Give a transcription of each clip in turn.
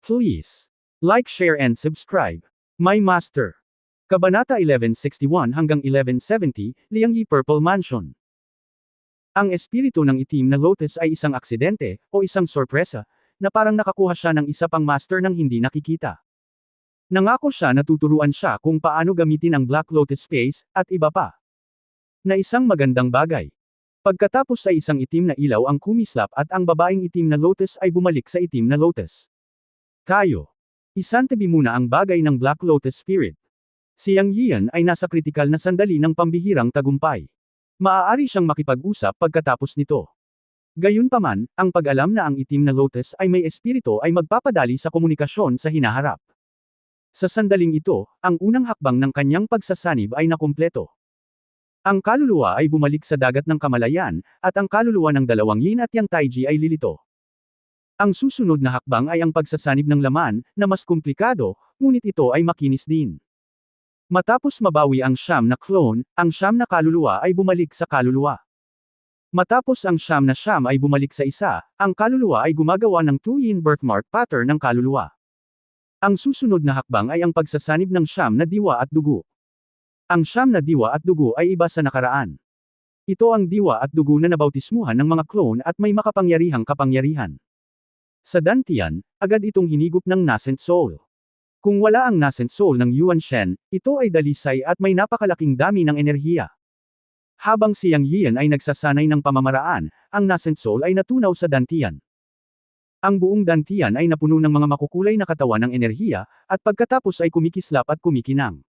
Please like, share and subscribe. My Master. Kabanata 1161 hanggang 1170, Liangyi Purple Mansion. Ang espiritu ng itim na lotus ay isang aksidente, o isang sorpresa, na parang nakakuha siya ng isa pang master nang hindi nakikita. Nangako siya na tuturuan siya kung paano gamitin ang Black Lotus Space, at iba pa. Na isang magandang bagay. Pagkatapos ay isang itim na ilaw ang kumislap at ang babaeng itim na lotus ay bumalik sa itim na lotus. Tayo. Isantabi muna ang bagay ng Black Lotus Spirit. Si Yang Yian ay nasa kritikal na sandali ng pambihirang tagumpay. Maaari siyang makipag-usap pagkatapos nito. Gayunpaman, ang pag-alam na ang itim na lotus ay may espiritu ay magpapadali sa komunikasyon sa hinaharap. Sa sandaling ito, ang unang hakbang ng kanyang pagsasanib ay nakumpleto. Ang kaluluwa ay bumalik sa dagat ng kamalayan, at ang kaluluwa ng dalawang yin at yang taiji ay lilito. Ang susunod na hakbang ay ang pagsasanib ng laman, na mas komplikado, ngunit ito ay makinis din. Matapos mabawi ang siyam na clone, ang siyam na kaluluwa ay bumalik sa kaluluwa. Matapos ang siyam na siyam ay bumalik sa isa, ang kaluluwa ay gumagawa ng two-yin birthmark pattern ng kaluluwa. Ang susunod na hakbang ay ang pagsasanib ng siyam na diwa at dugo. Ang siyam na diwa at dugo ay iba sa nakaraan. Ito ang diwa at dugo na nabautismuhan ng mga clone at may makapangyarihang kapangyarihan. Sa dantian, agad itong hinigop ng nascent soul. Kung wala ang nascent soul ng Yuan Shen, ito ay dalisay at may napakalaking dami ng enerhiya. Habang si Yang Yian ay nagsasanay ng pamamaraan, ang nascent soul ay natunaw sa dantian. Ang buong dantian ay napuno ng mga makukulay na katawan ng enerhiya, at pagkatapos ay kumikislap at kumikinang.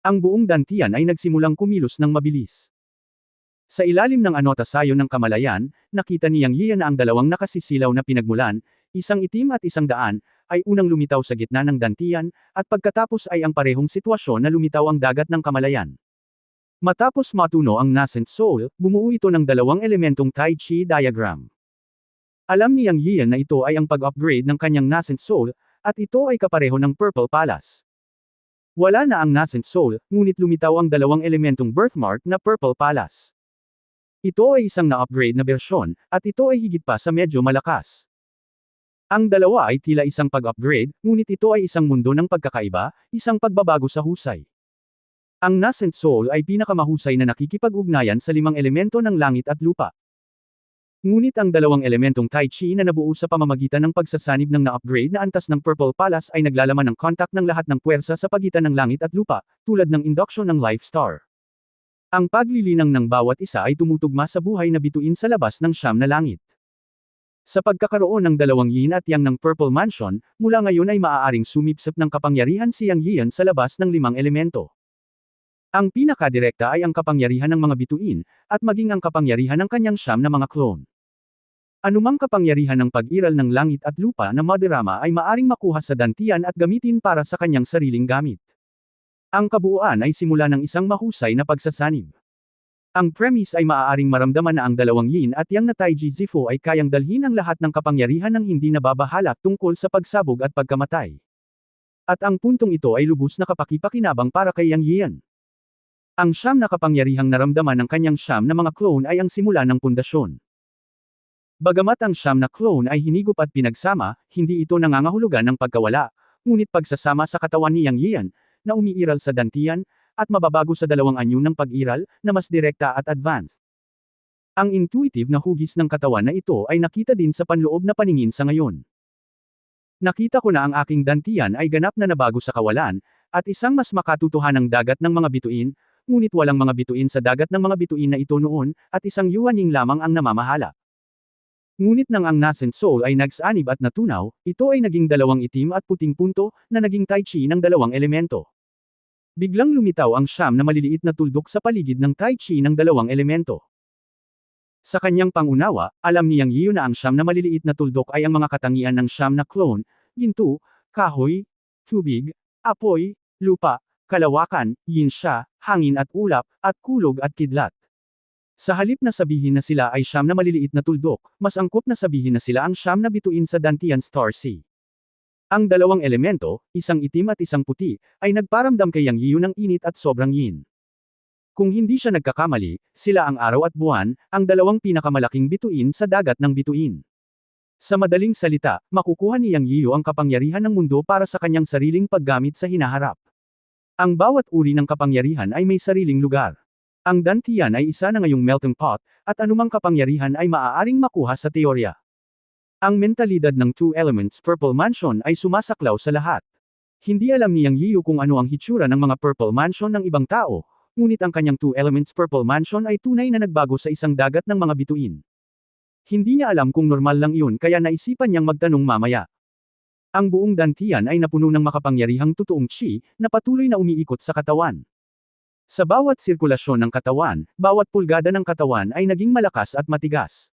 Ang buong dantian ay nagsimulang kumilos ng mabilis. Sa ilalim ng anotasyon ng kamalayan, nakita ni Yang Yian na ang dalawang nakasisilaw na pinagmulan, isang itim at isang daan, ay unang lumitaw sa gitna ng dantian, at pagkatapos ay ang parehong sitwasyon na lumitaw ang dagat ng kamalayan. Matapos matuno ang nascent soul, bumuo ito ng dalawang elementong Tai Chi diagram. Alam ni Yang Yian na ito ay ang pag-upgrade ng kanyang nascent soul, at ito ay kapareho ng Purple Palace. Wala na ang nascent soul, ngunit lumitaw ang dalawang elementong birthmark na Purple Palace. Ito ay isang na-upgrade na bersyon, at ito ay higit pa sa medyo malakas. Ang dalawa ay tila isang pag-upgrade, ngunit ito ay isang mundo ng pagkakaiba, isang pagbabago sa husay. Ang nascent soul ay pinakamahusay na nakikipag-ugnayan sa limang elemento ng langit at lupa. Ngunit ang dalawang elementong Tai Chi na nabuo sa pamamagitan ng pagsasanib ng na-upgrade na antas ng Purple Palace ay naglalaman ng contact ng lahat ng puwersa sa pagitan ng langit at lupa, tulad ng induction ng Life Star. Ang paglilinang ng bawat isa ay tumutugma sa buhay na bituin sa labas ng siyam na langit. Sa pagkakaroon ng dalawang yin at yang ng Purple Mansion, mula ngayon ay maaaring sumipsip ng kapangyarihan si Yang Yian sa labas ng limang elemento. Ang pinakadirekta ay ang kapangyarihan ng mga bituin, at maging ang kapangyarihan ng kanyang siyam na mga clone. Anumang kapangyarihan ng pag-iral ng langit at lupa na Madarama ay maaring makuha sa dantian at gamitin para sa kanyang sariling gamit. Ang kabuuan ay simula ng isang mahusay na pagsasanib. Ang premise ay maaaring maramdaman na ang dalawang yin at yang na Taiji Zifu ay kayang dalhin ang lahat ng kapangyarihan ng hindi nababahala tungkol sa pagsabog at pagkamatay. At ang puntong ito ay lubos na kapakipakinabang para kay Yang Yian. Ang siyam na kapangyarihang naramdaman ng kanyang siyam na mga clone ay ang simula ng pundasyon. Bagamat ang siyam na clone ay hinigop at pinagsama, hindi ito nangangahulugan ng pagkawala, ngunit pagsasama sa katawan ni Yang Yian, na umiiral sa dantian, at mababago sa dalawang anyo ng pag-iral, na mas direkta at advanced. Ang intuitive na hugis ng katawan na ito ay nakita din sa panloob na paningin sa ngayon. Nakita ko na ang aking dantian ay ganap na nabago sa kawalan, at isang mas makatutuhanang dagat ng mga bituin, ngunit walang mga bituin sa dagat ng mga bituin na ito noon, at isang yuanying lamang ang namamahala. Ngunit nang ang nascent soul ay nagsanib at natunaw, ito ay naging dalawang itim at puting punto, na naging Tai Chi ng dalawang elemento. Biglang lumitaw ang siyam na maliliit na tuldok sa paligid ng Tai Chi ng dalawang elemento. Sa kanyang pangunawa, alam ni Yang Yian na ang siyam na maliliit na tuldok ay ang mga katangian ng siyam na clone, ginto, kahoy, tubig, apoy, lupa, kalawakan, yinsya, hangin at ulap, at kulog at kidlat. Sa halip na sabihin na sila ay siyam na maliliit na tuldok, mas angkop na sabihin na sila ang siyam na bituin sa dantian Star Sea. Ang dalawang elemento, isang itim at isang puti, ay nagparamdam kay Yang Yian ng init at sobrang yin. Kung hindi siya nagkakamali, sila ang araw at buwan, ang dalawang pinakamalaking bituin sa dagat ng bituin. Sa madaling salita, makukuha ni Yang Yiyu ang kapangyarihan ng mundo para sa kanyang sariling paggamit sa hinaharap. Ang bawat uri ng kapangyarihan ay may sariling lugar. Ang Dantian ay isa na ngayong melting pot, at anumang kapangyarihan ay maaaring makuha sa teorya. Ang mentalidad ng Two Elements Purple Mansion ay sumasaklaw sa lahat. Hindi alam ni Yang Yiyu kung ano ang hitsura ng mga Purple Mansion ng ibang tao, ngunit ang kanyang Two Elements Purple Mansion ay tunay na nagbago sa isang dagat ng mga bituin. Hindi niya alam kung normal lang iyon kaya naisipan niyang magtanong mamaya. Ang buong Dantian ay napuno ng makapangyarihang totoong chi, na patuloy na umiikot sa katawan. Sa bawat sirkulasyon ng katawan, bawat pulgada ng katawan ay naging malakas at matigas.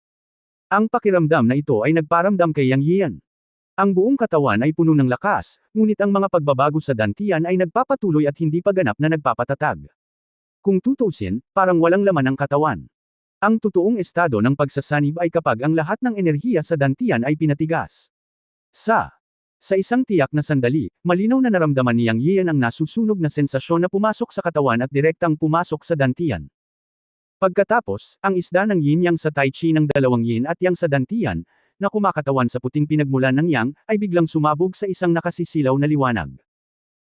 Ang pakiramdam na ito ay nagparamdam kay Yang Yian. Ang buong katawan ay puno ng lakas, ngunit ang mga pagbabago sa Dantian ay nagpapatuloy at hindi pa ganap na nagpapatatag. Kung tutuusin, parang walang laman ang katawan. Ang totoong estado ng pagsasanib ay kapag ang lahat ng enerhiya sa Dantian ay pinatigas. Sa isang tiyak na sandali, malinaw na naramdaman ni Yang Yian ang nasusunog na sensasyon na pumasok sa katawan at direktang pumasok sa Dantian. Pagkatapos, ang isda ng yin yang sa tai chi ng dalawang yin at yang sa Dantian, na kumakatawan sa puting pinagmulan ng yang, ay biglang sumabog sa isang nakasisilaw na liwanag.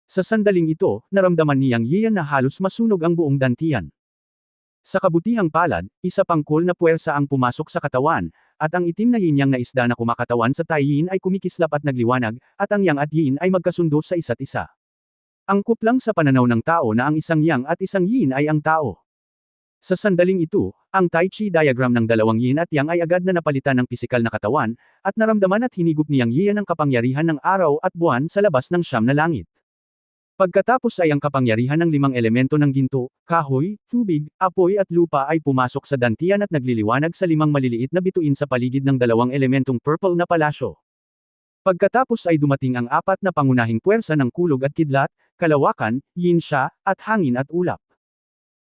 Sa sandaling ito, naramdaman ni Yang Yian na halos masunog ang buong Dantian. Sa kabutihang palad, isa pang cool na puwersa ang pumasok sa katawan, at ang itim na yin-yang na isda na kumakatawan sa Tai-yin ay kumikislap at nagliwanag, at ang yang at yin ay magkasundo sa isa't isa. Ang kuplang sa pananaw ng tao na ang isang yang at isang yin ay ang tao. Sa sandaling ito, ang Tai Chi diagram ng dalawang yin at yang ay agad na napalitan ng pisikal na katawan, at naramdaman at hinigup ni Yang Yian ang kapangyarihan ng araw at buwan sa labas ng siyam na langit. Pagkatapos ay ang kapangyarihan ng limang elemento ng ginto, kahoy, tubig, apoy at lupa ay pumasok sa Dantian at nagliliwanag sa limang maliliit na bituin sa paligid ng dalawang elementong purple na palasyo. Pagkatapos ay dumating ang apat na pangunahing puwersa ng kulog at kidlat, kalawakan, yin-sha, at hangin at ulap.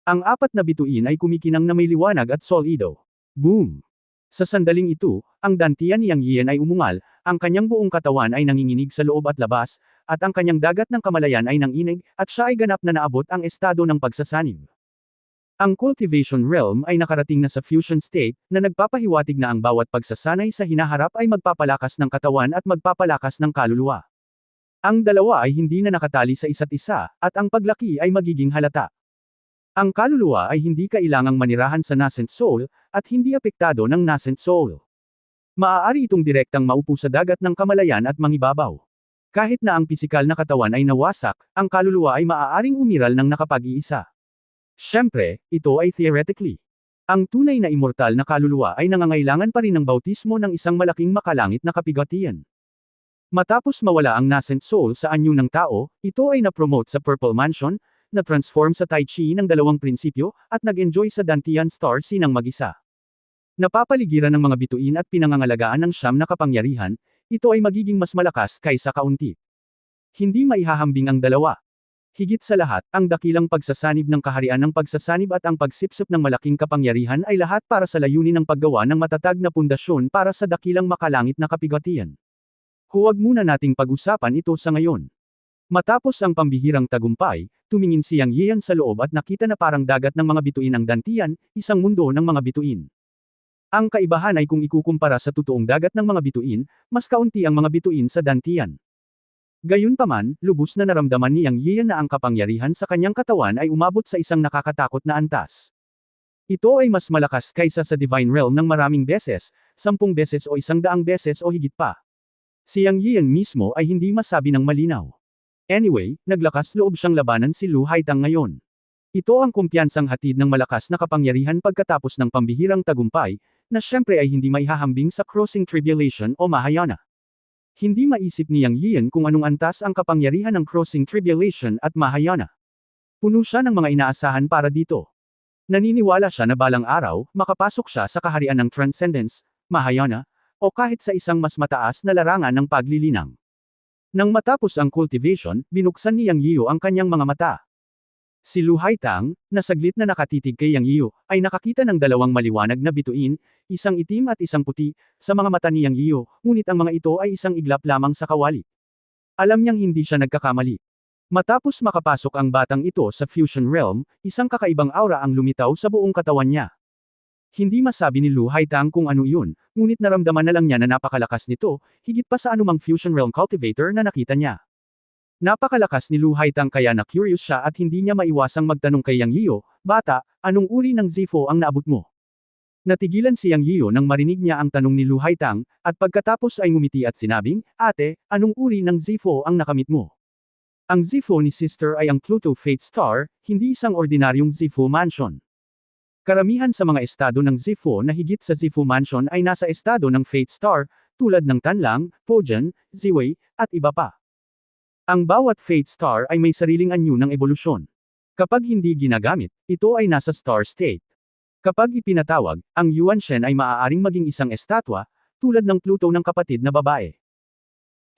Ang apat na bituin ay kumikinang na may liwanag at solido. Boom! Sa sandaling ito, ang Dantian ni Yang Yian ay umungal, ang kanyang buong katawan ay nanginginig sa loob at labas, at ang kanyang dagat ng kamalayan ay nanginig, at siya ay ganap na naabot ang estado ng pagsasanib. Ang cultivation realm ay nakarating na sa fusion state, na nagpapahiwatig na ang bawat pagsasanay sa hinaharap ay magpapalakas ng katawan at magpapalakas ng kaluluwa. Ang dalawa ay hindi na nakatali sa isa't isa, at ang paglaki ay magiging halata. Ang kaluluwa ay hindi kailangang manirahan sa nascent soul, at hindi apektado ng nascent soul. Maaari itong direktang maupo sa dagat ng kamalayan at mangibabaw. Kahit na ang pisikal na katawan ay nawasak, ang kaluluwa ay maaaring umiral ng nakapag-iisa. Siyempre, ito ay theoretically. Ang tunay na immortal na kaluluwa ay nangangailangan pa rin ng bautismo ng isang malaking makalangit na kapigatian. Matapos mawala ang nascent soul sa anyo ng tao, ito ay na-promote sa Purple Mansion, na-transform sa Tai Chi ng dalawang prinsipyo, at nag-enjoy sa Dantian Star Sea ng mag-isa. Napapaligiran ng mga bituin at pinangangalagaan ng siyam na kapangyarihan, ito ay magiging mas malakas kaysa kaunti. Hindi maihahambing ang dalawa. Higit sa lahat, ang dakilang pagsasanib ng kaharian ng pagsasanib at ang pagsipsip ng malaking kapangyarihan ay lahat para sa layunin ng paggawa ng matatag na pundasyon para sa dakilang makalangit na kapigatian. Huwag muna nating pag-usapan ito sa ngayon. Matapos ang pambihirang tagumpay, tumingin si Yang Yian sa loob at nakita na parang dagat ng mga bituin ang Dantian, isang mundo ng mga bituin. Ang kaibahan ay kung ikukumpara sa totoong dagat ng mga bituin, mas kaunti ang mga bituin sa Dantian. Gayunpaman, lubos na naramdaman ni Yang Yian na ang kapangyarihan sa kanyang katawan ay umabot sa isang nakakatakot na antas. Ito ay mas malakas kaysa sa Divine Realm ng maraming beses, 10 beses o 100 beses o higit pa. Si Yang Yian mismo ay hindi masabi ng malinaw. Anyway, naglakas loob siyang labanan si Lu Haitang ngayon. Ito ang kumpiyansang hatid ng malakas na kapangyarihan pagkatapos ng pambihirang tagumpay, na syempre ay hindi maihahambing sa Crossing Tribulation o Mahayana. Hindi maisip ni Yang Yian kung anong antas ang kapangyarihan ng Crossing Tribulation at Mahayana. Puno siya ng mga inaasahan para dito. Naniniwala siya na balang araw, makapasok siya sa kaharian ng Transcendence, Mahayana, o kahit sa isang mas mataas na larangan ng paglilinang. Nang matapos ang cultivation, binuksan ni Yang Yiu ang kanyang mga mata. Si Lu Haitang, na saglit na nakatitig kay Yang Yiu, ay nakakita ng dalawang maliwanag na bituin, isang itim at isang puti, sa mga mata ni Yang Yiu, ngunit ang mga ito ay isang iglap lamang sa kawali. Alam niyang hindi siya nagkakamali. Matapos makapasok ang batang ito sa Fusion Realm, isang kakaibang aura ang lumitaw sa buong katawan niya. Hindi masabi ni Lu Haitang kung ano iyon, ngunit naramdaman na lang niya na napakalakas nito, higit pa sa anumang Fusion Realm Cultivator na nakita niya. Napakalakas ni Lu Haitang kaya na-curious siya at hindi niya maiwasang magtanong kay Yang Yio, "Bata, anong uri ng Zifo ang naabot mo?" Natigilan si Yang Yio nang marinig niya ang tanong ni Lu Haitang, at pagkatapos ay ngumiti at sinabing, "Ate, anong uri ng Zifo ang nakamit mo?" Ang Zifo ni Sister ay ang Pluto Fate Star, hindi isang ordinaryong Zifo Mansion. Karamihan sa mga estado ng Zifo na higit sa Zifo Mansion ay nasa estado ng Fate Star, tulad ng Tanlang, Pojan, Ziwei, at iba pa. Ang bawat Fate Star ay may sariling anyo ng ebolusyon. Kapag hindi ginagamit, ito ay nasa Star State. Kapag ipinatawag, ang Yuan Shen ay maaaring maging isang estatwa, tulad ng Pluto ng kapatid na babae.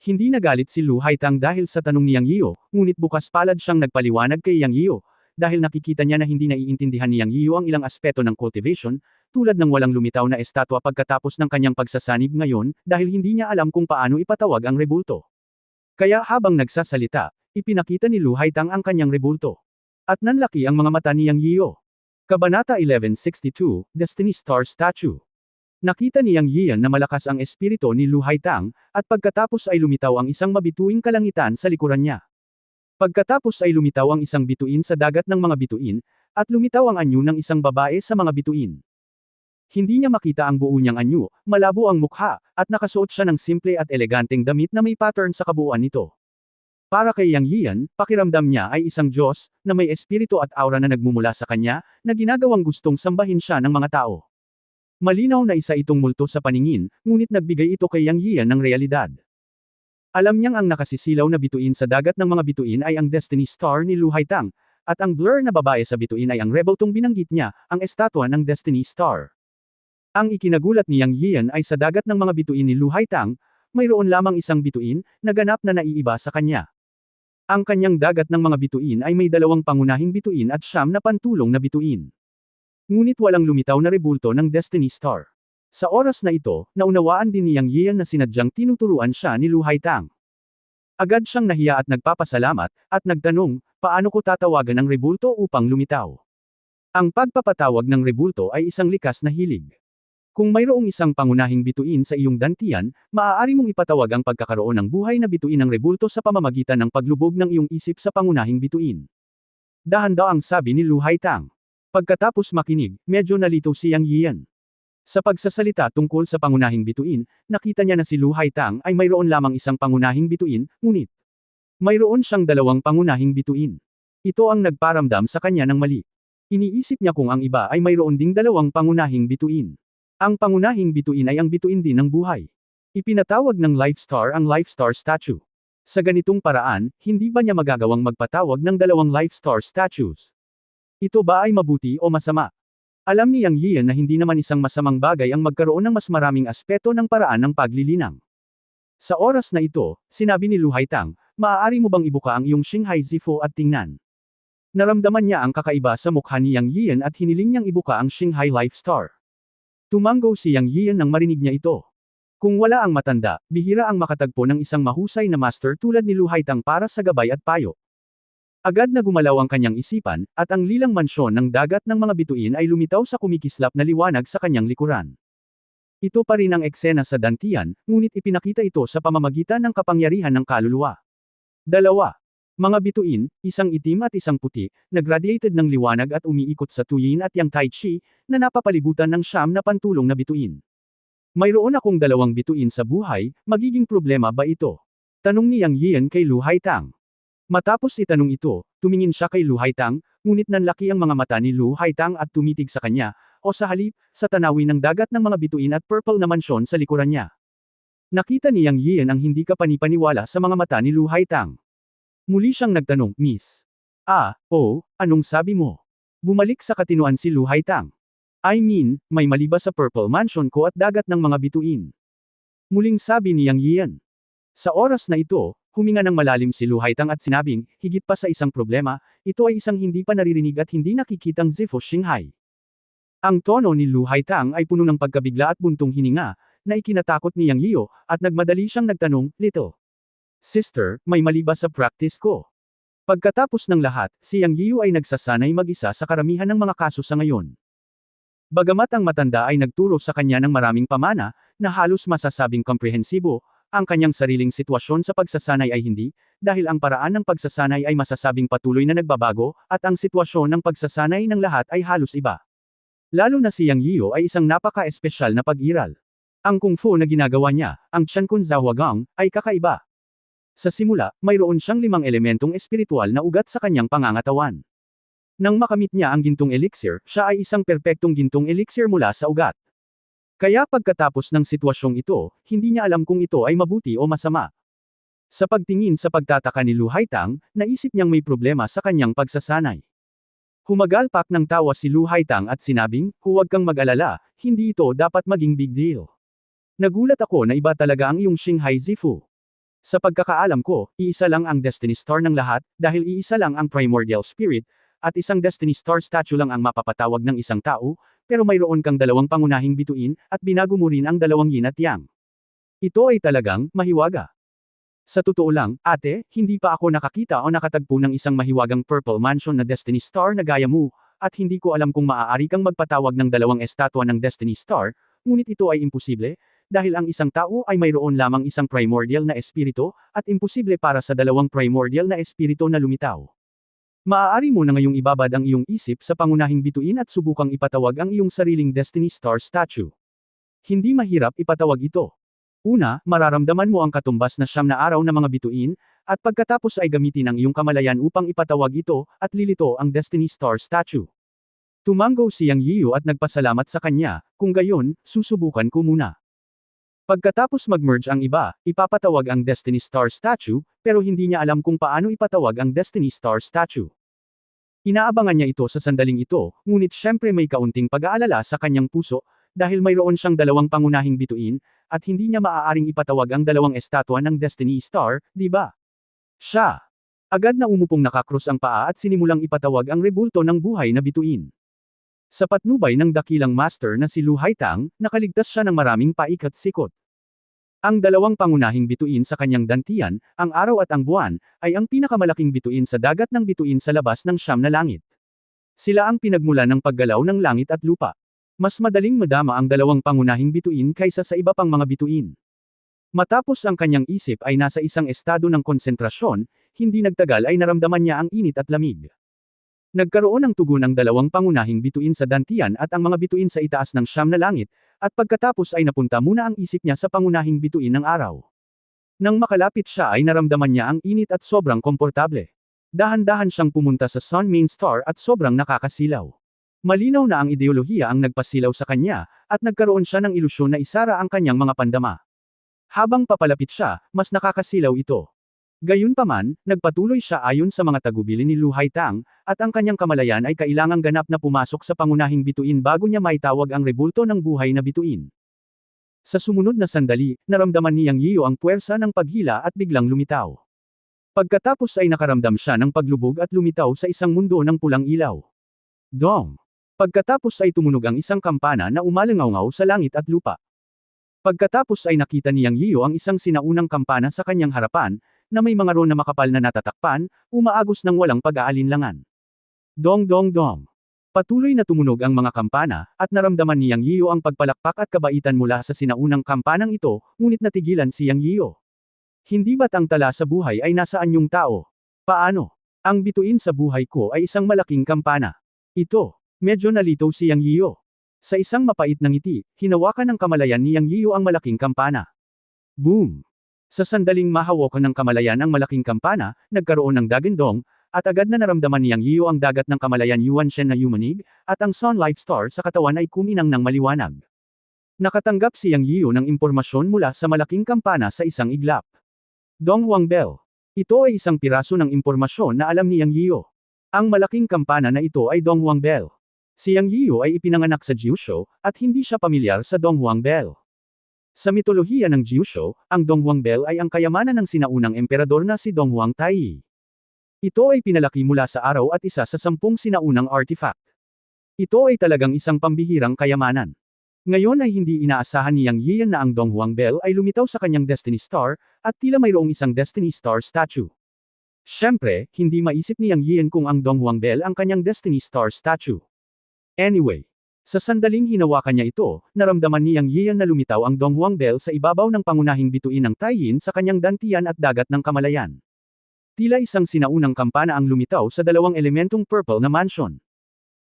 Hindi nagalit si Lu Haitang dahil sa tanong ni Yang Yio, ngunit bukas palad siyang nagpaliwanag kay Yang Yio, dahil nakikita niya na hindi naiintindihan ni Yang Yio ang ilang aspeto ng cultivation, tulad ng walang lumitaw na estatwa pagkatapos ng kanyang pagsasanib ngayon, dahil hindi niya alam kung paano ipatawag ang rebulto. Kaya habang nagsasalita, ipinakita ni Lu Haitang ang kanyang rebulto. At nanlaki ang mga mata ni Yang Yio. Kabanata 1162, Destiny Star Statue. Nakita ni Yang Yian na malakas ang espiritu ni Lu Haitang, at pagkatapos ay lumitaw ang isang mabituing kalangitan sa likuran niya. Pagkatapos ay lumitaw ang isang bituin sa dagat ng mga bituin, at lumitaw ang anyo ng isang babae sa mga bituin. Hindi niya makita ang buo niyang anyo, malabo ang mukha, at nakasuot siya ng simple at eleganteng damit na may pattern sa kabuuan nito. Para kay Yang Yian, pakiramdam niya ay isang Diyos, na may espiritu at aura na nagmumula sa kanya, na ginagawang gustong sambahin siya ng mga tao. Malinaw na isa itong multo sa paningin, ngunit nagbigay ito kay Yang Yian ng realidad. Alam niyang ang nakasisilaw na bituin sa dagat ng mga bituin ay ang Destiny Star ni Lu Haitang, at ang blur na babae sa bituin ay ang rebeltong binanggit niya, ang estatwa ng Destiny Star. Ang ikinagulat ni Yang Yian ay sa dagat ng mga bituin ni Lu Haitang, mayroon lamang isang bituin, na ganap na naiiba sa kanya. Ang kanyang dagat ng mga bituin ay may dalawang pangunahing bituin at siyam na pantulong na bituin. Ngunit walang lumitaw na rebulto ng Destiny Star. Sa oras na ito, naunawaan din ni Yang Yian na sinadyang tinuturuan siya ni Lu Haitang. Agad siyang nahiya at nagpapasalamat, at nagtanong, paano ko tatawagan ang rebulto upang lumitaw? Ang pagpapatawag ng rebulto ay isang likas na hilig. Kung mayroong isang pangunahing bituin sa iyong dantian, maaari mong ipatawag ang pagkakaroon ng buhay na bituin ng rebulto sa pamamagitan ng paglubog ng iyong isip sa pangunahing bituin. Dahan-daang sabi ni Lu Haitang. Pagkatapos makinig, medyo nalito si Yang Yian. Sa pagsasalita tungkol sa pangunahing bituin, nakita niya na si Lu Haitang ay mayroon lamang isang pangunahing bituin, ngunit mayroon siyang dalawang pangunahing bituin. Ito ang nagparamdam sa kanya ng mali. Iniisip niya kung ang iba ay mayroon ding dalawang pangunahing bituin. Ang pangunahing bituin ay ang bituin din ng buhay. Ipinatawag ng Life Star ang Life Star Statue. Sa ganitong paraan, hindi ba niya magagawang magpatawag ng dalawang Life Star Statues? Ito ba ay mabuti o masama? Alam ni Yang Yian na hindi naman isang masamang bagay ang magkaroon ng mas maraming aspeto ng paraan ng paglilinang. Sa oras na ito, sinabi ni Lu Haitang, maaari mo bang ibuka ang iyong Xinghai Zifo at tingnan? Naramdaman niya ang kakaiba sa mukha ni Yang Yian at hiniling niyang ibuka ang Xinghai Life Star. Tumanggo si Yang Yian nang marinig niya ito. Kung wala ang matanda, bihira ang makatagpo ng isang mahusay na master tulad ni Lu Haitang para sa gabay at payo. Agad na gumalaw ang kanyang isipan, at ang lilang mansyon ng dagat ng mga bituin ay lumitaw sa kumikislap na liwanag sa kanyang likuran. Ito pa rin ang eksena sa dantian, ngunit ipinakita ito sa pamamagitan ng kapangyarihan ng kaluluwa. Dalawa. Mga bituin, isang itim at isang puti, nagradiated ng liwanag at umiikot sa tuyin at yang tai chi, na napapalibutan ng siyam na pantulong na bituin. Mayroon akong dalawang bituin sa buhay, magiging problema ba ito? Tanong ni Yang Yian kay Lu Haitang. Matapos itanong ito, tumingin siya kay Lu Haitang, ngunit nanlaki ang mga mata ni Lu Haitang at tumitig sa kanya, o sa halip, sa tanawin ng dagat ng mga bituin at purple na mansyon sa likuran niya. Nakita ni Yang Yian ang hindi kapanipaniwala sa mga mata ni Lu Haitang. Muli siyang nagtanong, Miss. Anong sabi mo? Bumalik sa katinuan si Lu Haitang. I mean, may mali ba sa Purple Mansion ko at dagat ng mga bituin? Muling sabi ni Yang Yian. Sa oras na ito, huminga ng malalim si Lu Haitang at sinabing, higit pa sa isang problema, ito ay isang hindi pa naririnig at hindi nakikitang Zifo Xinghai. Ang tono ni Lu Haitang ay puno ng pagkabigla at buntong hininga, na ikinatakot ni Yang Yio, at nagmadali siyang nagtanong, Little Sister, may mali ba sa practice ko? Pagkatapos ng lahat, si Yang Yio ay nagsasanay mag-isa sa karamihan ng mga kaso sa ngayon. Bagamat ang matanda ay nagturo sa kanya ng maraming pamana, na halos masasabing komprehensibo, ang kanyang sariling sitwasyon sa pagsasanay ay hindi, dahil ang paraan ng pagsasanay ay masasabing patuloy na nagbabago, at ang sitwasyon ng pagsasanay ng lahat ay halos iba. Lalo na si Yang Yiyo ay isang napaka-espesyal na pag-iral. Ang kung fu na ginagawa niya, ang Qiankun Zahuagang, ay kakaiba. Sa simula, mayroon siyang 5 elementong espiritual na ugat sa kanyang pangangatawan. Nang makamit niya ang gintong elixir, siya ay isang perpektong gintong elixir mula sa ugat. Kaya pagkatapos ng sitwasyong ito, hindi niya alam kung ito ay mabuti o masama. Sa pagtingin sa pagtataka ni Lu Haitang, naisip niyang may problema sa kanyang pagsasanay. Humagalpak ng tawa si Lu Haitang at sinabing, huwag kang mag-alala, hindi ito dapat maging big deal. Nagulat ako na iba talaga ang iyong Xinghai Zifu. Sa pagkakaalam ko, iisa lang ang Destiny Star ng lahat, dahil iisa lang ang Primordial Spirit, at isang Destiny Star statue lang ang mapapatawag ng isang tao, pero mayroon kang 2 pangunahing bituin, at binago mo rin ang 2 yin at yang. Ito ay talagang, mahiwaga. Sa totoo lang, ate, hindi pa ako nakakita o nakatagpo ng isang mahiwagang Purple Mansion na Destiny Star na gaya mo, at hindi ko alam kung maaari kang magpatawag ng 2 estatwa ng Destiny Star, ngunit ito ay imposible, dahil ang isang tao ay mayroon lamang isang primordial na espiritu, at imposible para sa 2 primordial na espiritu na lumitaw. Maaari mo na ngayong ibabad ang iyong isip sa pangunahing bituin at subukang ipatawag ang iyong sariling Destiny Star statue. Hindi mahirap ipatawag ito. Una, mararamdaman mo ang katumbas na 9 na araw na mga bituin, at pagkatapos ay gamitin ang iyong kamalayan upang ipatawag ito, at lilito ang Destiny Star statue. Tumango si Yang Yiyo at nagpasalamat sa kanya, kung gayon, susubukan ko muna. Pagkatapos mag-merge ang iba, ipapatawag ang Destiny Star statue, pero hindi niya alam kung paano ipatawag ang Destiny Star statue. Inaabangan niya ito sa sandaling ito, ngunit syempre may kaunting pag-aalala sa kanyang puso, dahil mayroon siyang 2 pangunahing bituin, at hindi niya maaaring ipatawag ang 2 estatwa ng Destiny Star, di ba? Siya. Agad na umupong nakakrus ang paa at sinimulang ipatawag ang rebulto ng buhay na bituin. Sa patnubay ng dakilang master na si Lu Haitang, nakaligtas siya ng maraming paikat-sikot. Ang 2 pangunahing bituin sa kanyang dantian, ang araw at ang buwan, ay ang pinakamalaking bituin sa dagat ng bituin sa labas ng 9 na langit. Sila ang pinagmulan ng paggalaw ng langit at lupa. Mas madaling madama ang 2 pangunahing bituin kaysa sa iba pang mga bituin. Matapos ang kanyang isip ay nasa isang estado ng konsentrasyon, hindi nagtagal ay naramdaman niya ang init at lamig. Nagkaroon ng tugon ang 2 pangunahing bituin sa dantian at ang mga bituin sa itaas ng 9 na langit, at pagkatapos ay napunta muna ang isip niya sa pangunahing bituin ng araw. Nang makalapit siya ay naramdaman niya ang init at sobrang komportable. Dahan-dahan siyang pumunta sa Sun Main Star at sobrang nakakasilaw. Malinaw na ang ideolohiya ang nagpasilaw sa kanya, at nagkaroon siya ng ilusyon na isara ang kanyang mga pandama. Habang papalapit siya, mas nakakasilaw ito. Gayunpaman, nagpatuloy siya ayon sa mga tagubilin ni Lu Haitang, at ang kanyang kamalayan ay kailangang ganap na pumasok sa pangunahing bituin bago niya maitawag ang rebulto ng buhay na bituin. Sa sumunod na sandali, naramdaman ni Yang Yiyo ang puwersa ng paghila at biglang lumitaw. Pagkatapos ay nakaramdam siya ng paglubog at lumitaw sa isang mundo ng pulang ilaw. Dong! Pagkatapos ay tumunog ang isang kampana na umalangaw sa langit at lupa. Pagkatapos ay nakita ni Yang Yiyo ang isang sinaunang kampana sa kanyang harapan, na may mga ron na makapal na natatakpan, umaagos ng walang pag-aalinlangan. Dong dong dong. Patuloy na tumunog ang mga kampana, at naramdaman ni Yang Yiyo ang pagpalakpak at kabaitan mula sa sinaunang kampanang ito, ngunit natigilan si Yang Yiyo. Hindi ba't ang tala sa buhay ay nasa anyong tao? Paano? Ang bituin sa buhay ko ay isang malaking kampana. Ito, medyo nalitaw si Yang Yiyo. Sa isang mapait na ngiti, hinawakan ng kamalayan ni Yang Yiyo ang malaking kampana. Boom! Sa sandaling mahawakan ng kamalayan ang malaking kampana, nagkaroon ng dagandong, at agad na naramdaman ni Yang Yiyo ang dagat ng kamalayan Yuan Shen na yumanig, at ang Sun Life Star sa katawan ay kuminang ng maliwanag. Nakatanggap si Yang Yiyo ng impormasyon mula sa malaking kampana sa isang iglap. Dong Huang Bell. Ito ay isang piraso ng impormasyon na alam ni Yang Yiyo. Ang malaking kampana na ito ay Dong Huang Bell. Si Yang Yiyo ay ipinanganak sa Jiushou, at hindi siya pamilyar sa Dong Huang Bell. Sa mitolohiya ng Jiushou, ang Dong Huang Bell ay ang kayamanan ng sinaunang emperador na si Dong Huang Tai. Ito ay pinalaki mula sa araw at isa sa 10 sinaunang artifact. Ito ay talagang isang pambihirang kayamanan. Ngayon ay hindi inaasahan ni Yang Yiyan na ang Dong Huang Bell ay lumitaw sa kanyang Destiny Star, at tila mayroong isang Destiny Star statue. Siyempre, hindi maisip ni Yang Yiyan kung ang Dong Huang Bell ang kanyang Destiny Star statue. Anyway, Sa sandaling hinawakan niya ito, naramdaman ni Yang Yiyan na lumitaw ang Donghuang Bell sa ibabaw ng pangunahing bituin ng Taiyin sa kanyang dantian at dagat ng kamalayan. Tila isang sinaunang kampana ang lumitaw sa dalawang elementong purple na mansion.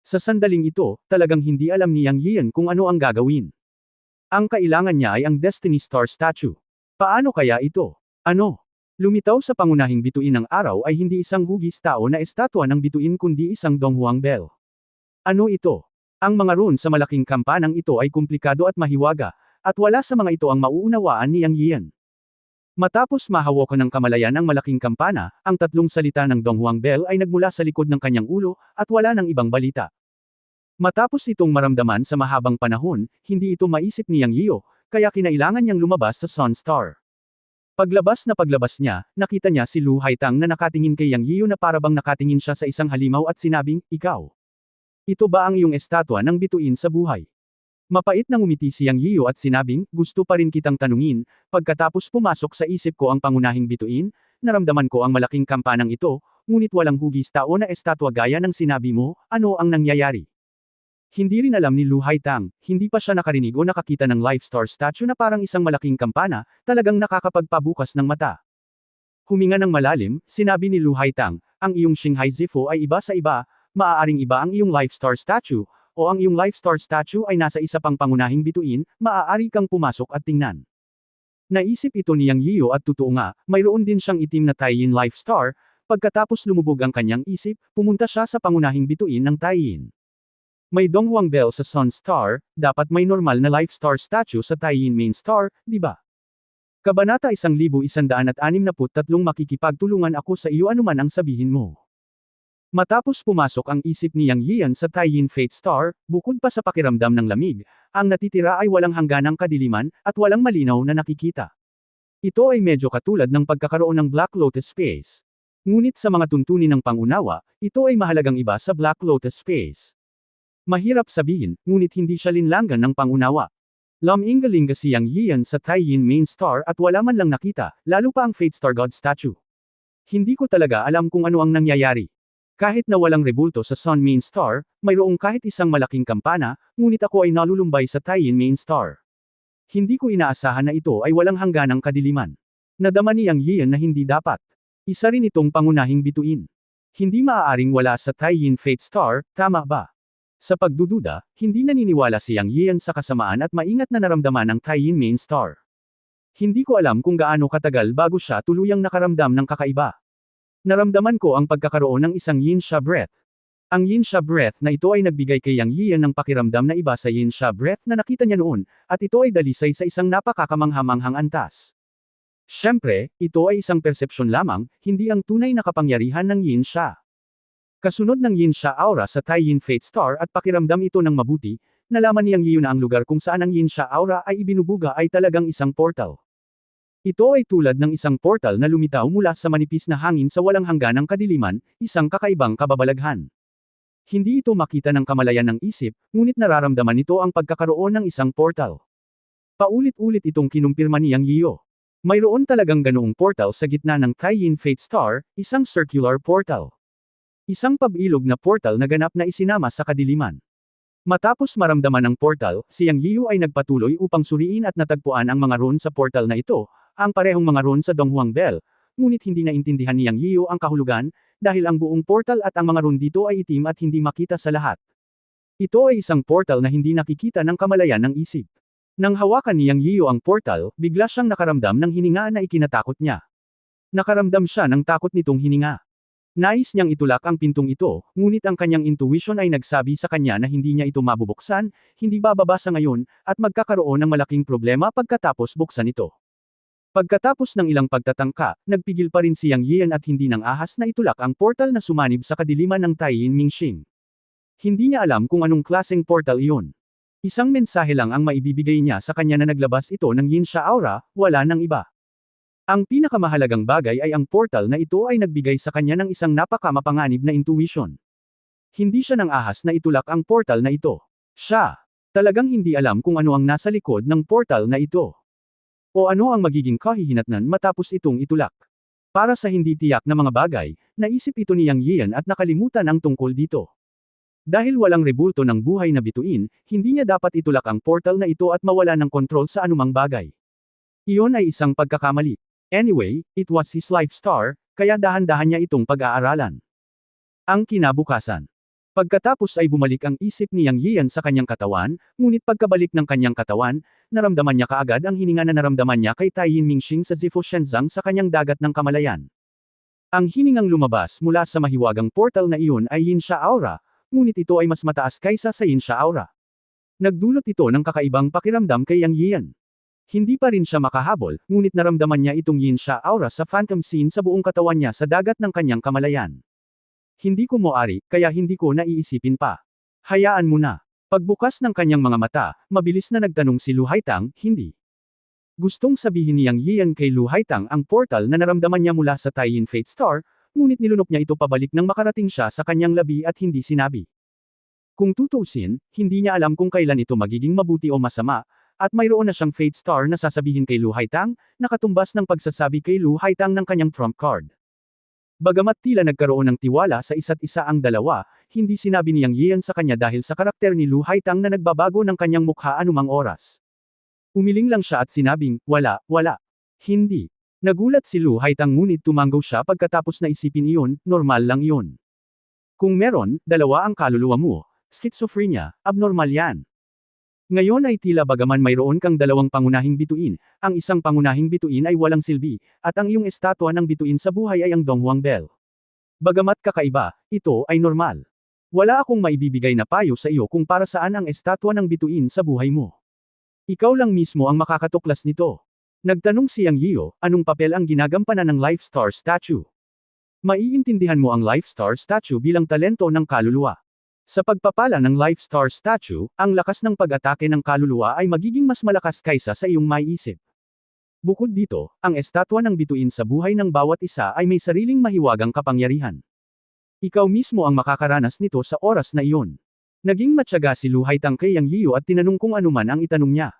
Sa sandaling ito, talagang hindi alam ni Yang Yiyan kung ano ang gagawin. Ang kailangan niya ay ang Destiny Star Statue. Paano kaya ito? Ano? Lumitaw sa pangunahing bituin ng araw ay hindi isang hugis tao na estatwa ng bituin kundi isang Donghuang Bell. Ano ito? Ang mga rune sa malaking kampanang ito ay komplikado at mahiwaga, at wala sa mga ito ang mauunawaan ni Yang Yiyan. Matapos mahawakan ng kamalayan ang malaking kampana, ang tatlong salita ng Donghuang Bell ay nagmula sa likod ng kanyang ulo, at wala ng ibang balita. Matapos itong maramdaman sa mahabang panahon, hindi ito maisip ni Yang Yiyo, kaya kinailangan niyang lumabas sa Sun Star. Paglabas niya, nakita niya si Lu Haitang na nakatingin kay Yang Yiyo na parabang nakatingin siya sa isang halimaw at sinabing, "Ikaw. Ito ba ang iyong estatwa ng bituin sa buhay?" Mapait na ngumiti si Yang Yiyo at sinabing, "Gusto pa rin kitang tanungin." Pagkatapos pumasok sa isip ko ang pangunahing bituin, naramdaman ko ang malaking kampanang ito, ngunit walang hugis tao na estatwa gaya ng sinabi mo, ano ang nangyayari? Hindi rin alam ni Lu Haitang, hindi pa siya nakarinig o nakakita ng Life Star Statue na parang isang malaking kampana, talagang nakakapagpabukas ng mata. Huminga ng malalim, sinabi ni Lu Haitang, "Ang iyong Shanghai Zifu ay iba sa iba, maaaring iba ang iyong Life Star Statue, o ang iyong Life Star Statue ay nasa isa pang pangunahing bituin, maaari kang pumasok at tingnan." Naisip ito ni Yang Yiyo at totoo nga, mayroon din siyang itim na Taiyin Life Star, pagkatapos lumubog ang kanyang isip, pumunta siya sa pangunahing bituin ng Taiyin. May Donghuang Bell sa Sun Star, dapat may normal na Life Star Statue sa Taiyin Main Star, di ba? Kabanata 1163 makikipagtulungan ako sa iyo anuman ang sabihin mo. Matapos pumasok ang isip ni Yang Yiyan sa Taiyin Fate Star, bukod pa sa pakiramdam ng lamig, ang natitira ay walang hangganang kadiliman, at walang malinaw na nakikita. Ito ay medyo katulad ng pagkakaroon ng Black Lotus Space. Ngunit sa mga tuntunin ng pangunawa, ito ay mahalagang iba sa Black Lotus Space. Mahirap sabihin, ngunit hindi siya linlangan ng pangunawa. Lam-ingalinga si Yang Yiyan sa Taiyin Main Star at wala man lang nakita, lalo pa ang Fate Star God Statue. Hindi ko talaga alam kung ano ang nangyayari. Kahit na walang rebulto sa Sun Main Star, mayroong kahit isang malaking kampana, ngunit ako ay nalulumbay sa Taiyin Main Star. Hindi ko inaasahan na ito ay walang hangganang kadiliman. Nadama ni Yang Yiyan na hindi dapat. Isa rin itong pangunahing bituin. Hindi maaaring wala sa Taiyin Fate Star, tama ba? Sa pagdududa, hindi naniniwala si Yang Yiyan sa kasamaan at maingat na naramdaman ng Taiyin Main Star. Hindi ko alam kung gaano katagal bago siya tuluyang nakaramdam ng kakaiba. Naramdaman ko ang pagkakaroon ng isang Yin Sha Breath. Ang Yin Sha Breath na ito ay nagbigay kay Yang Yiyan ng pakiramdam na iba sa Yin Sha Breath na nakita niya noon, at ito ay dalisay sa isang napakakamanghamanghang antas. Siyempre, ito ay isang persepsyon lamang, hindi ang tunay na kapangyarihan ng Yin Sha. Kasunod ng Yin Sha Aura sa Taiyin Fate Star at pakiramdam ito ng mabuti, nalaman ni Yang Yiyan na ang lugar kung saan ang Yin Sha Aura ay ibinubuga ay talagang isang portal. Ito ay tulad ng isang portal na lumitaw mula sa manipis na hangin sa walang hangganang kadiliman, isang kakaibang kababalaghan. Hindi ito makita ng kamalayan ng isip, ngunit nararamdaman nito ang pagkakaroon ng isang portal. Paulit-ulit itong kinumpirma ni Yang Yiyo. Mayroon talagang ganoong portal sa gitna ng Taiyin Fate Star, isang circular portal. Isang pabilog na portal na ganap na isinama sa kadiliman. Matapos maramdaman ang portal, si Yang Yiyo ay nagpatuloy upang suriin at natagpuan ang mga rune sa portal na ito, ang parehong mga rune sa Donghuang Bell, ngunit hindi naintindihan ni Yang Yiyo ang kahulugan, dahil ang buong portal at ang mga rune dito ay itim at hindi makita sa lahat. Ito ay isang portal na hindi nakikita ng kamalayan ng isip. Nang hawakan ni Yang Yiyo ang portal, bigla siyang nakaramdam ng hininga na ikinatakot niya. Nakaramdam siya ng takot nitong hininga. Nais niyang itulak ang pintong ito, ngunit ang kanyang intuition ay nagsabi sa kanya na hindi niya ito mabubuksan, hindi bababa sa ngayon, at magkakaroon ng malaking problema pagkatapos buksan ito. Pagkatapos ng ilang pagtatangka, nagpigil pa rin si Yang Yiyan at hindi nang ahas na itulak ang portal na sumanib sa kadiliman ng Taiyin Mingxing. Hindi niya alam kung anong klaseng portal iyon. Isang mensahe lang ang maibibigay niya sa kanya na naglabas ito ng Yin Sha Aura, wala nang iba. Ang pinakamahalagang bagay ay ang portal na ito ay nagbigay sa kanya ng isang napakamapanganib na intuition. Hindi siya nang ahas na itulak ang portal na ito. Siya talagang hindi alam kung ano ang nasa likod ng portal na ito. O ano ang magiging kahihinatnan matapos itong itulak. Para sa hindi tiyak na mga bagay, naisip ito ni Yang Yiyan at nakalimutan ang tungkol dito. Dahil walang rebulto ng buhay na bituin, hindi niya dapat itulak ang portal na ito at mawala ng kontrol sa anumang bagay. Iyon ay isang pagkakamali. Anyway, it was his life star, kaya dahan-dahan niya itong pag-aaralan. Ang kinabukasan. Pagkatapos ay bumalik ang isip ni Yang Yian sa kanyang katawan, ngunit pagkabalik ng kanyang katawan, naramdaman niya kaagad ang hininga na naramdaman niya kay Tai Yin Mingxing sa Zifu Shenzang sa kanyang dagat ng kamalayan. Ang hiningang lumabas mula sa mahiwagang portal na iyon ay Yin Sha Aura, ngunit ito ay mas mataas kaysa sa Yin Sha Aura. Nagdulot ito ng kakaibang pakiramdam kay Yang Yian. Hindi pa rin siya makahabol, ngunit naramdaman niya itong Yin Sha Aura sa phantom scene sa buong katawan niya sa dagat ng kanyang kamalayan. Hindi ko moari, kaya hindi ko naiisipin pa. Hayaan mo na. Pagbukas ng kanyang mga mata, mabilis na nagtanong si Lu Haitang, hindi. Gustong sabihin ni Yang Yian kay Lu Haitang ang portal na naramdaman niya mula sa Tai Yin Fate Star, ngunit nilunok niya ito pabalik nang makarating siya sa kanyang labi at hindi sinabi. Kung tutuusin, hindi niya alam kung kailan ito magiging mabuti o masama, at mayroon na siyang Fate Star na sasabihin kay Lu Haitang, nakatumbas ng pagsasabi kay Lu Haitang ng kanyang trump card. Bagamat tila nagkaroon ng tiwala sa isa't isa ang dalawa, hindi sinabi ni Yang Yian sa kanya dahil sa karakter ni Lu Haitang na nagbabago ng kanyang mukha anumang oras. Umiling lang siya at sinabing, wala, hindi. Nagulat si Lu Haitang ngunit tumango siya pagkatapos na isipin iyon, normal lang iyon. Kung meron, dalawa ang kaluluwa mo, schizophrenia, abnormal yan. Ngayon ay tila bagaman mayroon kang dalawang pangunahing bituin, ang isang pangunahing bituin ay walang silbi, at ang iyong estatwa ng bituin sa buhay ay ang Donghuang Bell. Bagamat kakaiba, ito ay normal. Wala akong maibibigay na payo sa iyo kung para saan ang estatwa ng bituin sa buhay mo. Ikaw lang mismo ang makakatuklas nito. Nagtanong si Yang Yiyo, anong papel ang ginagampanan ng Life Star Statue? Maiintindihan mo ang Life Star Statue bilang talento ng kaluluwa. Sa pagpapala ng Life Star Statue, ang lakas ng pag-atake ng kaluluwa ay magiging mas malakas kaysa sa iyong maiisip. Bukod dito, ang estatwa ng bituin sa buhay ng bawat isa ay may sariling mahiwagang kapangyarihan. Ikaw mismo ang makakaranas nito sa oras na iyon. Naging matyaga si Lu Haitang kay Yang Yiyo at tinanong kung anuman ang itanong niya.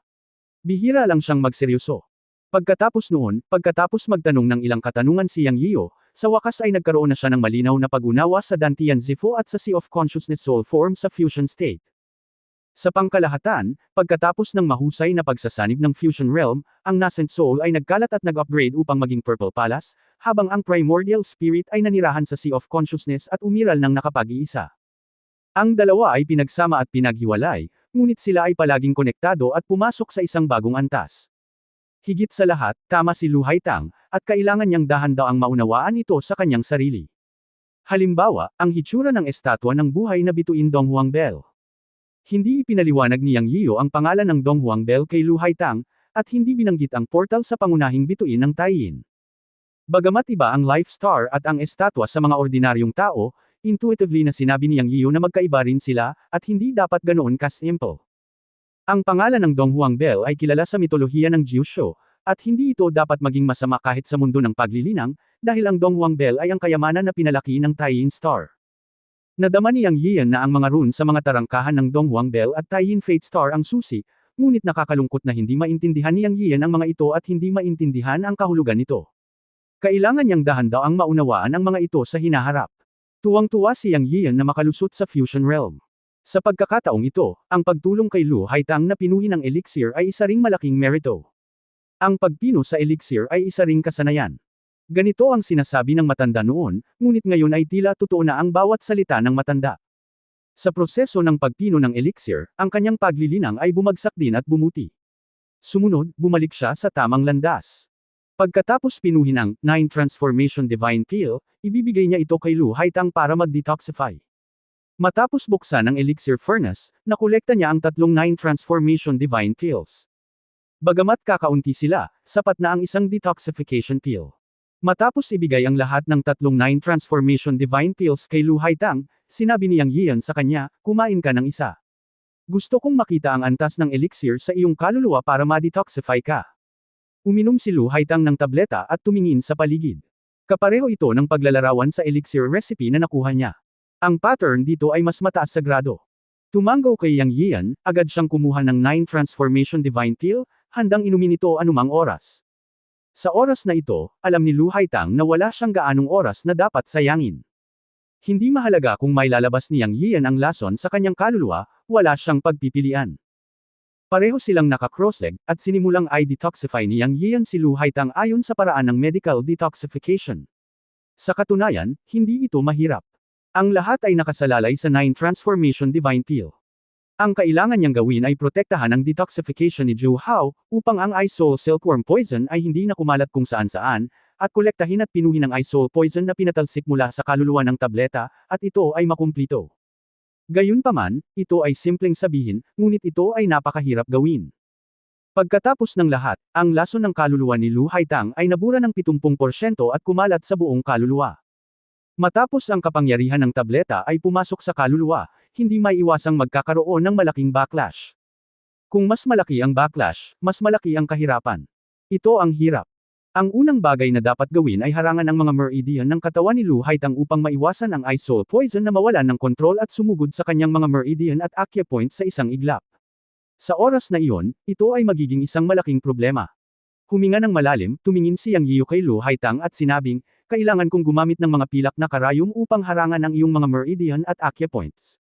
Bihira lang siyang magseryoso. Pagkatapos noon, pagkatapos magtanong ng ilang katanungan si Yang Yiyo, sa wakas ay nagkaroon na siya ng malinaw na pag-unawa sa Dantian Zifu at sa Sea of Consciousness Soul Form sa fusion state. Sa pangkalahatan, pagkatapos ng mahusay na pagsasanib ng Fusion Realm, ang Nascent Soul ay nagkalat at nag-upgrade upang maging Purple Palace, habang ang Primordial Spirit ay nanirahan sa Sea of Consciousness at umiral ng nakapag-iisa. Ang dalawa ay pinagsama at pinaghiwalay, ngunit sila ay palaging konektado at pumasok sa isang bagong antas. Higit sa lahat, tama si Lu Haitang, at kailangan niyang dahan-daang maunawaan ito sa kanyang sarili. Halimbawa, ang hitsura ng estatwa ng buhay na bituin Donghuang Bell. Hindi ipinaliwanag ni Yang Yiyo ang pangalan ng Donghuang Bell kay Lu Haitang, at hindi binanggit ang portal sa pangunahing bituin ng Tai Yin. Bagamat iba ang Life Star at ang estatwa sa mga ordinaryong tao, intuitively na sinabi ni Yang Yiyo na magkaiba rin sila, at hindi dapat ganoon ka-simple. Ang pangalan ng Donghuang Bell ay kilala sa mitolohiya ng Jiushu, at hindi ito dapat maging masama kahit sa mundo ng paglilinang, dahil ang Donghuang Bell ay ang kayamanan na pinalaki ng Tai Yin Star. Nadama ni Yang Yian na ang mga rune sa mga tarangkahan ng Donghuang Bell at Tai Yin Fate Star ang susi, ngunit nakakalungkot na hindi maintindihan ni Yang Yian ang mga ito at hindi maintindihan ang kahulugan nito. Kailangan niyang dahan-daang maunawaan ang mga ito sa hinaharap. Tuwang-tuwa si Yang Yian na makalusot sa Fusion Realm. Sa pagkakataong ito, ang pagtulong kay Lu Haitang na pinuhin ang elixir ay isa ring malaking merito. Ang pagpino sa elixir ay isa ring kasanayan. Ganito ang sinasabi ng matanda noon, ngunit ngayon ay tila totoo na ang bawat salita ng matanda. Sa proseso ng pagpino ng elixir, ang kanyang paglilinang ay bumagsak din at bumuti. Sumunod, bumalik siya sa tamang landas. Pagkatapos pinuhin ang 9 Transformation Divine Pill, ibibigay niya ito kay Lu Haitang para mag-detoxify. Matapos buksan ang elixir furnace, nakolekta niya ang tatlong 9 Transformation Divine Pills. Bagamat kakaunti sila, sapat na ang isang detoxification pill. Matapos ibigay ang lahat ng tatlong 9 Transformation Divine Pills kay Lu Haitang, sinabi ni Yang Yian sa kanya, kumain ka ng isa. Gusto kong makita ang antas ng elixir sa iyong kaluluwa para ma-detoxify ka. Uminom si Lu Haitang ng tableta at tumingin sa paligid. Kapareho ito ng paglalarawan sa elixir recipe na nakuha niya. Ang pattern dito ay mas mataas sa grado. Tumango kay Yang Yian, agad siyang kumuha ng 9 Transformation Divine Pill, handang inumin ito anumang oras. Sa oras na ito, alam ni Lu Haitang na wala siyang gaanong oras na dapat sayangin. Hindi mahalaga kung may lalabas niyang Yian ang lason sa kanyang kaluluwa, wala siyang pagpipilian. Pareho silang naka-cross-leg, at sinimulang i-detoxify niyang Yian si Lu Haitang ayon sa paraan ng medical detoxification. Sa katunayan, hindi ito mahirap. Ang lahat ay nakasalalay sa 9 Transformation Divine Peel. Ang kailangan niyang gawin ay protektahan ang detoxification ni Zhu Hao, upang ang Eye Soul Silkworm Poison ay hindi na kumalat kung saan-saan, at kolektahin at pinuhin ang Eye Soul Poison na pinatalsik mula sa kaluluwa ng tableta, at ito ay makumplito. Gayunpaman, ito ay simpleng sabihin, ngunit ito ay napakahirap gawin. Pagkatapos ng lahat, ang lason ng kaluluwa ni Lu Haitang ay nabura ng 70% at kumalat sa buong kaluluwa. Matapos ang kapangyarihan ng tableta ay pumasok sa kaluluwa, hindi maiiwasang magkakaroon ng malaking backlash. Kung mas malaki ang backlash, mas malaki ang kahirapan. Ito ang hirap. Ang unang bagay na dapat gawin ay harangan ang mga meridian ng katawan ni Lu Haitang upang maiwasan ang Eye Soul Poison na mawalan ng kontrol at sumugod sa kanyang mga meridian at acupoint sa isang iglap. Sa oras na iyon, ito ay magiging isang malaking problema. Huminga ng malalim, tumingin si Yang Yiyu kay Lu Haitang at sinabing, kailangan kong gumamit ng mga pilak na karayom upang harangan ang iyong mga meridian at acupoints.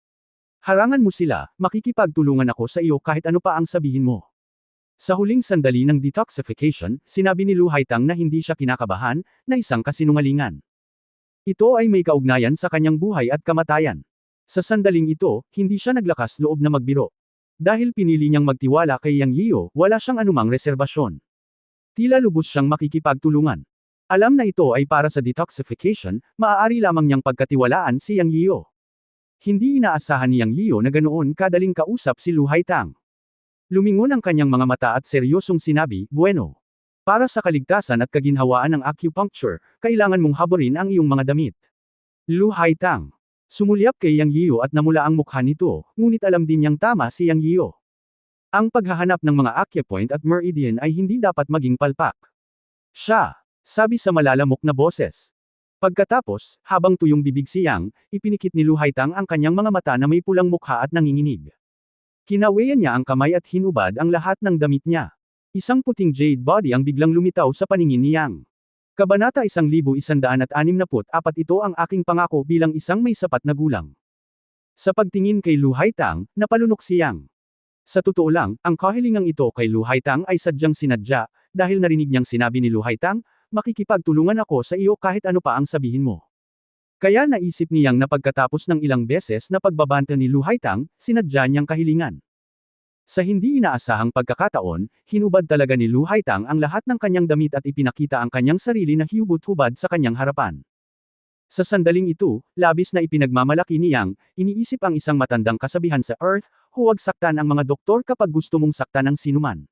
Harangan mo sila, makikipagtulungan ako sa iyo kahit ano pa ang sabihin mo. Sa huling sandali ng detoxification, sinabi ni Lu Haitang na hindi siya kinakabahan, na isang kasinungalingan. Ito ay may kaugnayan sa kanyang buhay at kamatayan. Sa sandaling ito, hindi siya naglakas loob na magbiro. Dahil pinili niyang magtiwala kay Yang Yiyu, wala siyang anumang reserbasyon. Tila lubos siyang makikipagtulungan. Alam na ito ay para sa detoxification, maaari lamang niyang pagkatiwalaan si Yang Yiyu. Hindi inaasahan ni Yang Yiyu na ganoon kadaling kausap si Lu Haitang. Lumingon ang kanyang mga mata at seryosong sinabi, bueno. Para sa kaligtasan at kaginhawaan ng acupuncture, kailangan mong haburin ang iyong mga damit. Lu Haitang. Sumulyap kay Yang Yiyu at namula ang mukha nito, ngunit alam din niyang tama si Yang Yiyu. Ang paghahanap ng mga acupoint at meridian ay hindi dapat maging palpak. Siya, sabi sa malalamok na boses. Pagkatapos, habang tuyong bibig si Yang, ipinikit ni Lu Haitang ang kanyang mga mata na may pulang mukha at nanginginig. Kinawayan niya ang kamay at hinubad ang lahat ng damit niya. Isang puting jade body ang biglang lumitaw sa paningin ni Yang. Kabanata 1164. Ito ang aking pangako bilang isang may sapat na gulang. Sa pagtingin kay Lu Haitang, napalunok si Yang. Sa totoo lang, ang kahilingang ito kay Lu Haitang ay sadyang sinadya, dahil narinig niyang sinabi ni Lu Haitang, makikipagtulungan ako sa iyo kahit ano pa ang sabihin mo. Kaya naisip niyang na pagkatapos ng ilang beses na pagbabanta ni Lu Haitang, sinadya niyang kahilingan. Sa hindi inaasahang pagkakataon, hinubad talaga ni Lu Haitang ang lahat ng kanyang damit at ipinakita ang kanyang sarili na hubad-hubad sa kanyang harapan. Sa sandaling ito, labis na ipinagmamalaki ni Yang, iniisip ang isang matandang kasabihan sa Earth, huwag saktan ang mga doktor kapag gusto mong saktan ang sinuman.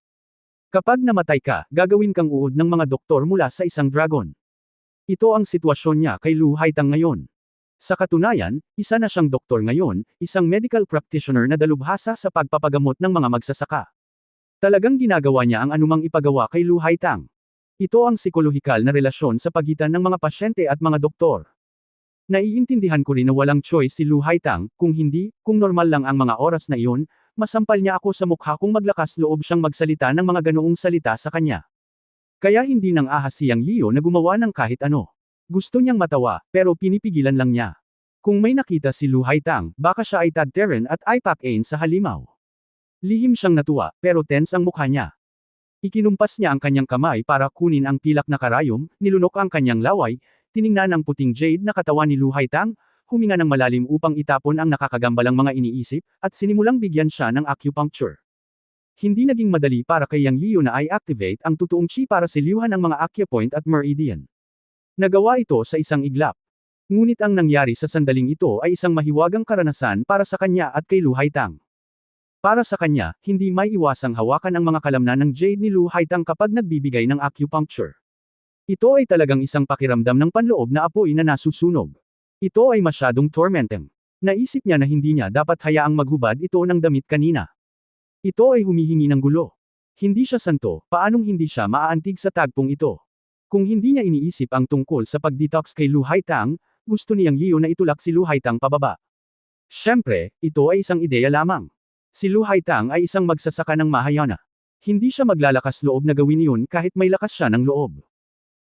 Kapag namatay ka, gagawin kang uod ng mga doktor mula sa isang dragon. Ito ang sitwasyon niya kay Lu Haitang ngayon. Sa katunayan, isa na siyang doktor ngayon, isang medical practitioner na dalubhasa sa pagpapagamot ng mga magsasaka. Talagang ginagawa niya ang anumang ipagawa kay Lu Haitang. Ito ang psikolohikal na relasyon sa pagitan ng mga pasyente at mga doktor. Naiintindihan ko rin na walang choice si Lu Haitang, kung hindi, kung normal lang ang mga oras na iyon, masampal niya ako sa mukha kung maglakas loob siyang magsalita ng mga ganoong salita sa kanya. Kaya hindi nang ahas si Yang Yiyu na gumawa ng kahit ano. Gusto niyang matawa, pero pinipigilan lang niya. Kung may nakita si Lu Haitang, baka siya ay tadteren at ipak-ain sa halimaw. Lihim siyang natuwa, pero tense ang mukha niya. Ikinumpas niya ang kanyang kamay para kunin ang pilak na karayom, nilunok ang kanyang laway, tiningnan ang puting jade na katawan ni Lu Haitang, huminga ng malalim upang itapon ang nakakagambalang mga iniisip, at sinimulang bigyan siya ng acupuncture. Hindi naging madali para kay Yang Yiyu na i-activate ang totoong chi para silyuhan ang mga acupoint at meridian. Nagawa ito sa isang iglap. Ngunit ang nangyari sa sandaling ito ay isang mahiwagang karanasan para sa kanya at kay Lu Haitang. Para sa kanya, hindi may iwasang hawakan ang mga kalamnan ng jade ni Lu Haitang kapag nagbibigay ng acupuncture. Ito ay talagang isang pakiramdam ng panloob na apoy na nasusunog. Ito ay masyadong tormenting. Naisip niya na hindi niya dapat hayaang maghubad ito ng damit kanina. Ito ay humihingi ng gulo. Hindi siya santo, paanong hindi siya maaantig sa tagpong ito? Kung hindi niya iniisip ang tungkol sa pag-detox kay Lu Haitang, gusto niyang Yiyu na itulak si Lu Haitang pababa. Siyempre, ito ay isang ideya lamang. Si Lu Haitang ay isang magsasaka ng Mahayana. Hindi siya maglalakas loob na gawin iyon kahit may lakas siya ng loob.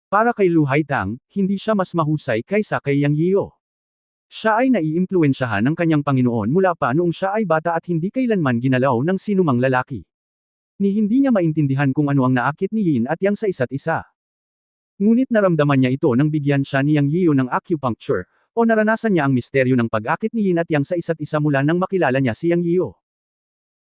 Para kay Lu Haitang, hindi siya mas mahusay kaysa kay Yang Yiyu. Siya ay naiimpluwensyahan ng kanyang Panginoon mula pa noong siya ay bata at hindi kailanman ginalaw ng sinumang lalaki. Ni hindi niya maintindihan kung ano ang naakit ni Yin at Yang sa isa't isa. Ngunit naramdaman niya ito nang bigyan siya ni Yang Yiu ng acupuncture, o naranasan niya ang misteryo ng pag-akit ni Yin at Yang sa isa't isa mula nang makilala niya si Yang Yiu.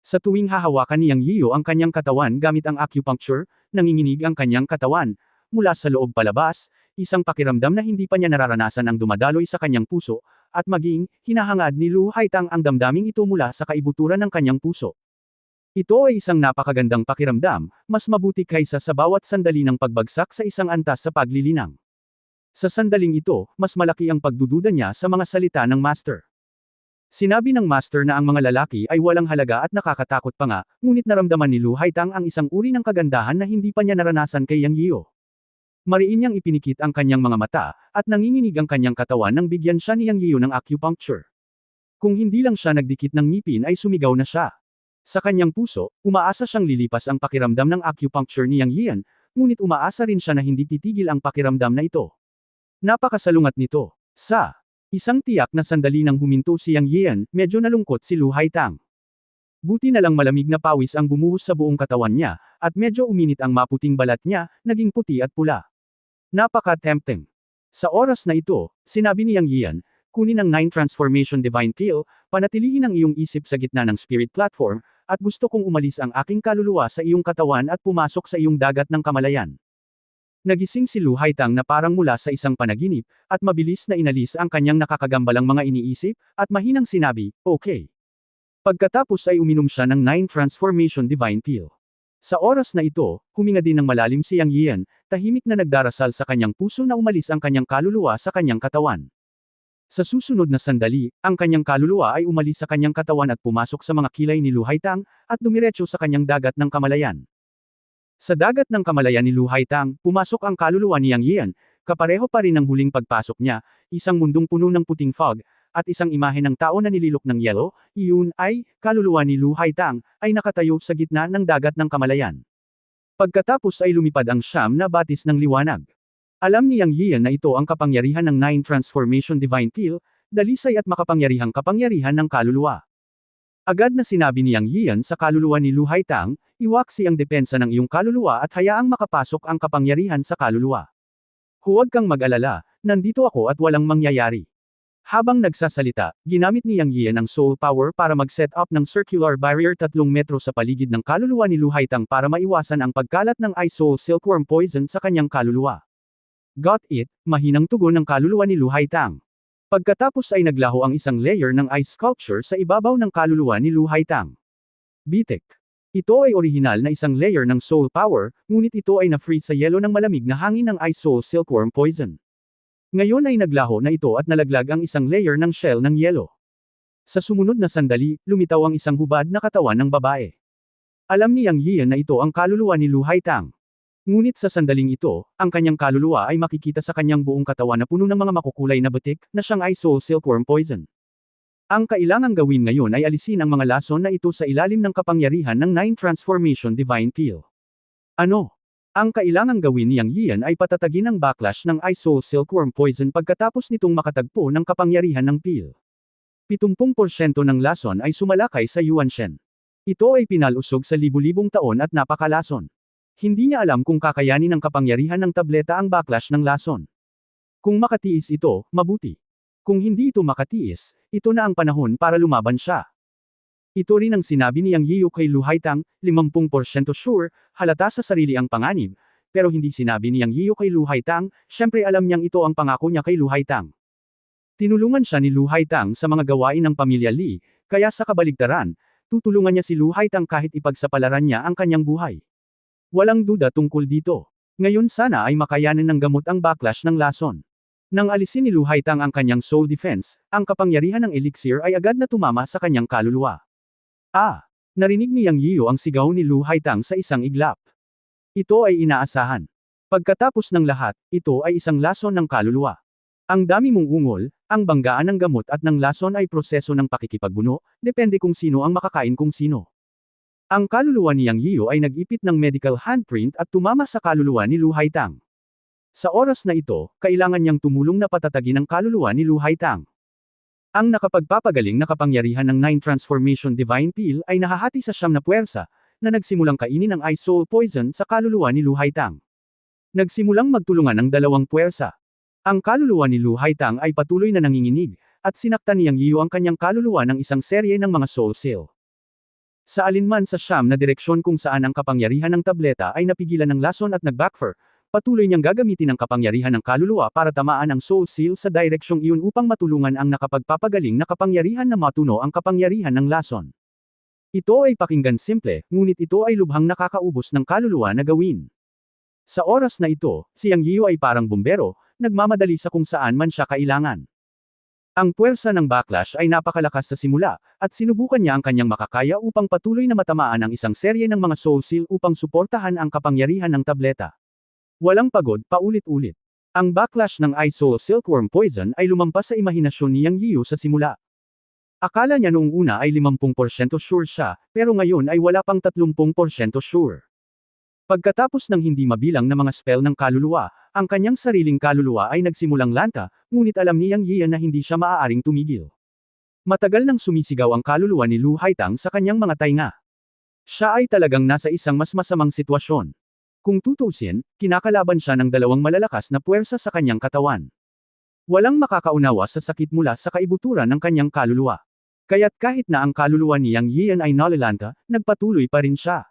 Sa tuwing hahawakan ni Yang Yiu ang kanyang katawan gamit ang acupuncture, nanginginig ang kanyang katawan, mula sa loob palabas, isang pakiramdam na hindi pa niya nararanasan ang dumadaloy sa kanyang puso, at maging, hinahangad ni Lu Haitang ang damdaming ito mula sa kaibuturan ng kanyang puso. Ito ay isang napakagandang pakiramdam, mas mabuti kaysa sa bawat sandali ng pagbagsak sa isang antas sa paglilinang. Sa sandaling ito, mas malaki ang pagdududa niya sa mga salita ng Master. Sinabi ng Master na ang mga lalaki ay walang halaga at nakakatakot pa nga, ngunit naramdaman ni Lu Haitang ang isang uri ng kagandahan na hindi pa niya naranasan kay Yang Yiu. Mariin niyang ipinikit ang kanyang mga mata, at nanginginig ang kanyang katawan nang bigyan siya ni Yang Yiu ng acupuncture. Kung hindi lang siya nagdikit ng ngipin ay sumigaw na siya. Sa kanyang puso, umaasa siyang lilipas ang pakiramdam ng acupuncture ni Yang Yian, ngunit umaasa rin siya na hindi titigil ang pakiramdam na ito. Napakasalungat nito. Sa isang tiyak na sandali nang huminto si Yang Yian, medyo nalungkot si Lu Haitang. Buti na lang malamig na pawis ang bumuhos sa buong katawan niya, at medyo uminit ang maputing balat niya, naging puti at pula. Napaka-tempting. Sa oras na ito, sinabi ni Yang Yian, kunin ang 9 Transformation Divine Pill, panatilihin ang iyong isip sa gitna ng Spirit Platform, at gusto kong umalis ang aking kaluluwa sa iyong katawan at pumasok sa iyong dagat ng kamalayan. Nagising si Lu Haitang na parang mula sa isang panaginip, at mabilis na inalis ang kanyang nakakagambalang mga iniisip, at mahinang sinabi, okay. Pagkatapos ay uminom siya ng 9 Transformation Divine Pill. Sa oras na ito, huminga din ng malalim si Yang Yian, tahimik na nagdarasal sa kanyang puso na umalis ang kanyang kaluluwa sa kanyang katawan. Sa susunod na sandali, ang kanyang kaluluwa ay umalis sa kanyang katawan at pumasok sa mga kilay ni Lu Haitang, at dumiretso sa kanyang dagat ng kamalayan. Sa dagat ng kamalayan ni Lu Haitang, pumasok ang kaluluwa ni Yang Yian, kapareho pa rin ang huling pagpasok niya, isang mundong puno ng puting fog, at isang imahe ng tao na nililok ng yelo, iyon ay, kaluluwa ni Lu Haitang, ay nakatayo sa gitna ng dagat ng kamalayan. Pagkatapos ay lumipad ang siyam na batis ng liwanag. Alam ni Yang Yian na ito ang kapangyarihan ng 9 Transformation Divine Pill, dalisay at makapangyarihang kapangyarihan ng kaluluwa. Agad na sinabi ni Yang Yian sa kaluluwa ni Lu Haitang, iwaksi ang depensa ng iyong kaluluwa at hayaang makapasok ang kapangyarihan sa kaluluwa. Huwag kang mag-alala, nandito ako at walang mangyayari. Habang nagsasalita, ginamit ni Yang Yian ang soul power para mag-set up ng circular barrier 3 metro sa paligid ng kaluluwa ni Lu Haitang para maiwasan ang pagkalat ng Ice Soul Silkworm Poison sa kanyang kaluluwa. Got it, mahinang tugon ng kaluluwa ni Lu Haitang. Pagkatapos ay naglaho ang isang layer ng ice sculpture sa ibabaw ng kaluluwa ni Lu Haitang. Bitik. Ito ay orihinal na isang layer ng soul power, ngunit ito ay na-freeze sa yelo ng malamig na hangin ng Ice Soul Silkworm Poison. Ngayon ay naglaho na ito at nalaglag ang isang layer ng shell ng yelo. Sa sumunod na sandali, lumitaw ang isang hubad na katawan ng babae. Alam ni Yang Yian na ito ang kaluluwa ni Lu Haitang. Ngunit sa sandaling ito, ang kanyang kaluluwa ay makikita sa kanyang buong katawan na puno ng mga makukulay na batik, na siyang Ice Soul Silkworm Poison. Ang kailangang gawin ngayon ay alisin ang mga lason na ito sa ilalim ng kapangyarihan ng 9 Transformation Divine Pill. Ano? Ang kailangang gawin ni Yang Yian ay patatagin ang backlash ng Ice Soul Silkworm Poison pagkatapos nitong makatagpo ng kapangyarihan ng pill. 70% ng lason ay sumalakay sa Yuan Shen. Ito ay pinalusog sa libu-libong taon at napakalason. Hindi niya alam kung kakayanin ng kapangyarihan ng tableta ang backlash ng lason. Kung makatiis ito, mabuti. Kung hindi ito makatiis, ito na ang panahon para lumaban siya. Ito rin ang sinabi ni Yang Yiu kay Lu Haitang, 50% sure, halata sa sarili ang panganib, pero hindi sinabi ni Yang Yiu kay Lu Haitang, syempre alam niyang ito ang pangako niya kay Lu Haitang. Tinulungan siya ni Lu Haitang sa mga gawain ng pamilya Li, kaya sa kabaligtaran, tutulungan niya si Lu Haitang kahit ipagsapalaran niya ang kanyang buhay. Walang duda tungkol dito. Ngayon sana ay makayanan ng gamot ang backlash ng lason. Nang alisin ni Lu Haitang ang kanyang soul defense, ang kapangyarihan ng elixir ay agad na tumama sa kanyang kaluluwa. Narinig ni Yang Yiu ang sigaw ni Lu Haitang sa isang iglap. Ito ay inaasahan. Pagkatapos ng lahat, ito ay isang lason ng kaluluwa. Ang dami mong ungol, ang banggaan ng gamot at ng lason ay proseso ng pakikipagbuno, depende kung sino ang makakain kung sino. Ang kaluluwa ni Yang Yiu ay nag-ipit ng medical handprint at tumama sa kaluluwa ni Lu Haitang. Sa oras na ito, kailangan niyang tumulong na patatagin ang kaluluwa ni Lu Haitang. Ang nakapagpapagaling na kapangyarihan ng Nine Transformation Divine Peel ay nahahati sa 9 na puwersa, na nagsimulang kainin ang Ice Soul Poison sa kaluluwa ni Lu Haitang. Nagsimulang magtulungan ang dalawang puwersa. Ang kaluluwa ni Lu Haitang ay patuloy na nanginginig, at sinaktan ni Yang Yiyu ang kanyang kaluluwa ng isang serye ng mga soul seal. Sa alinman sa 9 na direksyon kung saan ang kapangyarihan ng tableta ay napigilan ng lason at nag-backfire, patuloy niyang gagamitin ang kapangyarihan ng kaluluwa para tamaan ang soul seal sa direksyong iyon upang matulungan ang nakapagpapagaling na kapangyarihan na matuno ang kapangyarihan ng lason. Ito ay pakinggan simple, ngunit ito ay lubhang nakakaubos ng kaluluwa na gawin. Sa oras na ito, si Yang Yiyu ay parang bumbero, nagmamadali sa kung saan man siya kailangan. Ang puwersa ng backlash ay napakalakas sa simula, at sinubukan niya ang kanyang makakaya upang patuloy na matamaan ang isang serye ng mga soul seal upang suportahan ang kapangyarihan ng tableta. Walang pagod, paulit-ulit. Ang backlash ng Ice Soul Silkworm Poison ay lumampas sa imahinasyon ni Yang Yiyu sa simula. Akala niya noong una ay 50% sure siya, pero ngayon ay wala pang 30% sure. Pagkatapos ng hindi mabilang na mga spell ng kaluluwa, ang kanyang sariling kaluluwa ay nagsimulang lanta, ngunit alam ni Yang Yiyan na hindi siya maaaring tumigil. Matagal nang sumisigaw ang kaluluwa ni Lu Haitang sa kanyang mga tainga. Siya ay talagang nasa isang mas masamang sitwasyon. Kung tutusin, kinakalaban siya ng dalawang malalakas na puwersa sa kanyang katawan. Walang makakaunawa sa sakit mula sa kaibuturan ng kanyang kaluluwa. Kaya't kahit na ang kaluluwa ni Yang Yiyan ay nalalanta, nagpatuloy pa rin siya.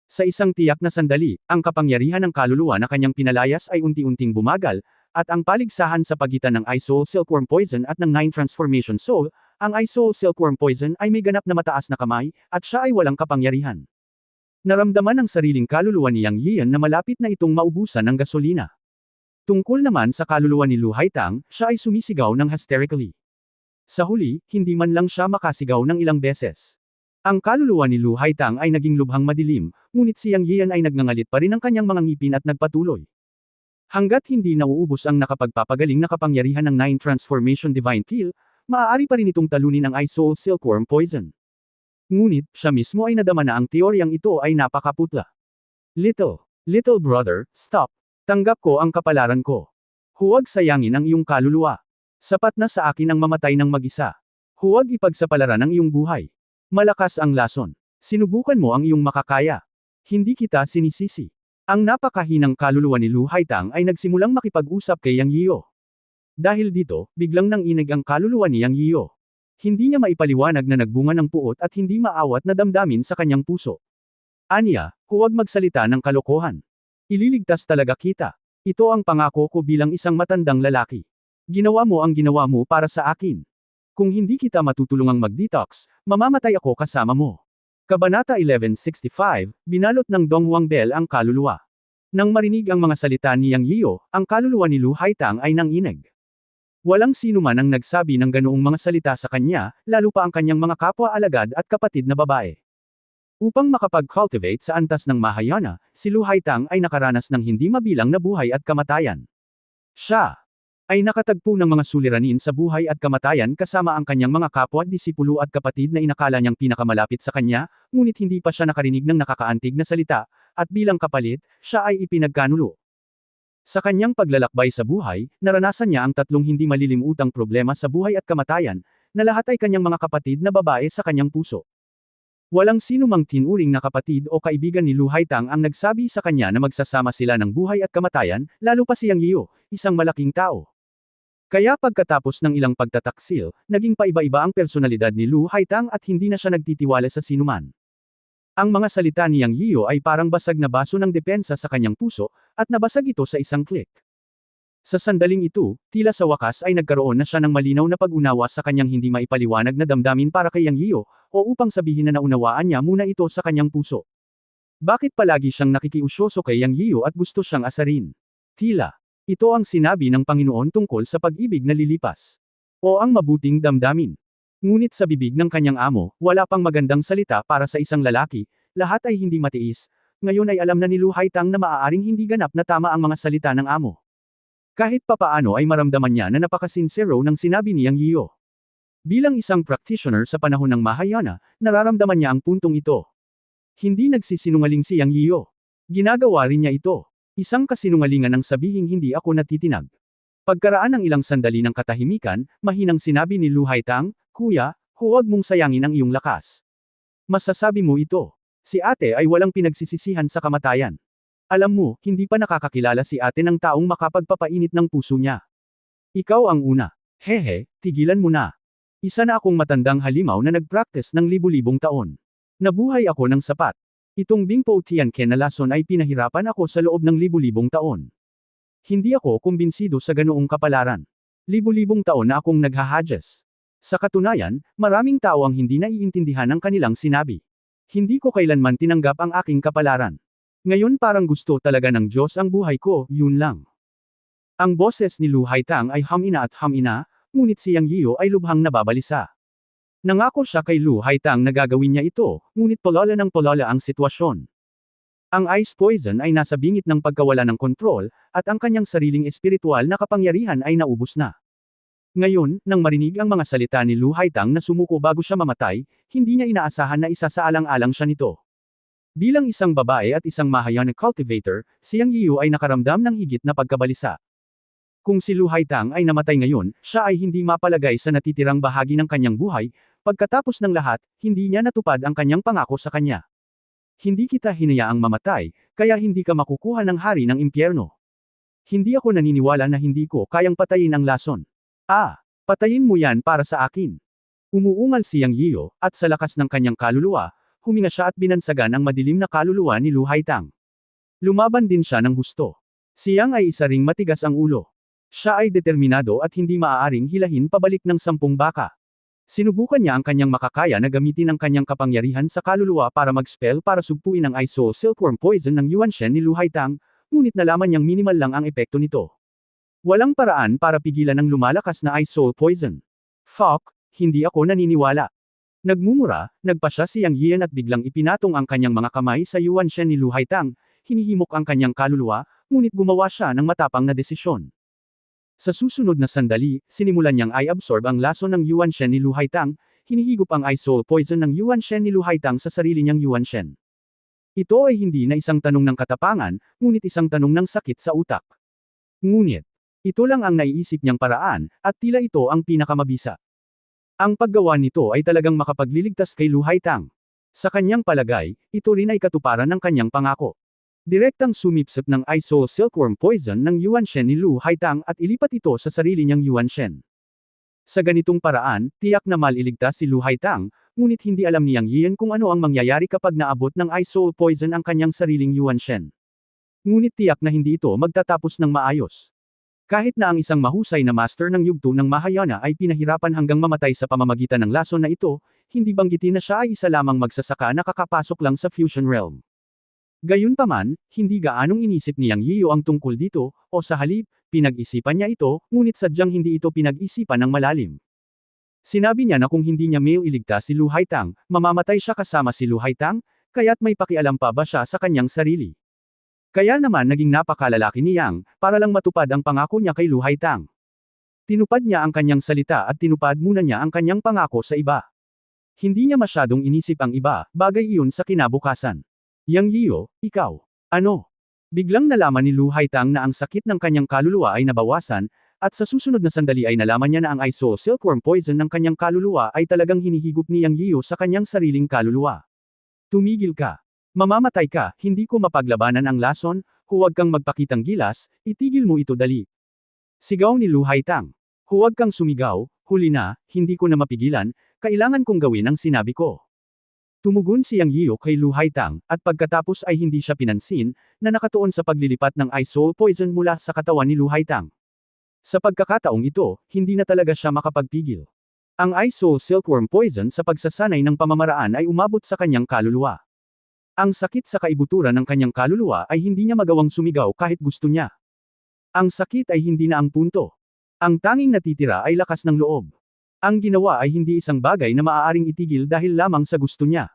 Sa isang tiyak na sandali, ang kapangyarihan ng kaluluwa na kanyang pinalayas ay unti-unting bumagal, at ang paligsahan sa pagitan ng Ice Soul Silkworm Poison at ng Nine Transformation Soul, ang Ice Soul Silkworm Poison ay may ganap na mataas na kamay, at siya ay walang kapangyarihan. Naramdaman ng sariling kaluluwa ni Yang Yiyan na malapit na itong maubusan ng gasolina. Tungkol naman sa kaluluwa ni Lu Haitang, siya ay sumisigaw ng hysterically. Sa huli, hindi man lang siya makasigaw ng ilang beses. Ang kaluluwa ni Lu Haitang ay naging lubhang madilim, ngunit si Yang Yiyan ay nagngangalit pa rin ang kanyang mga ngipin at nagpatuloy. Hanggat hindi nauubos ang nakapagpapagaling na kapangyarihan ng Nine Transformation Divine Peel, maaari pa rin itong talunin ang Ice Soul Silkworm Poison. Ngunit, siya mismo ay nadama na ang teoryang ito ay napakaputla. Little brother, stop. Tanggap ko ang kapalaran ko. Huwag sayangin ang iyong kaluluwa. Sapat na sa akin ang mamatay ng mag-isa. Huwag ipagsapalaran ang iyong buhay. Malakas ang lason. Sinubukan mo ang iyong makakaya. Hindi kita sinisisi. Ang napakahinang kaluluwa ni Lu Haitang ay nagsimulang makipag-usap kay Yang Yiyu. Dahil dito, biglang nanginig ang kaluluwa ni Yang Yiyu. Hindi niya maipaliwanag na nagbunga ng puot at hindi maawat na damdamin sa kanyang puso. Aniya, huwag magsalita ng kalokohan. Ililigtas talaga kita. Ito ang pangako ko bilang isang matandang lalaki. Ginawa mo ang ginawa mo para sa akin. Kung hindi kita matutulungang mag-detox, mamamatay ako kasama mo. Kabanata 1165, binalot ng Donghuang Bell ang kaluluwa. Nang marinig ang mga salita ni Yang Yiyu, ang kaluluwa ni Lu Haitang ay nanginig. Walang sino man ang nagsabi ng ganoong mga salita sa kanya, lalo pa ang kanyang mga kapwa-alagad at kapatid na babae. Upang makapag-cultivate sa antas ng Mahayana, si Lu Haitang ay nakaranas ng hindi mabilang na buhay at kamatayan. Siya ay nakatagpo ng mga suliranin sa buhay at kamatayan kasama ang kanyang mga kapwa, disipulo at kapatid na inakala niyang pinakamalapit sa kanya, ngunit hindi pa siya nakarinig ng nakakaantig na salita, at bilang kapalit, siya ay ipinagkanulo. Sa kanyang paglalakbay sa buhay, naranasan niya ang 3 hindi malilimutang problema sa buhay at kamatayan, na lahat ay kanyang mga kapatid na babae sa kanyang puso. Walang sino mang tinuring na kapatid o kaibigan ni Lu Haitang ang nagsabi sa kanya na magsasama sila ng buhay at kamatayan, lalo pa si Yang Yiyu, isang malaking tao. Kaya pagkatapos ng ilang pagtataksil, naging paiba-iba ang personalidad ni Lu Haitang at hindi na siya nagtitiwala sa sinuman. Ang mga salita ni Yang Yiyu ay parang basag na baso ng depensa sa kanyang puso, at nabasag ito sa isang click. Sa sandaling ito, tila sa wakas ay nagkaroon na siya ng malinaw na pag-unawa sa kanyang hindi maipaliwanag na damdamin para kay Yang Yiyu, o upang sabihin na naunawaan niya muna ito sa kanyang puso. Bakit palagi siyang nakikiusyoso kay Yang Yiyu at gusto siyang asarin? Tila ito ang sinabi ng Panginoon tungkol sa pag-ibig na lilipas. O ang mabuting damdamin. Ngunit sa bibig ng kanyang amo, wala pang magandang salita para sa isang lalaki, lahat ay hindi matiis. Ngayon ay alam na ni Lu Haitang na maaaring hindi ganap na tama ang mga salita ng amo. Kahit papaano ay maramdaman niya na napakasinsero ng sinabi ni Yang Yiyu. Bilang isang practitioner sa panahon ng Mahayana, nararamdaman niya ang puntong ito. Hindi nagsisinungaling si Yang Yiyu. Ginagawa rin niya ito. Isang kasinungalingan ang sabihing hindi ako natitinag. Pagkaraan ng ilang sandali ng katahimikan, mahinang sinabi ni Lu Haitang, "Kuya, huwag mong sayangin ang iyong lakas. Masasabi mo ito. Si ate ay walang pinagsisisihan sa kamatayan. Alam mo, hindi pa nakakakilala si ate ng taong makapagpapainit ng puso niya. Ikaw ang una. Hehe, tigilan mo na. Isa na akong matandang halimaw na nag-practice ng libu-libong taon. Nabuhay ako ng sapat. Itong Bingpo Tianken na lason ay pinahirapan ako sa loob ng libu-libong taon. Hindi ako kumbinsido sa ganoong kapalaran. Libu-libong taon na akong naghahadges. Sa katunayan, maraming tao ang hindi naiintindihan ang kanilang sinabi. Hindi ko kailanman tinanggap ang aking kapalaran. Ngayon parang gusto talaga ng Diyos ang buhay ko, yun lang." Ang boses ni Lu Haitang ay hamina at hamina, ngunit si Yang Yiyo ay lubhang nababalisa. Nangako siya kay Lu Haitang na gagawin niya ito, ngunit polala ng polala ang sitwasyon. Ang ice poison ay nasa bingit ng pagkawala ng kontrol, at ang kanyang sariling espiritual na kapangyarihan ay naubos na. Ngayon, nang marinig ang mga salita ni Lu Haitang na sumuko bago siya mamatay, hindi niya inaasahan na isasaalang-alang siya nito. Bilang isang babae at isang Mahayana cultivator, si Yang Yiyo ay nakaramdam ng higit na pagkabalisa. Kung si Lu Haitang ay namatay ngayon, siya ay hindi mapalagay sa natitirang bahagi ng kanyang buhay, pagkatapos ng lahat, hindi niya natupad ang kanyang pangako sa kanya. Hindi kita hinayaang mamatay, kaya hindi ka makukuha ng hari ng impyerno. Hindi ako naniniwala na hindi ko kayang patayin ang lason. Patayin mo yan para sa akin. Umuungal si Yang Yiyo, at sa lakas ng kanyang kaluluwa, huminga siya at binansagan ang madilim na kaluluwa ni Lu Haitang. Lumaban din siya ng husto. Si Yang ay isa ring matigas ang ulo. Siya ay determinado at hindi maaaring hilahin pabalik ng 10 baka. Sinubukan niya ang kanyang makakaya na gamitin ang kanyang kapangyarihan sa kaluluwa para mag-spell para sugpuin ang Ice Soul Silkworm Poison ng Yuan Shen ni Lu Haitang, ngunit nalaman niyang minimal lang ang epekto nito. Walang paraan para pigilan ang lumalakas na Ice Soul Poison. Fuck, hindi ako naniniwala. Nagmumura, nagpa siya si Yang Yian at biglang ipinatong ang kanyang mga kamay sa Yuan Shen ni Lu Haitang, hinihimok ang kanyang kaluluwa, ngunit gumawa siya ng matapang na desisyon. Sa susunod na sandali, sinimulan niyang i-absorb ang lason ng Yuan Shen ni Lu Haitang, hinihigop ang Ice Soul Poison ng Yuan Shen ni Lu Haitang sa sarili niyang Yuan Shen. Ito ay hindi na isang tanong ng katapangan, ngunit isang tanong ng sakit sa utak. Ngunit, ito lang ang naiisip niyang paraan, at tila ito ang pinakamabisa. Ang paggawa nito ay talagang makapagliligtas kay Lu Haitang. Sa kanyang palagay, ito rin ay katuparan ng kanyang pangako. Direktang sumipsip ng Ice Soul Silkworm Poison ng Yuan Shen ni Lu Haitang at ilipat ito sa sarili niyang Yuan Shen. Sa ganitong paraan, tiyak na maliligtas si Lu Haitang, ngunit hindi alam ni Yang Yian kung ano ang mangyayari kapag naabot ng Ice Soul Poison ang kanyang sariling Yuan Shen. Ngunit tiyak na hindi ito magtatapos ng maayos. Kahit na ang isang mahusay na master ng yugto ng Mahayana ay pinahirapan hanggang mamatay sa pamamagitan ng lason na ito, hindi banggitin na siya ay isa lamang magsasaka na kakapasok lang sa fusion realm. Gayunpaman, hindi gaanong inisip ni Yang Yiyo ang tungkol dito, o sa halip, pinag-isipan niya ito, ngunit sadyang hindi ito pinag-isipan ng malalim. Sinabi niya na kung hindi niya iligtas si Lu Haitang, mamamatay siya kasama si Lu Haitang, kaya't may pakialam pa ba siya sa kanyang sarili. Kaya naman naging napakalalaki ni Yang, para lang matupad ang pangako niya kay Lu Haitang. Tinupad niya ang kanyang salita at tinupad muna niya ang kanyang pangako sa iba. Hindi niya masyadong inisip ang iba, bagay iyon sa kinabukasan. Yang Yiyo, ikaw. Ano? Biglang nalaman ni Lu Haitang na ang sakit ng kanyang kaluluwa ay nabawasan, at sa susunod na sandali ay nalaman niya na ang Ice Soul Silkworm Poison ng kanyang kaluluwa ay talagang hinihigop ni Yang Yiyo sa kanyang sariling kaluluwa. Tumigil ka. Mamamatay ka, hindi ko mapaglabanan ang lason, huwag kang magpakitang gilas, itigil mo ito dali. Sigaw ni Lu Haitang. Huwag kang sumigaw, huli na, hindi ko na mapigilan, kailangan kong gawin ang sinabi ko. Tumugon si Yang Yiyo kay Lu Haitang, at pagkatapos ay hindi siya pinansin, na nakatuon sa paglilipat ng Ice Soul Poison mula sa katawan ni Lu Haitang. Sa pagkakataong ito, hindi na talaga siya makapagpigil. Ang Ice Soul Silkworm Poison sa pagsasanay ng pamamaraan ay umabot sa kanyang kaluluwa. Ang sakit sa kaibuturan ng kanyang kaluluwa ay hindi niya magawang sumigaw kahit gusto niya. Ang sakit ay hindi na ang punto. Ang tanging natitira ay lakas ng loob. Ang ginawa ay hindi isang bagay na maaaring itigil dahil lamang sa gusto niya.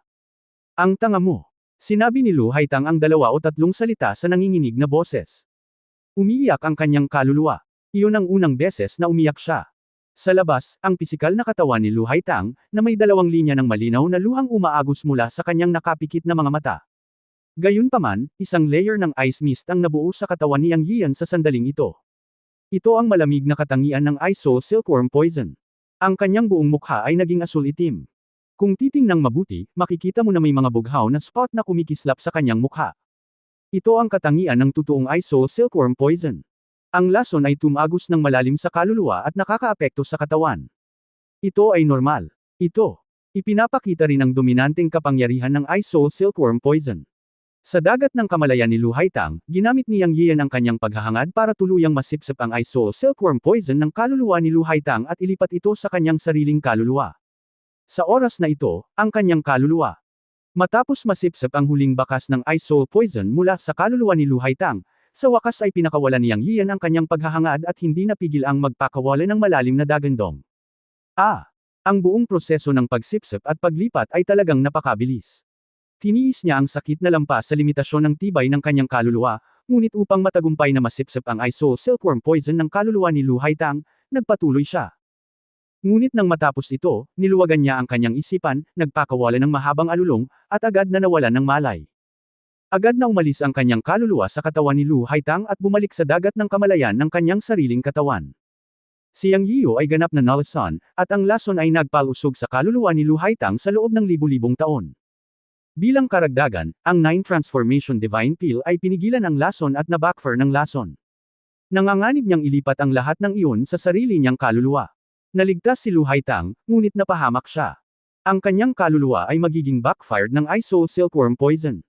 Ang tanga mo. Sinabi ni Lu Haitang ang 2 o 3 salita sa nanginginig na boses. Umiiyak ang kanyang kaluluwa. Iyon ang unang beses na umiyak siya. Sa labas, ang pisikal na katawan ni Lu Haitang, na may 2 linya ng malinaw na luhang umaagos mula sa kanyang nakapikit na mga mata. Gayunpaman, isang layer ng ice mist ang nabuo sa katawan ni Yang Yian sa sandaling ito. Ito ang malamig na katangian ng Ice Soul Silkworm Poison. Ang kanyang buong mukha ay naging asul-itim. Kung titingnang mabuti, makikita mo na may mga bughaw na spot na kumikislap sa kanyang mukha. Ito ang katangian ng totoong Ice Soul Silkworm Poison. Ang lason ay tumagos ng malalim sa kaluluwa at nakakaapekto sa katawan. Ito ay normal. Ito. Ipinapakita rin ang dominanteng kapangyarihan ng Ice Soul Silkworm Poison. Sa dagat ng kamalayan ni Lu Haitang, ginamit ni Yang Yian ang kanyang paghahangad para tuluyang masipsip ang Ice Soul Silkworm Poison ng kaluluwa ni Lu Haitang at ilipat ito sa kanyang sariling kaluluwa. Sa oras na ito, ang kanyang kaluluwa. Matapos masipsip ang huling bakas ng Ice Soul Poison mula sa kaluluwa ni Lu Haitang, sa wakas ay pinakawalan ni Yang Yian ang kanyang paghahangad at hindi napigil ang magpakawala ng malalim na dagandong. Ang buong proseso ng pagsipsip at paglipat ay talagang napakabilis. Tiniis niya ang sakit na lampas sa limitasyon ng tibay ng kanyang kaluluwa, ngunit upang matagumpay na masipsip ang Ice Soul Silkworm Poison ng kaluluwa ni Lu Haitang, nagpatuloy siya. Ngunit nang matapos ito, niluwagan niya ang kanyang isipan, nagpakawala ng mahabang alulong, at agad na nawalan ng malay. Agad na umalis ang kanyang kaluluwa sa katawan ni Lu Haitang at bumalik sa dagat ng kamalayan ng kanyang sariling katawan. Si Yang Yiu ay ganap na nalason, at ang lason ay nagpalusog sa kaluluwa ni Lu Haitang sa loob ng libu-libong taon. Bilang karagdagan, ang 9 Transformation Divine Pill ay pinigilan ang lason at nabackfire ng lason. Nanganganib niyang ilipat ang lahat ng iyon sa sarili niyang kaluluwa. Naligtas si Lu Haitang, ngunit napahamak siya. Ang kanyang kaluluwa ay magiging backfired ng Ice Soul Silkworm Poison.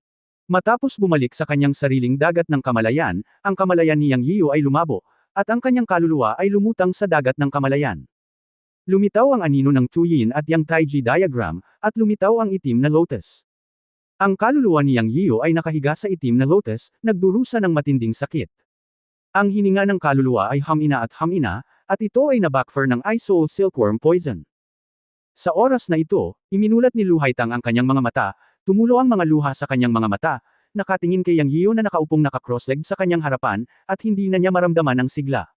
Matapos bumalik sa kanyang sariling dagat ng kamalayan, ang kamalayan ni Yang Yiu ay lumabo, at ang kanyang kaluluwa ay lumutang sa dagat ng kamalayan. Lumitaw ang anino ng Tuyin at Yang Taiji diagram, at lumitaw ang itim na lotus. Ang kaluluwa ni Yang Yiu ay nakahiga sa itim na lotus, nagdurusa ng matinding sakit. Ang hininga ng kaluluwa ay hamina, at ito ay nabackfire ng Ice Soul Silkworm Poison. Sa oras na ito, iminulat ni Lu Haitang ang kanyang mga mata, tumulo ang mga luha sa kanyang mga mata, nakatingin kay Yang Yiu na nakaupong naka-cross-legged sa kanyang harapan, at hindi na niya maramdaman ang sigla.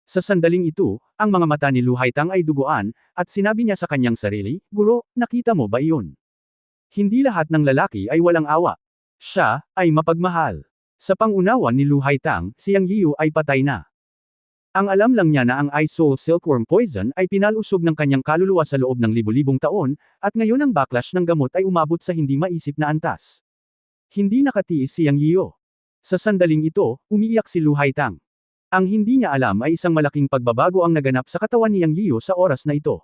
Sa sandaling ito, ang mga mata ni Lu Haitang ay duguan, at sinabi niya sa kanyang sarili, "Guro, nakita mo ba iyon? Hindi lahat ng lalaki ay walang awa. Siya, ay mapagmahal." Sa pangunawa ni Lu Haitang, si Yang Yiu ay patay na. Ang alam lang niya na ang Ice Soul Silkworm Poison ay pinalusog ng kanyang kaluluwa sa loob ng libu-libong taon, at ngayon ang backlash ng gamot ay umabot sa hindi maisip na antas. Hindi nakatiis si Yang Yiu. Sa sandaling ito, umiiyak si Lu Haitang. Ang hindi niya alam ay isang malaking pagbabago ang naganap sa katawan ni Yang Yiu sa oras na ito.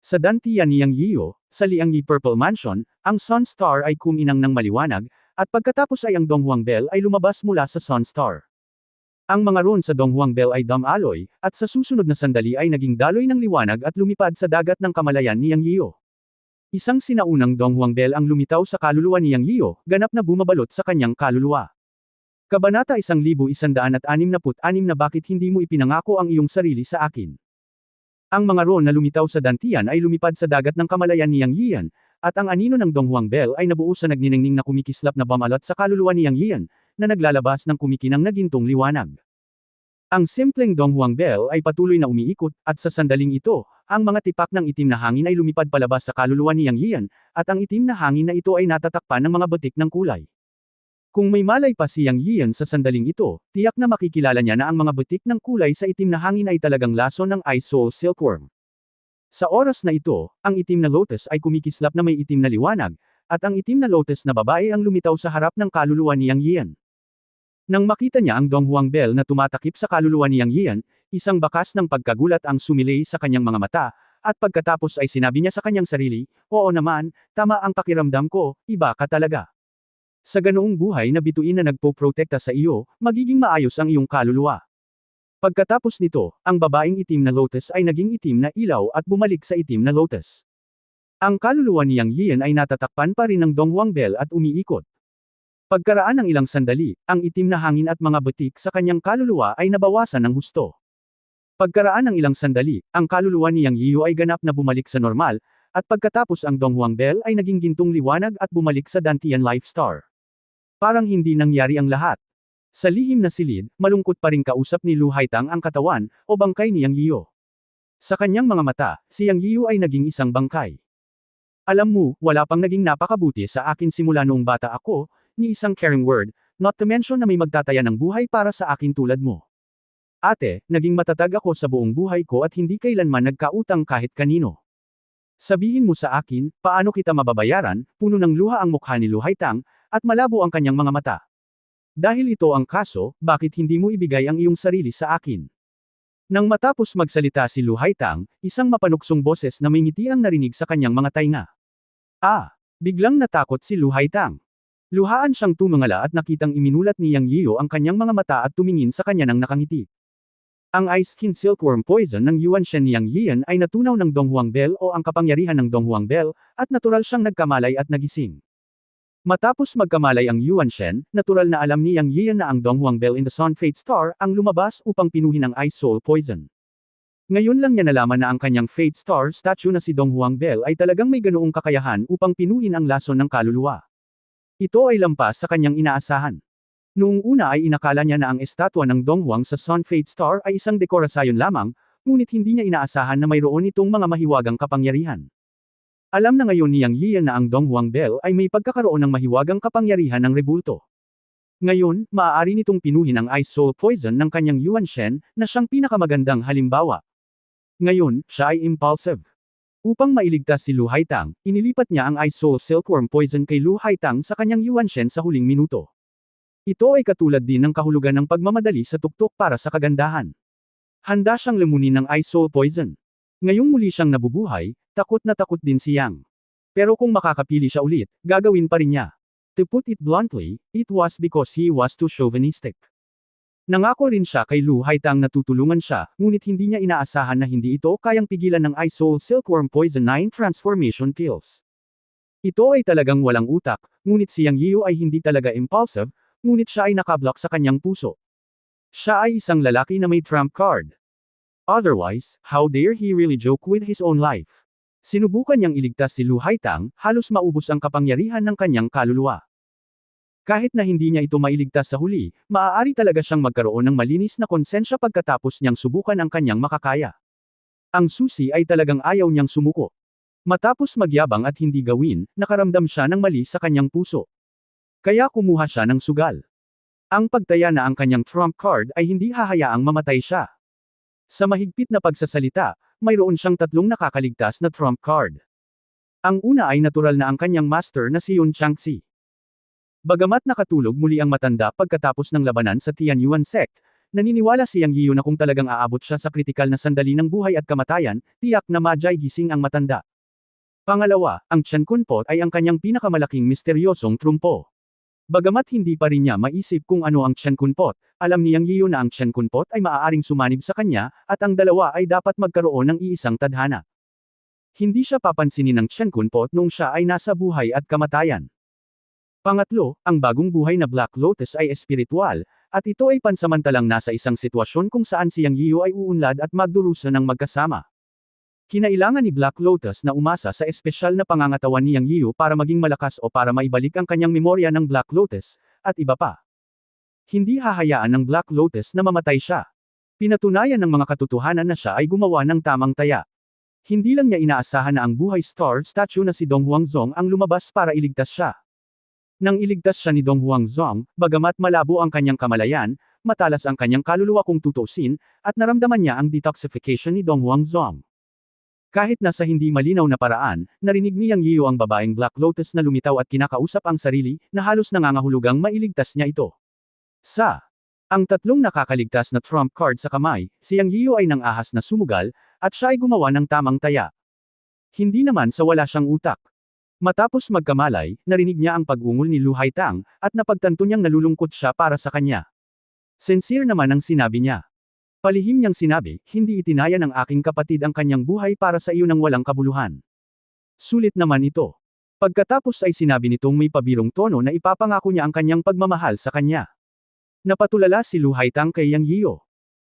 Sa dantian ni Yang Yiu, sa Liangyi Purple Mansion, ang Sun Star ay kuminang ng maliwanag, at pagkatapos ay ang Donghuang Bell ay lumabas mula sa Sun Star. Ang mga ron sa Donghuang Bell ay dumb alloy, at sa susunod na sandali ay naging daloy ng liwanag at lumipad sa dagat ng kamalayan ni Yang Yiu. Isang sinaunang Donghuang Bell ang lumitaw sa kaluluwa ni Yang Yiu, ganap na bumabalot sa kanyang kaluluwa. Kabanata 1166 na bakit hindi mo ipinangako ang iyong sarili sa akin. Ang mga ron na lumitaw sa dantian ay lumipad sa dagat ng kamalayan ni Yang Yian, at ang anino ng Donghuang Bell ay nabuo sa nagniningning na kumikislap na bumalot sa kaluluwa ni Yang Yian, na naglalabas ng kumikinang na gintong liwanag. Ang simpleng Donghuang Bell ay patuloy na umiikot, at sa sandaling ito, ang mga tipak ng itim na hangin ay lumipad palabas sa kaluluwa ni Yang Yian, at ang itim na hangin na ito ay natatakpan ng mga batik ng kulay. Kung may malay pa si Yang Yian sa sandaling ito, tiyak na makikilala niya na ang mga butik ng kulay sa itim na hangin ay talagang lason ng Ice Soul Silkworm. Sa oras na ito, ang itim na lotus ay kumikislap na may itim na liwanag, at ang itim na lotus na babae ang lumitaw sa harap ng kaluluwa ni Yang Yian. Nang makita niya ang Donghuang Bell na tumatakip sa kaluluwa ni Yang Yian, isang bakas ng pagkagulat ang sumilay sa kanyang mga mata, at pagkatapos ay sinabi niya sa kanyang sarili, "Oo naman, tama ang pakiramdam ko, iba ka talaga. Sa ganoong buhay na bituin na nagpo-protekta sa iyo, magiging maayos ang iyong kaluluwa." Pagkatapos nito, ang babaeng itim na lotus ay naging itim na ilaw at bumalik sa itim na lotus. Ang kaluluwa ni Yang Yian ay natatakpan pa rin ng Donghuang Bell at umiikot. Pagkaraan ng ilang sandali, ang itim na hangin at mga batik sa kanyang kaluluwa ay nabawasan ng husto. Pagkaraan ng ilang sandali, ang kaluluwa ni Yang Yiu ay ganap na bumalik sa normal, at pagkatapos ang Donghuang Bell ay naging gintong liwanag at bumalik sa Dantian Life Star. Parang hindi nangyari ang lahat. Sa lihim na silid, malungkot pa ring kausap ni Lu Haitang ang katawan, o bangkay ni Yang Yiu. Sa kanyang mga mata, si Yang Yiu ay naging isang bangkay. "Alam mo, wala pang naging napakabuti sa akin simula noong bata ako, ni isang caring word, not to mention na may magtataya ng buhay para sa akin tulad mo. Ate, naging matatag ako sa buong buhay ko at hindi kailanman nagkautang kahit kanino. Sabihin mo sa akin, paano kita mababayaran, puno ng luha ang mukha ni Lu Haitang, at malabo ang kanyang mga mata. Dahil ito ang kaso, bakit hindi mo ibigay ang iyong sarili sa akin? Nang matapos magsalita si Lu Haitang, isang mapanuksong boses na may ngiti ang narinig sa kanyang mga tainga. Biglang natakot si Lu Haitang. Luhaan siyang tumingala at nakitang iminulat ni Yang Yiyo ang kanyang mga mata at tumingin sa kanya ng nakangiti. Ang Ice Skin Silkworm Poison ng Yuan Shen ni Yang Yiyan ay natunaw ng Dong Huang Bell o ang kapangyarihan ng Dong Huang Bell, at natural siyang nagkamalay at nagising. Matapos magkamalay ang Yuan Shen, natural na alam ni Yang Yiyan na ang Dong Huang Bell in the Sun Fate Star ang lumabas upang pinuhin ang Ice Soul Poison. Ngayon lang niya nalaman na ang kanyang Fate Star statue na si Dong Huang Bell ay talagang may ganoong kakayahan upang pinuhin ang lason ng kaluluwa. Ito ay lampas sa kanyang inaasahan. Noong una ay inakala niya na ang estatwa ng Dong Huang sa Sun Fate Star ay isang dekorasyon lamang, ngunit hindi niya inaasahan na mayroon itong mga mahiwagang kapangyarihan. Alam na ngayon ni Yang Yiyan na ang Dong Huang Bell ay may pagkakaroon ng mahiwagang kapangyarihan ng rebulto. Ngayon, maaari nitong pinuhin ang Ice Soul Poison ng kanyang Yuan Shen, na siyang pinakamagandang halimbawa. Ngayon, siya ay impulsive. Upang mailigtas si Lu Haitang, inilipat niya ang Ice Soul Silkworm Poison kay Lu Haitang sa kanyang Yuan Shen sa huling minuto. Ito ay katulad din ng kahulugan ng pagmamadali sa tuktok para sa kagandahan. Handa siyang lamunin ng Ice Soul Poison. Ngayong muli siyang nabubuhay, takot na takot din si Yang. Pero kung makakapili siya ulit, gagawin pa rin niya. To put it bluntly, it was because he was too chauvinistic. Nangako rin siya kay Lu Haitang na tutulungan siya, ngunit hindi niya inaasahan na hindi ito kayang pigilan ng Ice Soul Silkworm Poison 9 transformation pills. Ito ay talagang walang utak, ngunit si Yang Yiyo ay hindi talaga impulsive, ngunit siya ay nakablock sa kanyang puso. Siya ay isang lalaki na may trump card. Otherwise, how dare he really joke with his own life? Sinubukan niyang iligtas si Lu Haitang, halos maubos ang kapangyarihan ng kanyang kaluluwa. Kahit na hindi niya ito mailigtas sa huli, maaari talaga siyang magkaroon ng malinis na konsensya pagkatapos niyang subukan ang kanyang makakaya. Ang susi ay talagang ayaw niyang sumuko. Matapos magyabang at hindi gawin, nakaramdam siya ng mali sa kanyang puso. Kaya kumuha siya ng sugal. Ang pagtaya na ang kanyang trump card ay hindi hahayaang mamatay siya. Sa mahigpit na pagsasalita, mayroon siyang tatlong nakakaligtas na trump card. Ang una ay natural na ang kanyang master na si Yun Changxi. Bagamat nakatulog muli ang matanda pagkatapos ng labanan sa Tianyuan sect, naniniwala si Yang Yiyo na kung talagang aabot siya sa kritikal na sandali ng buhay at kamatayan, tiyak na majay gising ang matanda. Pangalawa, ang Chen Kunpot ay ang kanyang pinakamalaking misteryosong trumpo. Bagamat hindi pa rin niya maisip kung ano ang Chen Kunpot, alam ni Yang Yiyo na ang Chen Kunpot ay maaaring sumanib sa kanya, at ang dalawa ay dapat magkaroon ng iisang tadhana. Hindi siya papansinin ng Chen Kunpot noong siya ay nasa buhay at kamatayan. Pangatlo, ang bagong buhay na Black Lotus ay espiritual, at ito ay pansamantalang nasa isang sitwasyon kung saan si Yang Yiyo ay uunlad at magdurusa ng magkasama. Kinailangan ni Black Lotus na umasa sa espesyal na pangangatawan ni Yang Yiyo para maging malakas o para maibalik ang kanyang memorya ng Black Lotus, at iba pa. Hindi hahayaan ng Black Lotus na mamatay siya. Pinatunayan ng mga katotohanan na siya ay gumawa ng tamang taya. Hindi lang niya inaasahan na ang buhay star statue na si Dong Huangzong ang lumabas para iligtas siya. Nang iligtas siya ni Dong Huangzong, bagamat malabo ang kanyang kamalayan, matalas ang kanyang kaluluwa kung tutuusin, at naramdaman niya ang detoxification ni Dong Huangzong. Kahit nasa hindi malinaw na paraan, narinig ni Yang Yiyo ang babaeng Black Lotus na lumitaw at kinakausap ang sarili, na halos nangangahulugang mailigtas niya ito. Ang tatlong nakakaligtas na trump card sa kamay, si Yang Yiyo ay nang-ahas na sumugal, at siya ay gumawa ng tamang taya. Hindi naman sa wala siyang utak. Matapos magkamalay, narinig niya ang pag-ungol ni Lu Haitang, at napagtanto niyang nalulungkot siya para sa kanya. Sincere naman ang sinabi niya. Palihim niyang sinabi, hindi itinaya ng aking kapatid ang kanyang buhay para sa iyo ng walang kabuluhan. Sulit naman ito. Pagkatapos ay sinabi nitong may pabirong tono na ipapangako niya ang kanyang pagmamahal sa kanya. Napatulala si Lu Haitang kay Yang Yiyo.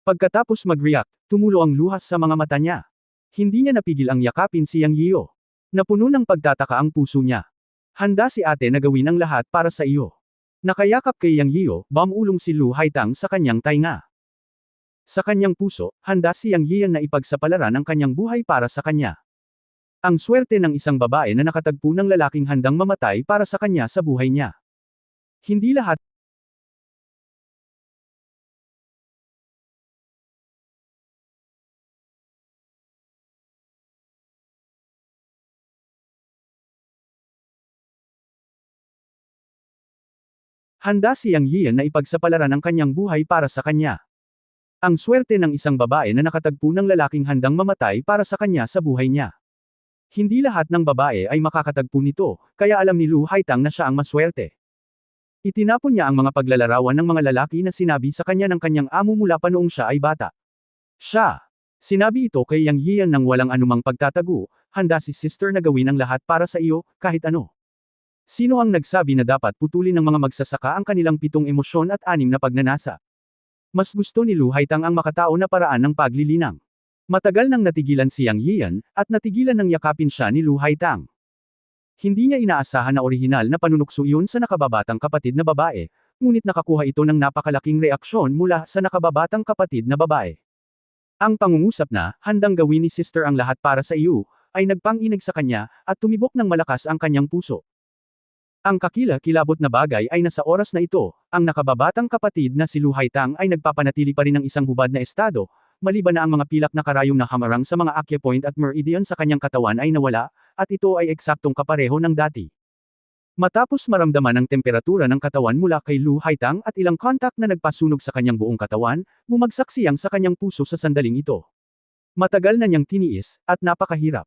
Pagkatapos mag-react, tumulo ang luha sa mga mata niya. Hindi niya napigil ang yakapin si Yang Yiyo. Napuno ng pagtataka ang puso niya. Handa si ate na gawin ang lahat para sa iyo. Nakayakap kay Yang Yiyo, bamulong si Lu Haitang sa kanyang tainga. Sa kanyang puso, handa si Yang Yiyan na ipagsapalaran ang kanyang buhay para sa kanya. Ang swerte ng isang babae na nakatagpo ng lalaking handang mamatay para sa kanya sa buhay niya. Hindi lahat Handa si Yang Yian na ipagsapalaran ang kanyang buhay para sa kanya. Ang swerte ng isang babae na nakatagpo ng lalaking handang mamatay para sa kanya sa buhay niya. Hindi lahat ng babae ay makakatagpo nito, kaya alam ni Lu Haitang na siya ang maswerte. Itinapon niya ang mga paglalarawan ng mga lalaki na sinabi sa kanya ng kanyang amo mula pa noong siya ay bata. Sinabi ito kay Yang Yian nang walang anumang pagtatago, handa si sister na gawin ang lahat para sa iyo, kahit ano. Sino ang nagsabi na dapat putulin ng mga magsasaka ang kanilang 7 emosyon at 6 na pagnanasa? Mas gusto ni Lu Haitang ang makatao na paraan ng paglilinang. Matagal nang natigilan si Yang Yian, at natigilan ng yakapin siya ni Lu Haitang. Hindi niya inaasahan na orihinal na panunukso iyon sa nakababatang kapatid na babae, ngunit nakakuha ito ng napakalaking reaksyon mula sa nakababatang kapatid na babae. Ang pangungusap na, handang gawin ni sister ang lahat para sa iyo, ay nagpang-inig sa kanya, at tumibok ng malakas ang kanyang puso. Ang kakila-kilabot na bagay ay nasa oras na ito, ang nakababatang kapatid na si Lu Haitang ay nagpapanatili pa rin ng isang hubad na estado, maliban na ang mga pilak na karayong na hamarang sa mga acupoint at meridian sa kanyang katawan ay nawala, at ito ay eksaktong kapareho ng dati. Matapos maramdaman ang temperatura ng katawan mula kay Lu Haitang at ilang kontak na nagpasunog sa kanyang buong katawan, bumagsak siyang sa kanyang puso sa sandaling ito. Matagal na niyang tiniis, at napakahirap.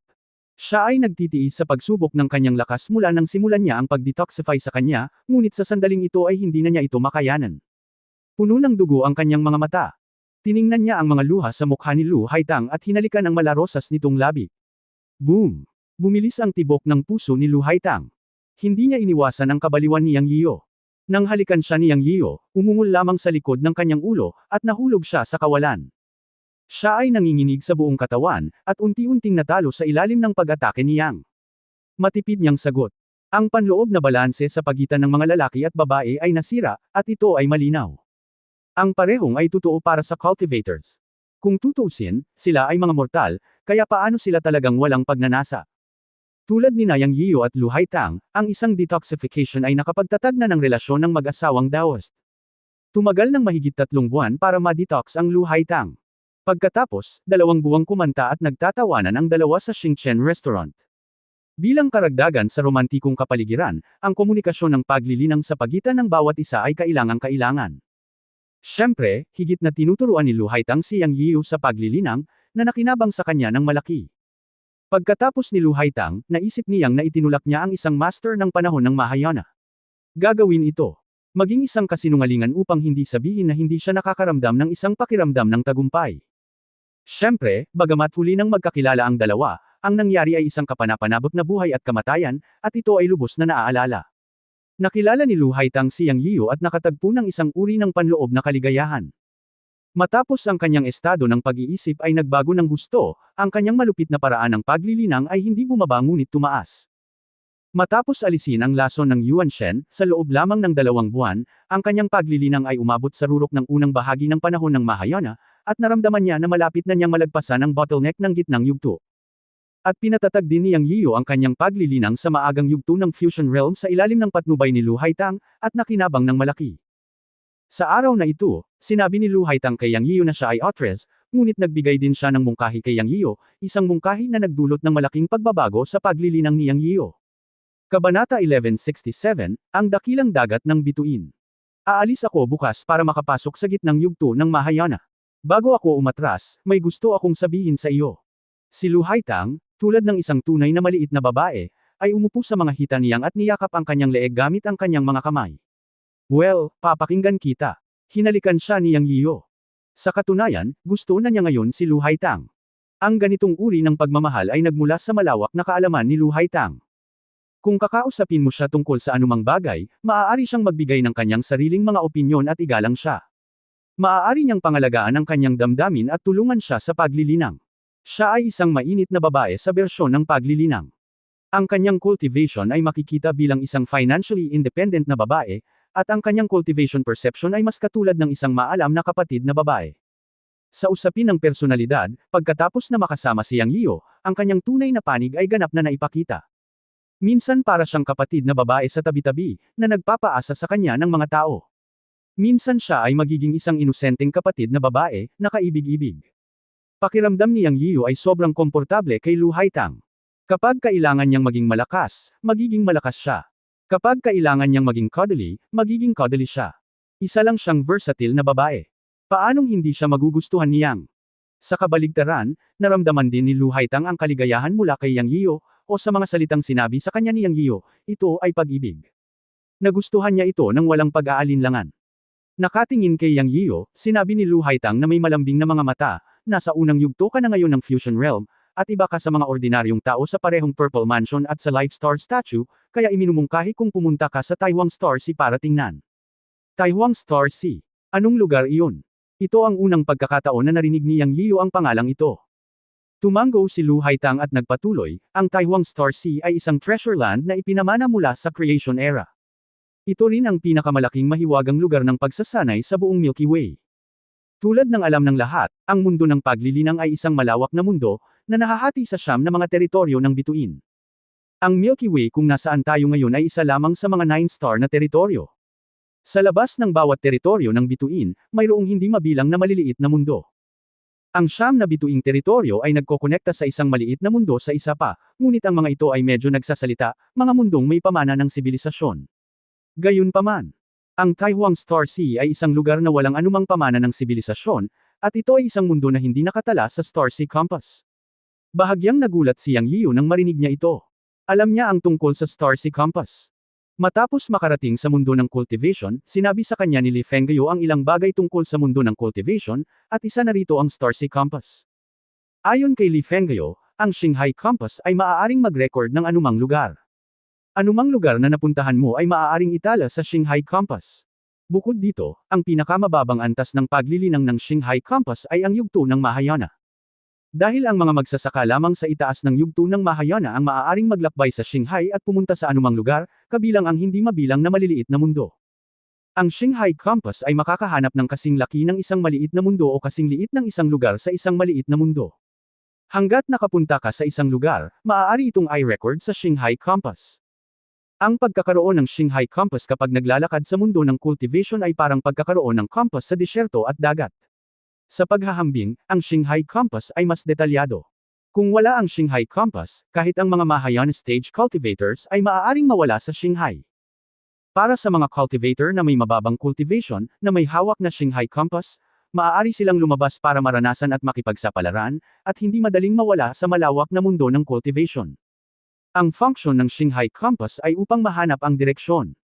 Siya ay nagtitiis sa pagsubok ng kanyang lakas mula nang simulan niya ang pag-detoxify sa kanya, ngunit sa sandaling ito ay hindi na niya ito makayanan. Puno ng dugo ang kanyang mga mata. Tiningnan niya ang mga luha sa mukha ni Lu Haitang at hinalikan ang malarosas nitong labi. Boom! Bumilis ang tibok ng puso ni Lu Haitang. Hindi niya iniwasan ang kabaliwan ni Yang Yiyo. Nang halikan siya ni Yang Yiyo, umungol lamang sa likod ng kanyang ulo, at nahulog siya sa kawalan. Siya ay nanginginig sa buong katawan, at unti-unting natalo sa ilalim ng pag-atake ni Yang. Matipid niyang sagot. Ang panloob na balanse sa pagitan ng mga lalaki at babae ay nasira, at ito ay malinaw. Ang parehong ay totoo para sa cultivators. Kung tutuusin, sila ay mga mortal, kaya paano sila talagang walang pagnanasa? Tulad ni Yang Yiyo at Lu Haitang, ang isang detoxification ay nakapagtatag na ng relasyon ng mag-asawang Daoist. Tumagal ng mahigit 3 buwan para ma-detox ang Lu Haitang. Pagkatapos, 2 buwang kumanta at nagtatawanan ang dalawa sa Xingchen Restaurant. Bilang karagdagan sa romantikong kapaligiran, ang komunikasyon ng paglilinang sa pagitan ng bawat isa ay kailangang-kailangan. Siyempre, higit na tinuturuan ni Lu Haitang si Yang Yiyo sa paglilinang, na nakinabang sa kanya ng malaki. Pagkatapos ni Lu Haitang, naisip niyang na itinulak niya ang isang master ng panahon ng Mahayana. Gagawin ito. Maging isang kasinungalingan upang hindi sabihin na hindi siya nakakaramdam ng isang pakiramdam ng tagumpay. Siyempre, bagamat huli nang magkakilala ang dalawa, ang nangyari ay isang kapanapanabot na buhay at kamatayan, at ito ay lubos na naaalala. Nakilala ni Lu Haitang si Yang Yiyo at nakatagpo ng isang uri ng panloob na kaligayahan. Matapos ang kanyang estado ng pag-iisip ay nagbago ng gusto, ang kanyang malupit na paraan ng paglilinang ay hindi bumaba ngunit tumaas. Matapos alisin ang lason ng Yuan Shen, sa loob lamang ng 2 buwan, ang kanyang paglilinang ay umabot sa rurok ng unang bahagi ng panahon ng Mahayana, at naramdaman niya na malapit na niyang malagpasan ang bottleneck ng gitnang yugto. At pinatatag din ni Yang Yiyo ang kanyang paglilinang sa maagang yugto ng Fusion Realm sa ilalim ng patnubay ni Lu Haitang, at nakinabang ng malaki. Sa araw na ito, sinabi ni Lu Haitang kay Yang Yiyo na siya ay Otres, ngunit nagbigay din siya ng mungkahi kay Yang Yiyo, isang mungkahi na nagdulot ng malaking pagbabago sa paglilinang ni Yang Yiyo. Kabanata 1167, ang dakilang dagat ng bituin. Aalis ako bukas para makapasok sa gitnang yugto ng Mahayana. Bago ako umatras, may gusto akong sabihin sa iyo. Si Lu Haitang, tulad ng isang tunay na maliit na babae, ay umupo sa mga hita niyang at niyakap ang kanyang leeg gamit ang kanyang mga kamay. Well, papakinggan kita. Hinalikan siya ni Yang Yiyo. Sa katunayan, gusto na niya ngayon si Lu Haitang. Ang ganitong uri ng pagmamahal ay nagmula sa malawak na kaalaman ni Lu Haitang. Kung kakausapin mo siya tungkol sa anumang bagay, maaari siyang magbigay ng kanyang sariling mga opinyon at igalang siya. Maaari niyang pangalagaan ang kanyang damdamin at tulungan siya sa paglilinang. Siya ay isang mainit na babae sa bersyon ng paglilinang. Ang kanyang cultivation ay makikita bilang isang financially independent na babae, at ang kanyang cultivation perception ay mas katulad ng isang maalam na kapatid na babae. Sa usapin ng personalidad, pagkatapos na makasama si Yang Yiyo, ang kanyang tunay na panig ay ganap na naipakita. Minsan para siyang kapatid na babae sa tabi-tabi, na nagpapaasa sa kanya ng mga tao. Minsan siya ay magiging isang inosenteng kapatid na babae, na kaibig-ibig. Pakiramdam ni Yang Yiyo ay sobrang komportable kay Lu Haitang. Kapag kailangan niyang maging malakas, magiging malakas siya. Kapag kailangan niyang maging magiging cuddly siya. Isa lang siyang versatile na babae. Paanong hindi siya magugustuhan ni Yang? Sa kabaligtaran, naramdaman din ni Lu Haitang ang kaligayahan mula kay Yang Yio, o sa mga salitang sinabi sa kanya ni Yang Yio, ito ay pag-ibig. Nagustuhan niya ito nang walang pag-aalinlangan. Nakatingin kay Yang Yio, sinabi ni Lu Haitang na may malambing na mga mata, nasa unang yugto ka na ngayon ng Fusion Realm, at iba ka sa mga ordinaryong tao sa parehong Purple Mansion at sa Life Star Statue, kaya iminumungkahi kung pumunta ka sa Taiwan Star Sea para tingnan. Taiwan Star Sea. Anong lugar iyon? Ito ang unang pagkakataon na narinig ni Yang Yio ang pangalang ito. Tumango si Lu Haitang at nagpatuloy, ang Taiwan Star Sea ay isang treasure land na ipinamana mula sa Creation Era. Ito rin ang pinakamalaking mahiwagang lugar ng pagsasanay sa buong Milky Way. Tulad ng alam ng lahat, ang mundo ng paglilinang ay isang malawak na mundo, na nahahati sa 9 na mga teritoryo ng bituin. Ang Milky Way kung nasaan tayo ngayon ay isa lamang sa mga 9-star na teritoryo. Sa labas ng bawat teritoryo ng bituin, mayroong hindi mabilang na maliliit na mundo. Ang 9 na bituing teritoryo ay nagkokonekta sa isang maliit na mundo sa isa pa, ngunit ang mga ito ay medyo nagsasalita, mga mundong may pamana ng sibilisasyon. Gayunpaman, ang Taiwan Star Sea ay isang lugar na walang anumang pamana ng sibilisasyon, at ito ay isang mundo na hindi nakatala sa Star Sea Compass. Bahagyang nagulat si Yang Yio nang marinig niya ito. Alam niya ang tungkol sa Star Sea Compass. Matapos makarating sa mundo ng cultivation, sinabi sa kanya ni Li Fengyo ang ilang bagay tungkol sa mundo ng cultivation, at isa na rito ang Star Sea Compass. Ayon kay Li Fengyo, ang Xinghai Compass ay maaaring mag-record ng anumang lugar. Anumang lugar na napuntahan mo ay maaaring itala sa Xinghai Compass. Bukod dito, ang pinakamababang antas ng paglilinang ng Xinghai Compass ay ang yugto ng Mahayana. Dahil ang mga magsasaka lamang sa itaas ng yugto ng Mahayana ang maaaring maglakbay sa Xinghai at pumunta sa anumang lugar, kabilang ang hindi mabilang na maliliit na mundo. Ang Xinghai Compass ay makakahanap ng kasing laki ng isang maliit na mundo o kasing liit ng isang lugar sa isang maliit na mundo. Hanggat nakapunta ka sa isang lugar, maaari itong i-record sa Xinghai Compass. Ang pagkakaroon ng Xinghai Compass kapag naglalakad sa mundo ng cultivation ay parang pagkakaroon ng compass sa disyerto at dagat. Sa paghahambing, ang Xinghai Compass ay mas detalyado. Kung wala ang Xinghai Compass, kahit ang mga Mahayana stage cultivators ay maaaring mawala sa Xinghai. Para sa mga cultivator na may mababang cultivation, na may hawak na Xinghai Compass, maaari silang lumabas para maranasan at makipagsapalaran, at hindi madaling mawala sa malawak na mundo ng cultivation. Ang function ng Xinghai Compass ay upang mahanap ang direksyon.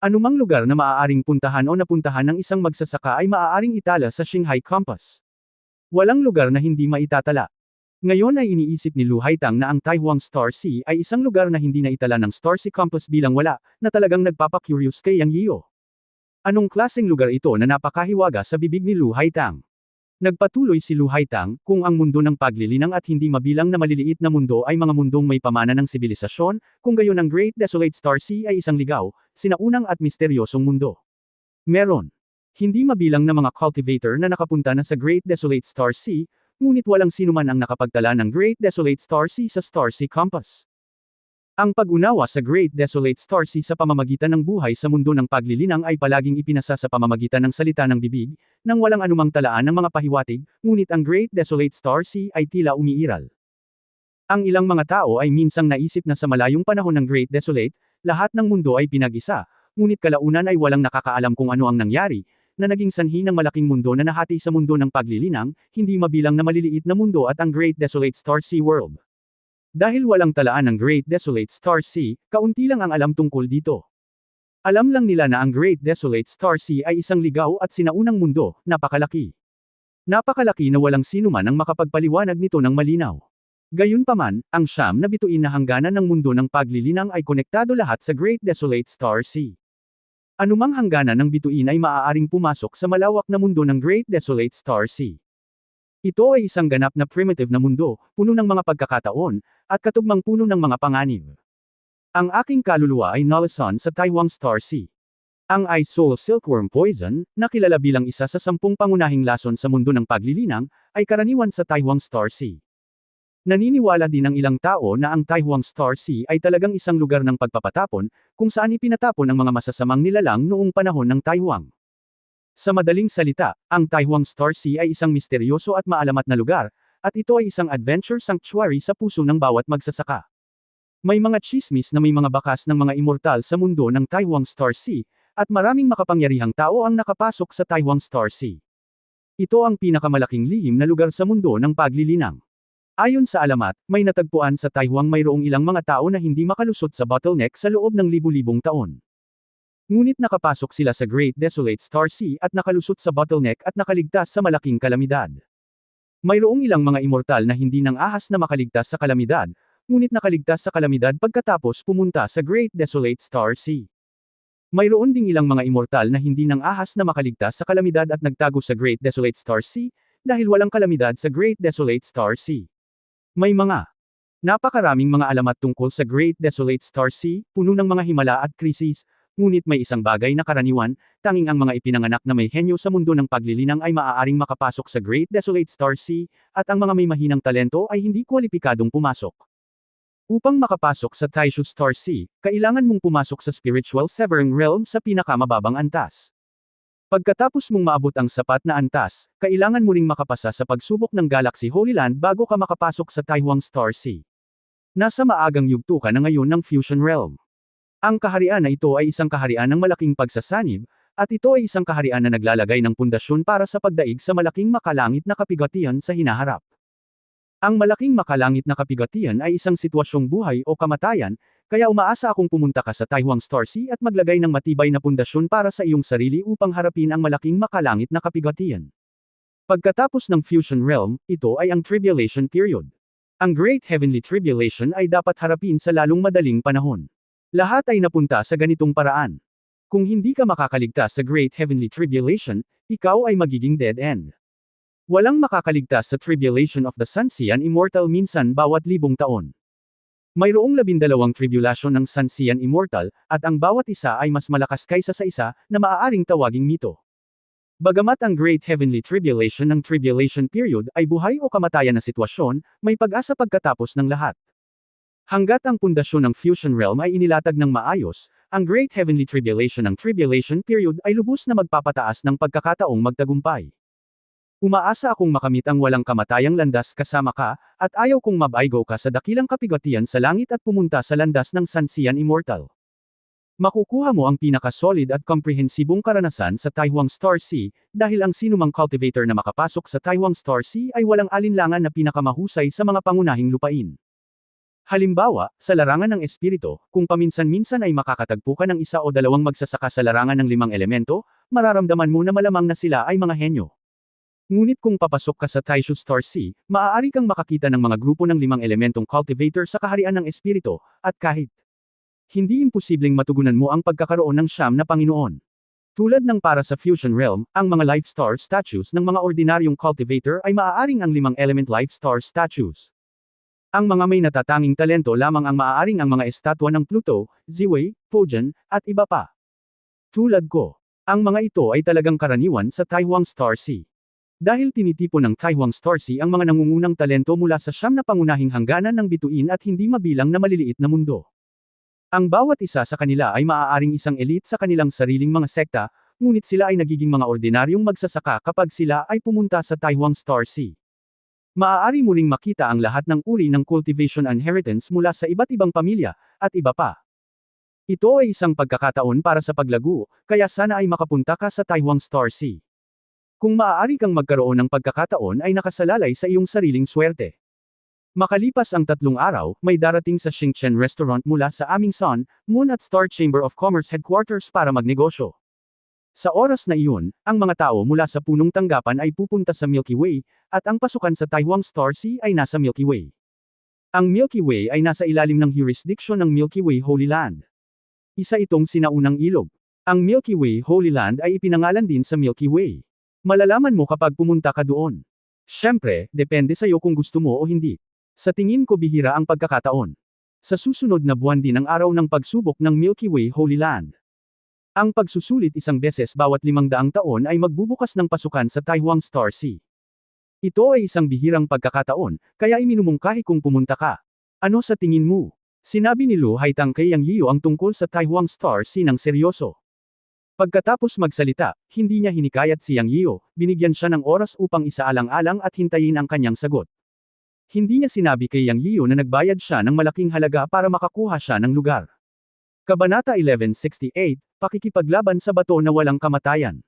Anumang lugar na maaaring puntahan o napuntahan ng isang magsasaka ay maaaring itala sa Xinghai Compass. Walang lugar na hindi maitatala. Ngayon ay iniisip ni Lu Haitang na ang Taiwan Star Sea ay isang lugar na hindi naitala ng Star Sea Compass bilang wala, na talagang nagpapakurious kay Yang Yio. Anong klaseng lugar ito na napakahiwaga sa bibig ni Lu Haitang? Nagpatuloy si Lu Haitang, kung ang mundo ng paglilinang at hindi mabilang na maliliit na mundo ay mga mundong may pamana ng sibilisasyon, kung gayon ang Great Desolate Star Sea ay isang ligaw, sinaunang at misteryosong mundo. Meron. Hindi mabilang na mga cultivator na nakapunta na sa Great Desolate Star Sea, ngunit walang sinuman ang nakapagtala ng Great Desolate Star Sea sa Star Sea Compass. Ang pag-unawa sa Great Desolate Star Sea sa pamamagitan ng buhay sa mundo ng paglilinang ay palaging ipinasa sa pamamagitan ng salita ng bibig, nang walang anumang talaan ng mga pahiwatig, ngunit ang Great Desolate Star Sea ay tila umiiral. Ang ilang mga tao ay minsang naisip na sa malayong panahon ng Great Desolate, lahat ng mundo ay pinag-isa, ngunit kalaunan ay walang nakakaalam kung ano ang nangyari, na naging sanhi ng malaking mundo na nahati sa mundo ng paglilinang, hindi mabilang na maliliit na mundo at ang Great Desolate Star Sea World. Dahil walang talaan ng Great Desolate Star Sea, kaunti lang ang alam tungkol dito. Alam lang nila na ang Great Desolate Star Sea ay isang ligaw at sinaunang mundo, napakalaki. Napakalaki na walang sinuman ang makapagpaliwanag nito ng malinaw. Gayunpaman, ang 9 na bituin na hangganan ng mundo ng paglilinang ay konektado lahat sa Great Desolate Star Sea. Anumang hangganan ng bituin ay maaaring pumasok sa malawak na mundo ng Great Desolate Star Sea. Ito ay isang ganap na primitive na mundo, puno ng mga pagkakataon, at katugmang puno ng mga panganib. Ang aking kaluluwa ay nalasan sa Taiwan Star Sea. Ang Ice Soul Silkworm Poison, na kilala bilang isa sa 10 pangunahing lason sa mundo ng paglilinang, ay karaniwan sa Taiwan Star Sea. Naniniwala din ang ilang tao na ang Taiwan Star Sea ay talagang isang lugar ng pagpapatapon, kung saan ipinatapon ang mga masasamang nilalang noong panahon ng Taiwan. Sa madaling salita, ang Taiwan Star Sea ay isang misteryoso at maalamat na lugar, at ito ay isang adventure sanctuary sa puso ng bawat magsasaka. May mga tsismis na may mga bakas ng mga immortal sa mundo ng Taiwan Star Sea, at maraming makapangyarihang tao ang nakapasok sa Taiwan Star Sea. Ito ang pinakamalaking lihim na lugar sa mundo ng paglilinang. Ayon sa alamat, may natagpuan sa Taiwan mayroong ilang mga tao na hindi makalusot sa bottleneck sa loob ng libu-libong taon. Ngunit nakapasok sila sa Great Desolate Star Sea at nakalusot sa bottleneck at nakaligtas sa malaking kalamidad. Mayroong ilang mga immortal na hindi nang ahas na makaligtas sa kalamidad, ngunit nakaligtas sa kalamidad pagkatapos pumunta sa Great Desolate Star Sea. Mayroon ding ilang mga immortal na hindi nang ahas na makaligtas sa kalamidad at nagtago sa Great Desolate Star Sea, dahil walang kalamidad sa Great Desolate Star Sea. May napakaraming mga alamat tungkol sa Great Desolate Star Sea, puno ng mga himala at krisis, ngunit may isang bagay na karaniwan, tanging ang mga ipinanganak na may henyo sa mundo ng paglilinang ay maaaring makapasok sa Great Desolate Star Sea, at ang mga may mahinang talento ay hindi kwalipikadong pumasok. Upang makapasok sa Taishu Star Sea, kailangan mong pumasok sa Spiritual Severing Realm sa pinakamababang antas. Pagkatapos mong maabot ang sapat na antas, kailangan mo ring makapasa sa pagsubok ng Galaxy Holy Land bago ka makapasok sa Taiwan Star Sea. Nasa maagang yugto ka na ngayon ng Fusion Realm. Ang kaharian na ito ay isang kaharian ng malaking pagsasanib, at ito ay isang kaharian na naglalagay ng pundasyon para sa pagdaig sa malaking makalangit na kapigatian sa hinaharap. Ang malaking makalangit na kapigatian ay isang sitwasyong buhay o kamatayan, kaya umaasa akong pumunta ka sa Taiwan Star Sea at maglagay ng matibay na pundasyon para sa iyong sarili upang harapin ang malaking makalangit na kapigatian. Pagkatapos ng Fusion Realm, ito ay ang Tribulation Period. Ang Great Heavenly Tribulation ay dapat harapin sa lalong madaling panahon. Lahat ay napunta sa ganitong paraan. Kung hindi ka makakaligtas sa Great Heavenly Tribulation, ikaw ay magiging dead end. Walang makakaligtas sa Tribulation of the Sansian Immortal minsan bawat 1,000 taon. Mayroong 12 tribulation ng Sansian Immortal, at ang bawat isa ay mas malakas kaysa sa isa, na maaaring tawaging mito. Bagamat ang Great Heavenly Tribulation ng Tribulation Period ay buhay o kamatayan na sitwasyon, may pag-asa pagkatapos ng lahat. Hanggat ang pundasyon ng Fusion Realm ay inilatag ng maayos, ang Great Heavenly Tribulation ng Tribulation Period ay lubos na magpapataas ng pagkakataong magtagumpay. Umaasa akong makamit ang walang kamatayang landas kasama ka, at ayaw kong mabaigo ka sa dakilang kapigatian sa langit at pumunta sa landas ng Sansian Immortal. Makukuha mo ang pinaka-solid at komprehensibong karanasan sa Taiwan Star Sea, dahil ang sinumang cultivator na makapasok sa Taiwan Star Sea ay walang alinlangan na pinakamahusay sa mga pangunahing lupain. Halimbawa, sa larangan ng espiritu, kung paminsan-minsan ay makakatagpo ka ng isa o dalawang magsasaka sa larangan ng 5 elemento, mararamdaman mo na malamang na sila ay mga henyo. Ngunit kung papasok ka sa Taishu Star Sea, maaari kang makakita ng mga grupo ng 5 elementong cultivator sa kaharian ng espiritu, at kahit hindi imposibleng matugunan mo ang pagkakaroon ng siyam na Panginoon. Tulad ng para sa Fusion Realm, ang mga Life Star statues ng mga ordinaryong cultivator ay maaaring ang 5 element Life Star statues. Ang mga may natatanging talento lamang ang maaaring ang mga estatwa ng Pluto, Ziwei, Pojan, at iba pa. Tulad ko. Ang mga ito ay talagang karaniwan sa Taiwan Star Sea. Dahil tinitipon ng Taiwan Star Sea ang mga nangungunang talento mula sa siyam na pangunahing hangganan ng bituin at hindi mabilang na maliliit na mundo. Ang bawat isa sa kanila ay maaaring isang elite sa kanilang sariling mga sekta, ngunit sila ay nagiging mga ordinaryong magsasaka kapag sila ay pumunta sa Taiwan Star Sea. Maaari mo ring makita ang lahat ng uri ng cultivation inheritance mula sa iba't ibang pamilya, at iba pa. Ito ay isang pagkakataon para sa paglago, kaya sana ay makapunta ka sa Taiwan Star Sea. Kung maaari kang magkaroon ng pagkakataon ay nakasalalay sa iyong sariling swerte. Makalipas ang 3 araw, may darating sa Xingchen Restaurant mula sa aming Sun, Moon at Star Chamber of Commerce Headquarters para magnegosyo. Sa oras na iyon, ang mga tao mula sa punong tanggapan ay pupunta sa Milky Way, at ang pasukan sa Taiwan Star Sea ay nasa Milky Way. Ang Milky Way ay nasa ilalim ng jurisdiction ng Milky Way Holy Land. Isa itong sinaunang ilog. Ang Milky Way Holy Land ay ipinangalan din sa Milky Way. Malalaman mo kapag pumunta ka doon. Siyempre, depende sa iyo kung gusto mo o hindi. Sa tingin ko bihira ang pagkakataon. Sa susunod na buwan din ang araw ng pagsubok ng Milky Way Holy Land. Ang pagsusulit isang beses bawat 500 taon ay magbubukas ng pasukan sa Taiwan Star Sea. Ito ay isang bihirang pagkakataon, kaya iminumungkahi kung pumunta ka. Ano sa tingin mo? Sinabi ni Lu Haitang kay Yang Yiu ang tungkol sa Taiwan Star Sea ng seryoso. Pagkatapos magsalita, hindi niya hinikayat si Yang Yiu, binigyan siya ng oras upang isaalang-alang at hintayin ang kanyang sagot. Hindi niya sinabi kay Yang Yiyo na nagbayad siya ng malaking halaga para makakuha siya ng lugar. Kabanata 1168, Pakikipaglaban sa bato na walang kamatayan.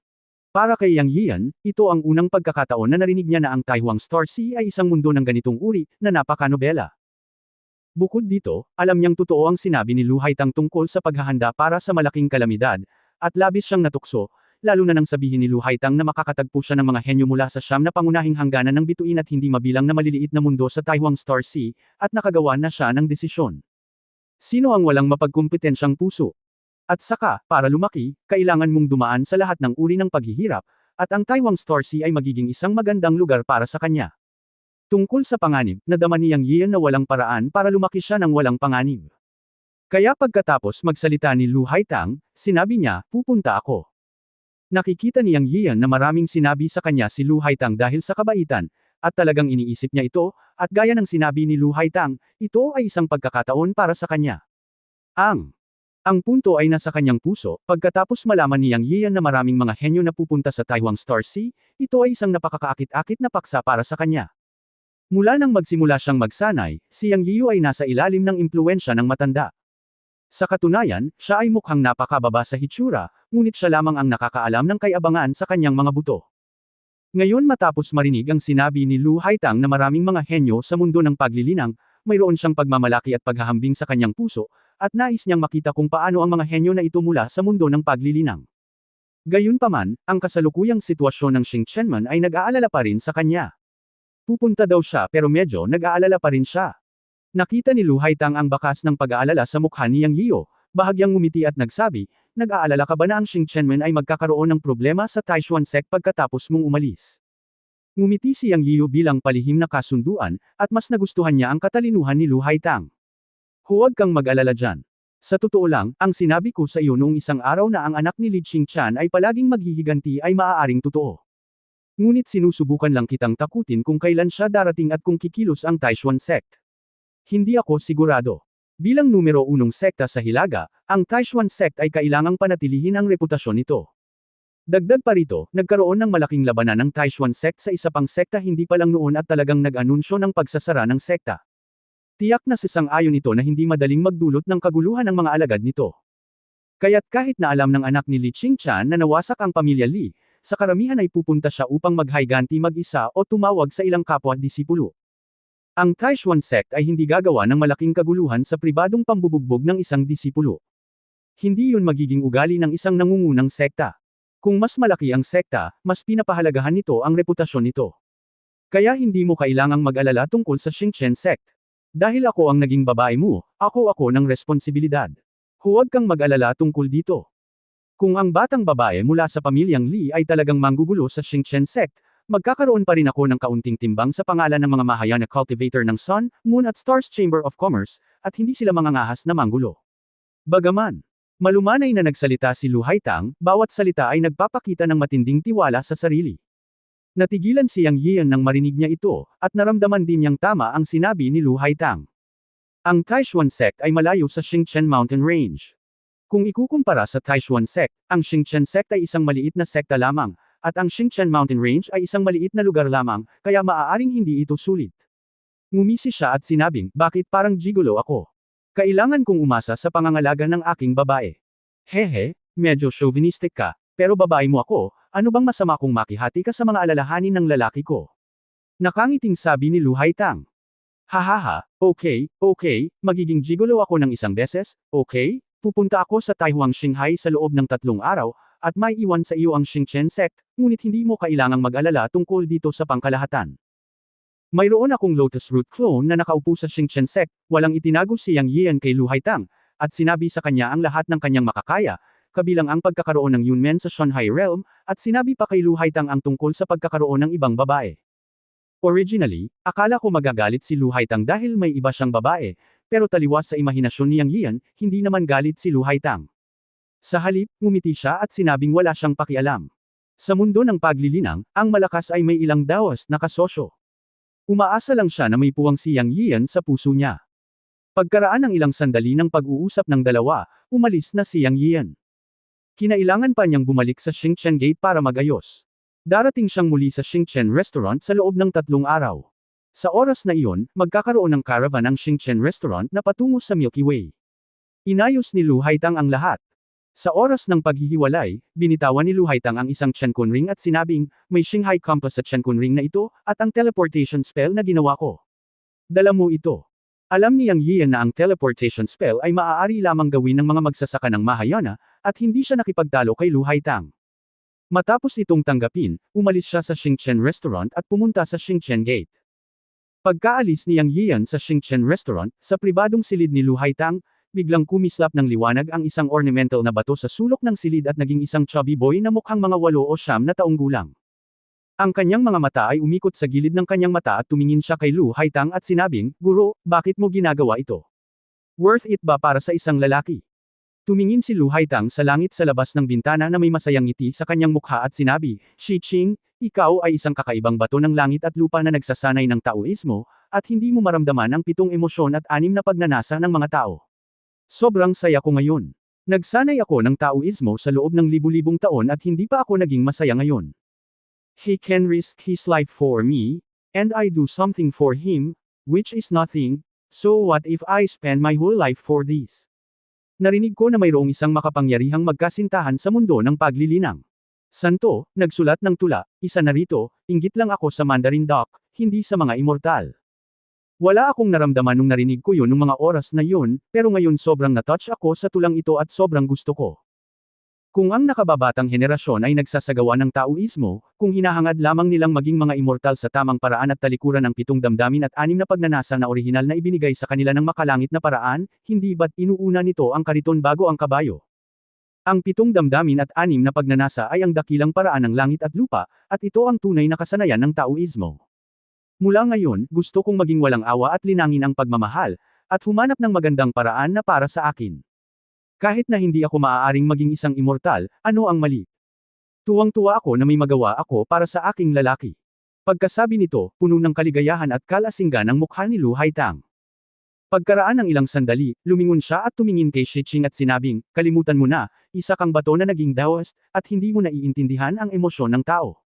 Para kay Yang Yian, ito ang unang pagkakataon na narinig niya na ang Taihuang Star Sea ay isang mundo ng ganitong uri, na napakanobela. Bukod dito, alam niyang totoo ang sinabi ni Lu Haitang tungkol sa paghahanda para sa malaking kalamidad, at labis siyang natukso, lalo na nang sabihin ni Lu Haitang na makakatagpo siya ng mga henyo mula sa siyam na pangunahing hangganan ng bituin at hindi mabilang na maliliit na mundo sa Taihuang Star Sea, at nakagawa na siya ng desisyon. Sino ang walang mapagkumpetensyang puso? At saka, para lumaki, kailangan mong dumaan sa lahat ng uri ng paghihirap, at ang Taihuang Star Sea ay magiging isang magandang lugar para sa kanya. Tungkol sa panganib, nadama ni Yang Yian na walang paraan para lumaki siya ng walang panganib. Kaya pagkatapos magsalita ni Lu Haitang, sinabi niya, pupunta ako. Nakikita ni Yang Yian na maraming sinabi sa kanya si Lu Haitang dahil sa kabaitan, at talagang iniisip niya ito, at gaya ng sinabi ni Lu Haitang, ito ay isang pagkakataon para sa kanya. Ang punto ay nasa kanyang puso, pagkatapos malaman ni Yang Yian na maraming mga henyo na pupunta sa Taihuang Star Sea, ito ay isang napakakaakit-akit na paksa para sa kanya. Mula nang magsimula siyang magsanay, si Yang Yiu ay nasa ilalim ng impluwensya ng matanda. Sa katunayan, siya ay mukhang napakababa sa hitsura, ngunit siya lamang ang nakakaalam ng kayabangan sa kanyang mga buto. Ngayon matapos marinig ang sinabi ni Lu Haitang na maraming mga henyo sa mundo ng paglilinang, mayroon siyang pagmamalaki at paghahambing sa kanyang puso, at nais niyang makita kung paano ang mga henyo na ito mula sa mundo ng paglilinang. Gayunpaman, ang kasalukuyang sitwasyon ng Xing Chenman ay nag-aalala pa rin sa kanya. Pupunta daw siya pero medyo nag-aalala pa rin siya. Nakita ni Lu Haitang ang bakas ng pag-aalala sa mukha ni Yang Yiyo, bahagyang ngumiti at nagsabi, nag-aalala ka ba na ang Xing Chenman ay magkakaroon ng problema sa Taishuan sect pagkatapos mong umalis? Ngumiti si Yang Yiyo bilang palihim na kasunduan, at mas nagustuhan niya ang katalinuhan ni Lu Haitang. Huwag kang mag-alala dyan. Sa totoo lang, ang sinabi ko sa iyo noong isang araw na ang anak ni Li Qingchan ay palaging maghihiganti ay maaaring totoo. Ngunit sinusubukan lang kitang takutin kung kailan siya darating at kung kikilos ang Taishuan sect. Hindi ako sigurado. Bilang numero 1 sekta sa Hilaga, ang Taishuan sect ay kailangang panatilihin ang reputasyon nito. Dagdag pa rito, nagkaroon ng malaking labanan ng Taishuan sect sa isa pang sekta hindi pa lang noon at talagang nag-anunsyo ng pagsasara ng sekta. Tiyak na sisang-ayon ito na hindi madaling magdulot ng kaguluhan ng mga alagad nito. Kaya't kahit na alam ng anak ni Li Qingchan na nawasak ang pamilya Li, sa karamihan ay pupunta siya upang maghayganti mag-isa o tumawag sa ilang kapwa-disipulo. Ang Taishuan sect ay hindi gagawa ng malaking kaguluhan sa pribadong pambubugbog ng isang disipulo. Hindi yun magiging ugali ng isang nangungunang sekta. Kung mas malaki ang sekta, mas pinapahalagahan nito ang reputasyon nito. Kaya hindi mo kailangang mag-alala tungkol sa Xingchen sect. Dahil ako ang naging babae mo, ako ng responsibilidad. Huwag kang mag-alala tungkol dito. Kung ang batang babae mula sa pamilyang Li ay talagang manggugulo sa Xingchen sect, magkakaroon pa rin ako ng kaunting timbang sa pangalan ng mga Mahayana cultivator ng Sun, Moon at Stars Chamber of Commerce, at hindi sila mangangahas na manggulo. Bagaman malumanay na nagsalita si Lu Haitang, bawat salita ay nagpapakita ng matinding tiwala sa sarili. Natigilan si Yang Yian nang marinig niya ito, at naramdaman din niyang tama ang sinabi ni Lu Haitang. Ang Taishuan sect ay malayo sa Xingchen Mountain Range. Kung ikukumpara sa Taishuan sect, ang Xingchen sect ay isang maliit na sekta lamang, at ang Xingchen Mountain Range ay isang maliit na lugar lamang, kaya maaaring hindi ito sulit. Ngumisi siya at sinabing, bakit parang gigolo ako? Kailangan kong umasa sa pangangalaga ng aking babae. Hehe, medyo chauvinistic ka, pero babae mo ako, ano bang masama kung makihati ka sa mga alalahanin ng lalaki ko? Nakangiting sabi ni Lu Haitang. Hahaha, okay, magiging gigolo ako ng isang beses, okay? Pupunta ako sa Taihuang Xinghai sa loob ng 3 araw, at may iwan sa iyo ang Xingchen sect, ngunit hindi mo kailangang mag-alala tungkol dito sa pangkalahatan. Mayroon akong Lotus Root clone na nakaupo sa Xingchen sect, walang itinago si Yang Yian kay Lu Haitang, at sinabi sa kanya ang lahat ng kanyang makakaya, kabilang ang pagkakaroon ng Yunmen sa Shunhai Realm, at sinabi pa kay Lu Haitang ang tungkol sa pagkakaroon ng ibang babae. Originally, akala ko magagalit si Lu Haitang dahil may iba siyang babae, pero taliwas sa imahinasyon ni Yang Yian, hindi naman galit si Lu Haitang. Sa halip, ngumiti siya at sinabing wala siyang pakialam. Sa mundo ng paglilinang, ang malakas ay may ilang dawas na kasosyo. Umaasa lang siya na may puwang si Yang Yian sa puso niya. Pagkaraan ng ilang sandali ng pag-uusap ng dalawa, umalis na si Yang Yian. Kinailangan pa niyang bumalik sa Xingchen Gate para magayos. Darating siyang muli sa Xingchen Restaurant sa loob ng 3 araw. Sa oras na iyon, magkakaroon ng caravan ang Xingchen Restaurant na patungo sa Milky Way. Inayos ni Lu Haitang ang lahat. Sa oras ng paghihiwalay, binitawan ni Lu Haitang ang isang Qiankun ring at sinabing, may Xinghai compass sa Qiankun ring na ito, at ang teleportation spell na ginawa ko. Dala mo ito. Alam ni Yang Yian na ang teleportation spell ay maaari lamang gawin ng mga magsasaka ng Mahayana, at hindi siya nakipagtalo kay Lu Haitang. Matapos itong tanggapin, umalis siya sa Xingchen Restaurant at pumunta sa Xingchen Gate. Pagkaalis ni Yang Yian sa Xingchen Restaurant, sa pribadong silid ni Lu Haitang, biglang kumislap ng liwanag ang isang ornamental na bato sa sulok ng silid at naging isang chubby boy na mukhang mga 8 o 9 na taong gulang. Ang kanyang mga mata ay umikot sa gilid ng kanyang mata at tumingin siya kay Lu Haitang at sinabing, Guro, bakit mo ginagawa ito? Worth it ba para sa isang lalaki? Tumingin si Lu Haitang sa langit sa labas ng bintana na may masayang ngiti sa kanyang mukha at sinabi, Xiqing, ikaw ay isang kakaibang bato ng langit at lupa na nagsasanay ng Taoismo, at hindi mo maramdaman ang 7 emosyon at 6 na pagnanasa ng mga tao. Sobrang saya ko ngayon. Nagsanay ako ng Taoismo sa loob ng libu-libong taon at hindi pa ako naging masaya ngayon. He can risk his life for me, and I do something for him, which is nothing, so what if I spend my whole life for this? Narinig ko na mayroong isang makapangyarihang magkasintahan sa mundo ng paglilinang. Santo, nagsulat ng tula, isa na rito, inggit lang ako sa Mandarin Doc, hindi sa mga immortal. Wala akong naramdaman nung narinig ko yun nung mga oras na yun, pero ngayon sobrang na-touch ako sa tulang ito at sobrang gusto ko. Kung ang nakababatang henerasyon ay nagsasagawa ng Taoismo, kung hinahangad lamang nilang maging mga immortal sa tamang paraan at talikuran ng 7 damdamin at 6 na pagnanasa na orihinal na ibinigay sa kanila ng makalangit na paraan, hindi ba't inuuna nito ang kariton bago ang kabayo? Ang 7 damdamin at 6 na pagnanasa ay ang dakilang paraan ng langit at lupa, at ito ang tunay na kasanayan ng Taoismo. Mula ngayon, gusto kong maging walang awa at linangin ang pagmamahal, at humanap ng magandang paraan na para sa akin. Kahit na hindi ako maaaring maging isang immortal, ano ang mali? Tuwang-tuwa ako na may magawa ako para sa aking lalaki. Pagkasabi nito, puno ng kaligayahan at kalasinggan ang mukha ni Lu Haitang. Pagkaraan ng ilang sandali, lumingon siya at tumingin kay Xiqing at sinabing, kalimutan mo na, isa kang bato na naging Daoist, at hindi mo naiintindihan ang emosyon ng tao.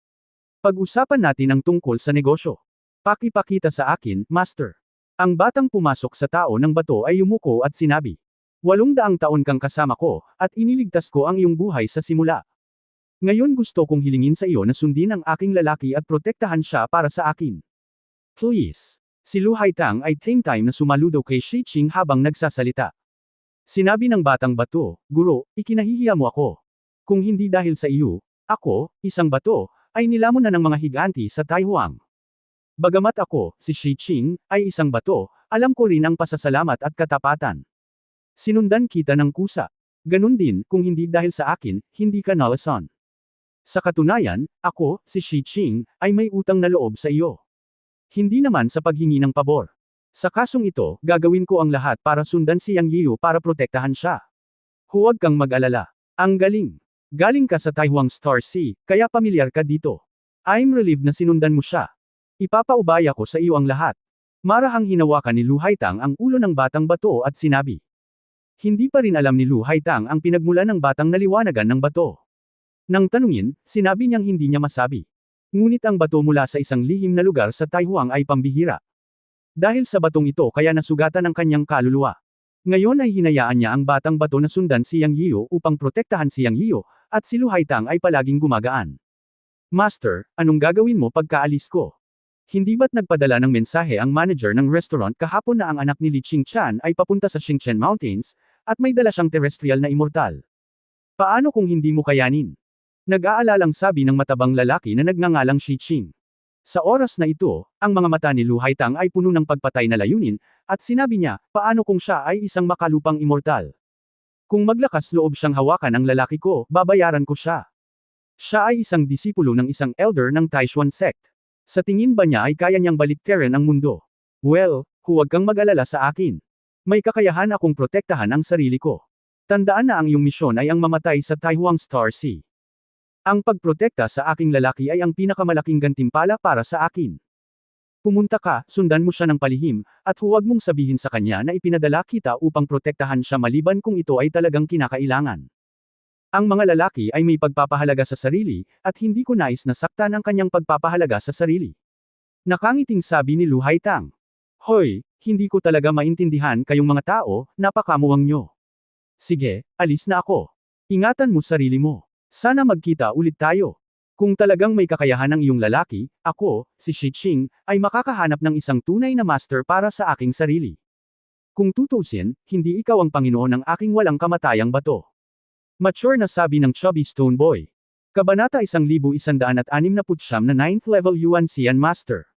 Pag-usapan natin ang tungkol sa negosyo. Pakipakita sa akin, Master. Ang batang pumasok sa tao ng bato ay yumuko at sinabi, 800 taon kang kasama ko, at iniligtas ko ang iyong buhay sa simula. Ngayon gusto kong hilingin sa iyo na sundin ang aking lalaki at protektahan siya para sa akin. Please. Si Lu Haitang ay same time na sumaludo kay Xiqing habang nagsasalita. Sinabi ng batang bato, Guro, ikinahihiya mo ako. Kung hindi dahil sa iyo, ako, isang bato, ay nilamon na ng mga higanti sa Taihuang. Bagamat ako, si Xiqing, ay isang bato, alam ko rin ang pasasalamat at katapatan. Sinundan kita ng kusa. Ganun din, kung hindi dahil sa akin, hindi ka nalason. Sa katunayan, ako, si Xiqing, ay may utang na loob sa iyo. Hindi naman sa paghingi ng pabor. Sa kasong ito, gagawin ko ang lahat para sundan si Yang Yiu para protektahan siya. Huwag kang mag-alala. Ang galing. Galing ka sa Taihuang Star Sea, kaya pamilyar ka dito. I'm relieved na sinundan mo siya. Ipapaubaya ko sa iyo ang lahat. Marahang hinawakan ni Lu Haitang ang ulo ng batang bato at sinabi. Hindi pa rin alam ni Lu Haitang ang pinagmulan ng batang naliwanagan ng bato. Nang tanungin, sinabi niyang hindi niya masabi. Ngunit ang bato mula sa isang lihim na lugar sa Taihuang ay pambihira. Dahil sa batong ito kaya nasugatan ang kanyang kaluluwa. Ngayon ay hinayaan niya ang batang bato na sundan si Yang Yiu upang protektahan si Yang Yiu, at si Lu Haitang ay palaging gumagaan. Master, anong gagawin mo pagkaalis ko? Hindi ba't nagpadala ng mensahe ang manager ng restaurant kahapon na ang anak ni Li Qingchan ay papunta sa Xingchen Mountains, at may dala siyang terrestrial na immortal? Paano kung hindi mo kayanin? Nag-aalalang sabi ng matabang lalaki na nagngangalang Xiqing. Sa oras na ito, ang mga mata ni Lu Haitang ay puno ng pagpatay na layunin, at sinabi niya, paano kung siya ay isang makalupang immortal? Kung maglakas loob siyang hawakan ang lalaki ko, babayaran ko siya. Siya ay isang disipulo ng isang elder ng Taishuan sect. Sa tingin ba niya ay kaya niyang baliktarin ang mundo? Well, huwag kang mag-alala sa akin. May kakayahan akong protektahan ang sarili ko. Tandaan na ang iyong misyon ay ang mamatay sa Taihuang Star Sea. Ang pagprotekta sa aking lalaki ay ang pinakamalaking gantimpala para sa akin. Pumunta ka, sundan mo siya ng palihim, at huwag mong sabihin sa kanya na ipinadala kita upang protektahan siya maliban kung ito ay talagang kinakailangan. Ang mga lalaki ay may pagpapahalaga sa sarili, at hindi ko nais na saktan ang kanyang pagpapahalaga sa sarili. Nakangiting sabi ni Lu Haitang. Hoy, hindi ko talaga maintindihan kayong mga tao, napakamuwang nyo. Sige, alis na ako. Ingatan mo sarili mo. Sana magkita ulit tayo. Kung talagang may kakayahan ang iyong lalaki, ako, si Shiqing, ay makakahanap ng isang tunay na master para sa aking sarili. Kung tutusin, hindi ikaw ang Panginoon ng aking walang kamatayang bato. Mature na sabi ng chubby stone boy. Kabanata 1169 na 9th level Yuan Xian Master.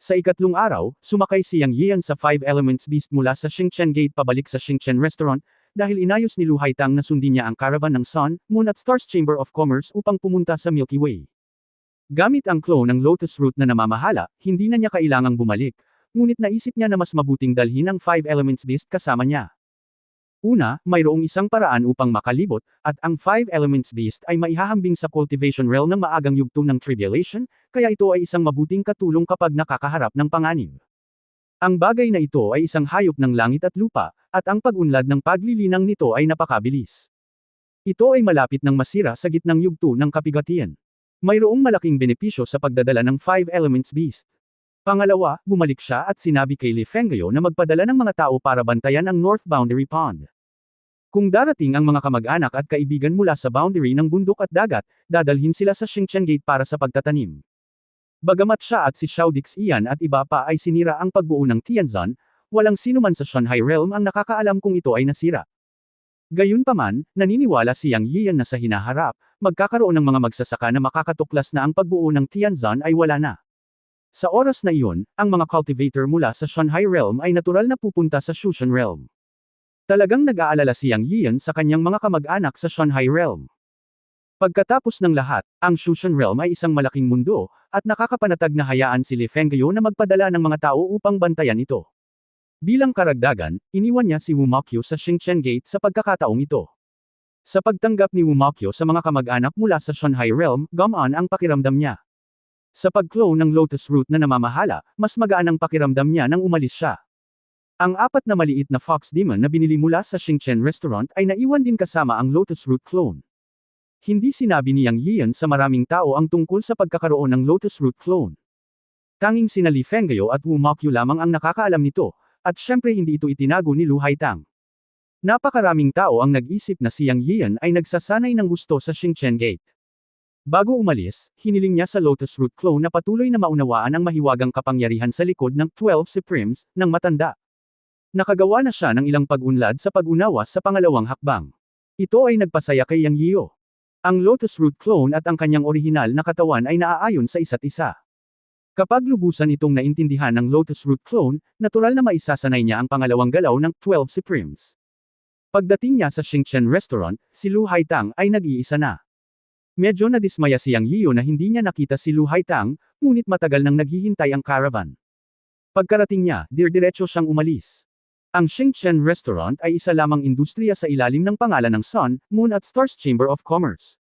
Sa ikatlong araw, sumakay si Yang Yian sa Five Elements Beast mula sa Xingchen Gate pabalik sa Xingchen Restaurant, dahil inayos ni Lu Haitang na sundin niya ang caravan ng Sun, Moon at Stars Chamber of Commerce upang pumunta sa Milky Way. Gamit ang clone ng Lotus Root na namamahala, hindi na niya kailangang bumalik, ngunit naisip niya na mas mabuting dalhin ang Five Elements Beast kasama niya. Una, mayroong isang paraan upang makalibot, at ang Five Elements Beast ay maihahambing sa cultivation realm ng maagang yugto ng tribulation, kaya ito ay isang mabuting katulong kapag nakakaharap ng panganib. Ang bagay na ito ay isang hayop ng langit at lupa, at ang pag-unlad ng paglilinang nito ay napakabilis. Ito ay malapit ng masira sa gitnang yugto ng kapigatian. Mayroong malaking benepisyo sa pagdadala ng Five Elements Beast. Pangalawa, bumalik siya at sinabi kay Li Fengyo na magpadala ng mga tao para bantayan ang North Boundary Pond. Kung darating ang mga kamag-anak at kaibigan mula sa boundary ng bundok at dagat, dadalhin sila sa Xingchen Gate para sa pagtatanim. Bagamat siya at si Xiaodix Ian at iba pa ay sinira ang pagbuo ng Tianzan, walang sino man sa Shanghai Realm ang nakakaalam kung ito ay nasira. Gayunpaman, naniniwala si Yang Yian na sa hinaharap, magkakaroon ng mga magsasaka na makakatuklas na ang pagbuo ng Tianzan ay wala na. Sa oras na iyon, ang mga cultivator mula sa Shanghai Realm ay natural na pupunta sa Shushan Realm. Talagang nag-aalala si Yang Yian sa kanyang mga kamag-anak sa Shanghai Realm. Pagkatapos ng lahat, ang Shushan Realm ay isang malaking mundo, at nakakapanatag na hayaan si Li Fengyo na magpadala ng mga tao upang bantayan ito. Bilang karagdagan, iniwan niya si Wu Mokyo sa Xingchen Gate sa pagkakataong ito. Sa pagtanggap ni Wu Mokyo sa mga kamag-anak mula sa Shanghai Realm, gumaan ang pakiramdam niya. Sa pag-clone ng Lotus Root na namamahala, mas magaan ang pakiramdam niya nang umalis siya. Ang apat na maliit na Fox Demon na binili mula sa Xingchen Restaurant ay naiwan din kasama ang Lotus Root clone. Hindi sinabi ni Yang Yian sa maraming tao ang tungkol sa pagkakaroon ng Lotus Root clone. Tanging sina Li Fengyo at Wu Mokyo lamang ang nakakaalam nito, at syempre hindi ito itinago ni Lu Haitang. Napakaraming tao ang nag-isip na si Yang Yian ay nagsasanay ng gusto sa Xingchen Gate. Bago umalis, hiniling niya sa Lotus Root clone na patuloy na maunawaan ang mahiwagang kapangyarihan sa likod ng 12 Supremes, ng matanda. Nakagawa na siya ng ilang pag-unlad sa pag-unawa sa pangalawang hakbang. Ito ay nagpasaya kay Yang Yian. Ang Lotus Root clone at ang kanyang orihinal na katawan ay naaayon sa isa't isa. Kapag lubusan itong naintindihan ng Lotus Root clone, natural na maisasanay niya ang pangalawang galaw ng 12 Supremes. Pagdating niya sa Xingchen Restaurant, si Lu Haitang ay nag-iisa na. Medyo nadismaya si Yang Yian na hindi niya nakita si Lu Haitang, ngunit matagal nang naghihintay ang caravan. Pagkarating niya, diretso siyang umalis. Ang Xingchen Restaurant ay isa lamang industriya sa ilalim ng pangalan ng Sun, Moon at Stars Chamber of Commerce.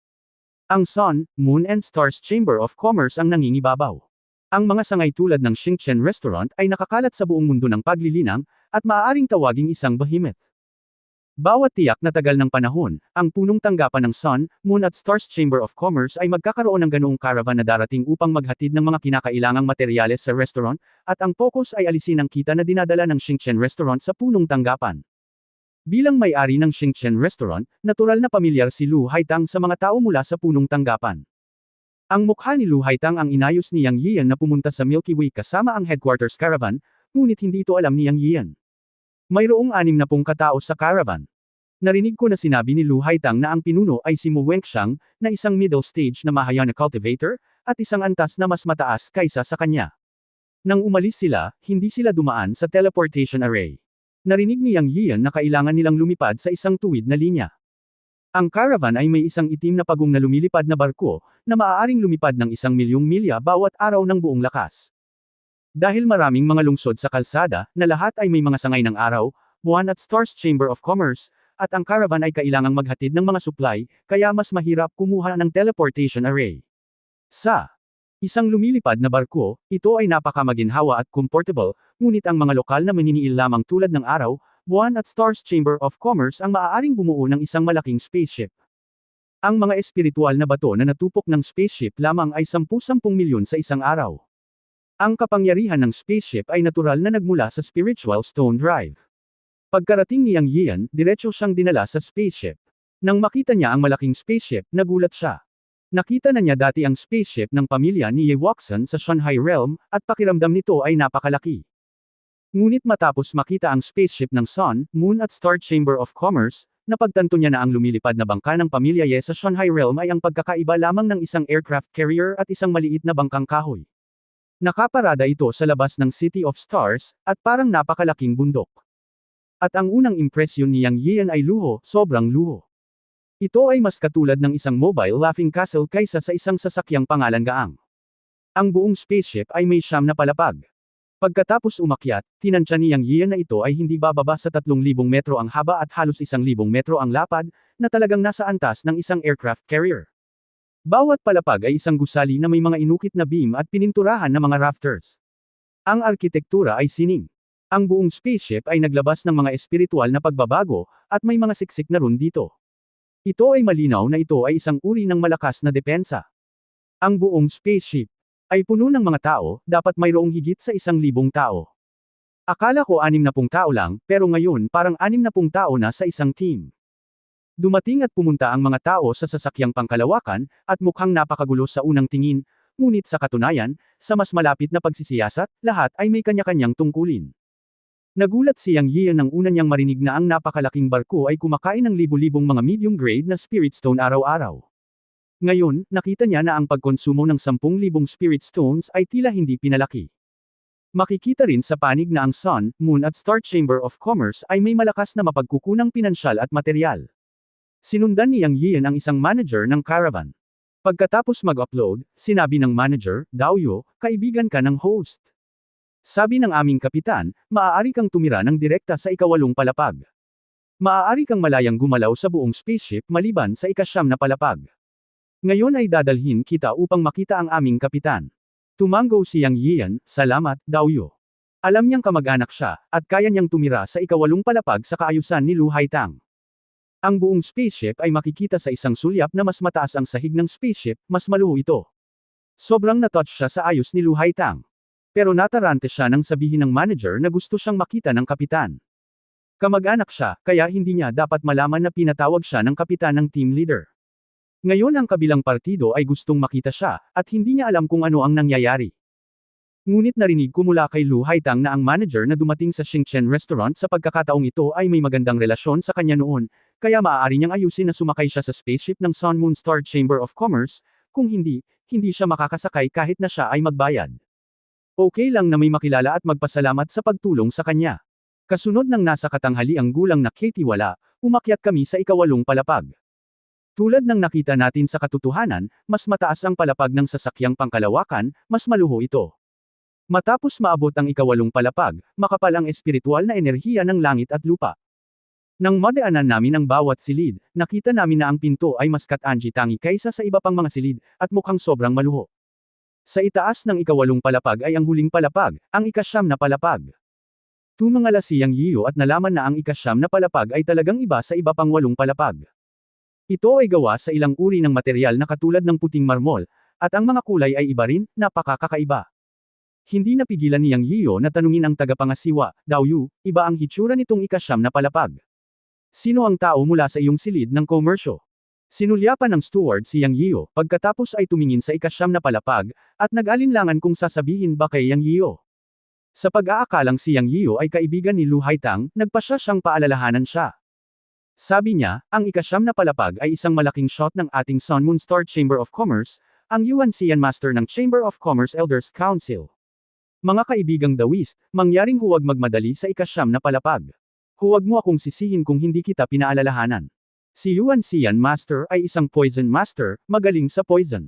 Ang Sun, Moon and Stars Chamber of Commerce ang nangingibabaw. Ang mga sangay tulad ng Xingchen Restaurant ay nakakalat sa buong mundo ng paglilinang, at maaaring tawaging isang behemoth. Bawat tiyak na tagal ng panahon, ang punong tanggapan ng Sun, Moon at Stars Chamber of Commerce ay magkakaroon ng ganoong caravan na darating upang maghatid ng mga kinakailangang materyales sa restaurant, at ang focus ay alisin ang kita na dinadala ng Xingchen Restaurant sa punong tanggapan. Bilang may-ari ng Xingchen Restaurant, natural na pamilyar si Lu Haitang sa mga tao mula sa punong tanggapan. Ang mukha ni Lu Haitang ang inayos ni Yang Yian na pumunta sa Milky Way kasama ang headquarters caravan, ngunit hindi ito alam ni Yang Yian. Mayroong 60 katao sa caravan. Narinig ko na sinabi ni Lu Haitang na ang pinuno ay si Mu Wenxiang, na isang middle stage na Mahayana cultivator, at isang antas na mas mataas kaysa sa kanya. Nang umalis sila, hindi sila dumaan sa teleportation array. Narinig ni Yang Yian na kailangan nilang lumipad sa isang tuwid na linya. Ang caravan ay may isang itim na pagong na lumilipad na barko, na maaaring lumipad ng 1,000,000 milya bawat araw ng buong lakas. Dahil maraming mga lungsod sa kalsada, na lahat ay may mga sangay ng araw, buwan at Stars Chamber of Commerce, at ang caravan ay kailangang maghatid ng mga supply, kaya mas mahirap kumuha ng teleportation array. Sa isang lumilipad na barko, ito ay napakamaginhawa at comfortable, ngunit ang mga lokal na maniniil lamang tulad ng araw, buwan at Stars Chamber of Commerce ang maaaring bumuo ng isang malaking spaceship. Ang mga espiritual na bato na natupok ng spaceship lamang ay 10-10 milyon sa isang araw. Ang kapangyarihan ng spaceship ay natural na nagmula sa spiritual stone drive. Pagkarating ni Yang Yian, diretso siyang dinala sa spaceship. Nang makita niya ang malaking spaceship, nagulat siya. Nakita na niya dati ang spaceship ng pamilya ni Ye Wuxian sa Shanghai Realm, at pakiramdam nito ay napakalaki. Ngunit matapos makita ang spaceship ng Sun, Moon at Star Chamber of Commerce, napagtanto niya na ang lumilipad na bangka ng pamilya Ye sa Shanghai Realm ay ang pagkakaiba lamang ng isang aircraft carrier at isang maliit na bangkang kahoy. Nakaparada ito sa labas ng City of Stars, at parang napakalaking bundok. At ang unang impresyon ni Yang Yian ay luho, sobrang luho. Ito ay mas katulad ng isang mobile laughing castle kaysa sa isang sasakyang pangalan Gaang. Ang buong spaceship ay may 9 na palapag. Pagkatapos umakyat, tinansya ni Yang Yian na ito ay hindi bababa sa 3,000 metro ang haba at halos 1,000 metro ang lapad, na talagang nasa antas ng isang aircraft carrier. Bawat palapag ay isang gusali na may mga inukit na beam at pininturahan na mga rafters. Ang arkitektura ay sining. Ang buong spaceship ay naglabas ng mga espiritual na pagbabago, at may mga siksik na rune dito. Ito ay malinaw na ito ay isang uri ng malakas na depensa. Ang buong spaceship ay puno ng mga tao, dapat mayroong higit sa 1,000 tao. Akala ko 60 tao lang, pero ngayon parang 60 tao na sa isang team. Dumating at pumunta ang mga tao sa sasakyang pangkalawakan, at mukhang napakagulo sa unang tingin, ngunit sa katunayan, sa mas malapit na pagsisiyasat, lahat ay may kanya-kanyang tungkulin. Nagulat si Yang Yian nang una niyang marinig na ang napakalaking barko ay kumakain ng libu-libong mga medium-grade na spirit stone araw-araw. Ngayon, nakita niya na ang pagkonsumo ng 10,000 spirit stones ay tila hindi pinalaki. Makikita rin sa panig na ang Sun, Moon at Star Chamber of Commerce ay may malakas na mapagkukunang pinansyal at materyal. Sinundan ni Yang Yian ang isang manager ng caravan. Pagkatapos mag-upload, sinabi ng manager, Daoyo, kaibigan ka ng host. Sabi ng aming kapitan, maaari kang tumira ng direkta sa ika-8 palapag. Maaari kang malayang gumalaw sa buong spaceship maliban sa ika-9 na palapag. Ngayon ay dadalhin kita upang makita ang aming kapitan. Tumango si Yang Yian, salamat, Daoyo. Alam niyang kamag-anak siya, at kaya niyang tumira sa ika-8 palapag sa kaayusan ni Lu Haitang. Ang buong spaceship ay makikita sa isang sulyap na mas mataas ang sahig ng spaceship, mas maluho ito. Sobrang na-touch siya sa ayos ni Lu Haitang. Pero natarante siya nang sabihin ng manager na gusto siyang makita ng kapitan. Kamag-anak siya, kaya hindi niya dapat malaman na pinatawag siya ng kapitan ng team leader. Ngayon ang kabilang partido ay gustong makita siya, at hindi niya alam kung ano ang nangyayari. Ngunit narinig ko mula kay Lu Haitang na ang manager na dumating sa Xingchen Restaurant sa pagkakataong ito ay may magandang relasyon sa kanya noon, kaya maaari niyang ayusin na sumakay siya sa spaceship ng Sun Moon Star Chamber of Commerce, kung hindi, hindi siya makakasakay kahit na siya ay magbayad. Okay lang na may makilala at magpasalamat sa pagtulong sa kanya. Kasunod ng nasa katanghali ang gulang na Katie wala, umakyat kami sa ika-8 palapag. Tulad ng nakita natin sa katotohanan, mas mataas ang palapag ng sasakyang pangkalawakan, mas maluho ito. Matapos maabot ang ika-8 palapag, makapal ang espiritual na enerhiya ng langit at lupa. Nang madaanan namin ang bawat silid, nakita namin na ang pinto ay mas katangi-tangi kaysa sa iba pang mga silid, at mukhang sobrang maluho. Sa itaas ng ika-8 palapag ay ang huling palapag, ang ika-9 na palapag. Tumangala si Yang Yiyo at nalaman na ang ika-9 na palapag ay talagang iba sa iba pang 8 palapag. Ito ay gawa sa ilang uri ng material na katulad ng puting marmol, at ang mga kulay ay iba rin, napakakaiba. Hindi napigilan ni Yang Yiyo na tanungin ang tagapangasiwa, Daoyu, iba ang hitsura nitong ika-9 na palapag. Sino ang tao mula sa iyong silid ng komersyo? Sinulyapan ng steward si Yang Yiyo, pagkatapos ay tumingin sa ika-9 na palapag, at nag-alinlangan kung sasabihin ba kay Yang Yiyo. Sa pag-aakalang si Yang Yiyo ay kaibigan ni Lu Haitang, nagpasya siyang paalalahanan siya. Sabi niya, ang ika-9 na palapag ay isang malaking shot ng ating Sun Moon Star Chamber of Commerce, ang Yuan Xian Master ng Chamber of Commerce Elders Council. Mga kaibigang Daoist, mangyaring huwag magmadali sa ika-9 na palapag. Huwag mo akong sisihin kung hindi kita pinaalalahanan. Si Yuan Xian Master ay isang poison master, magaling sa poison.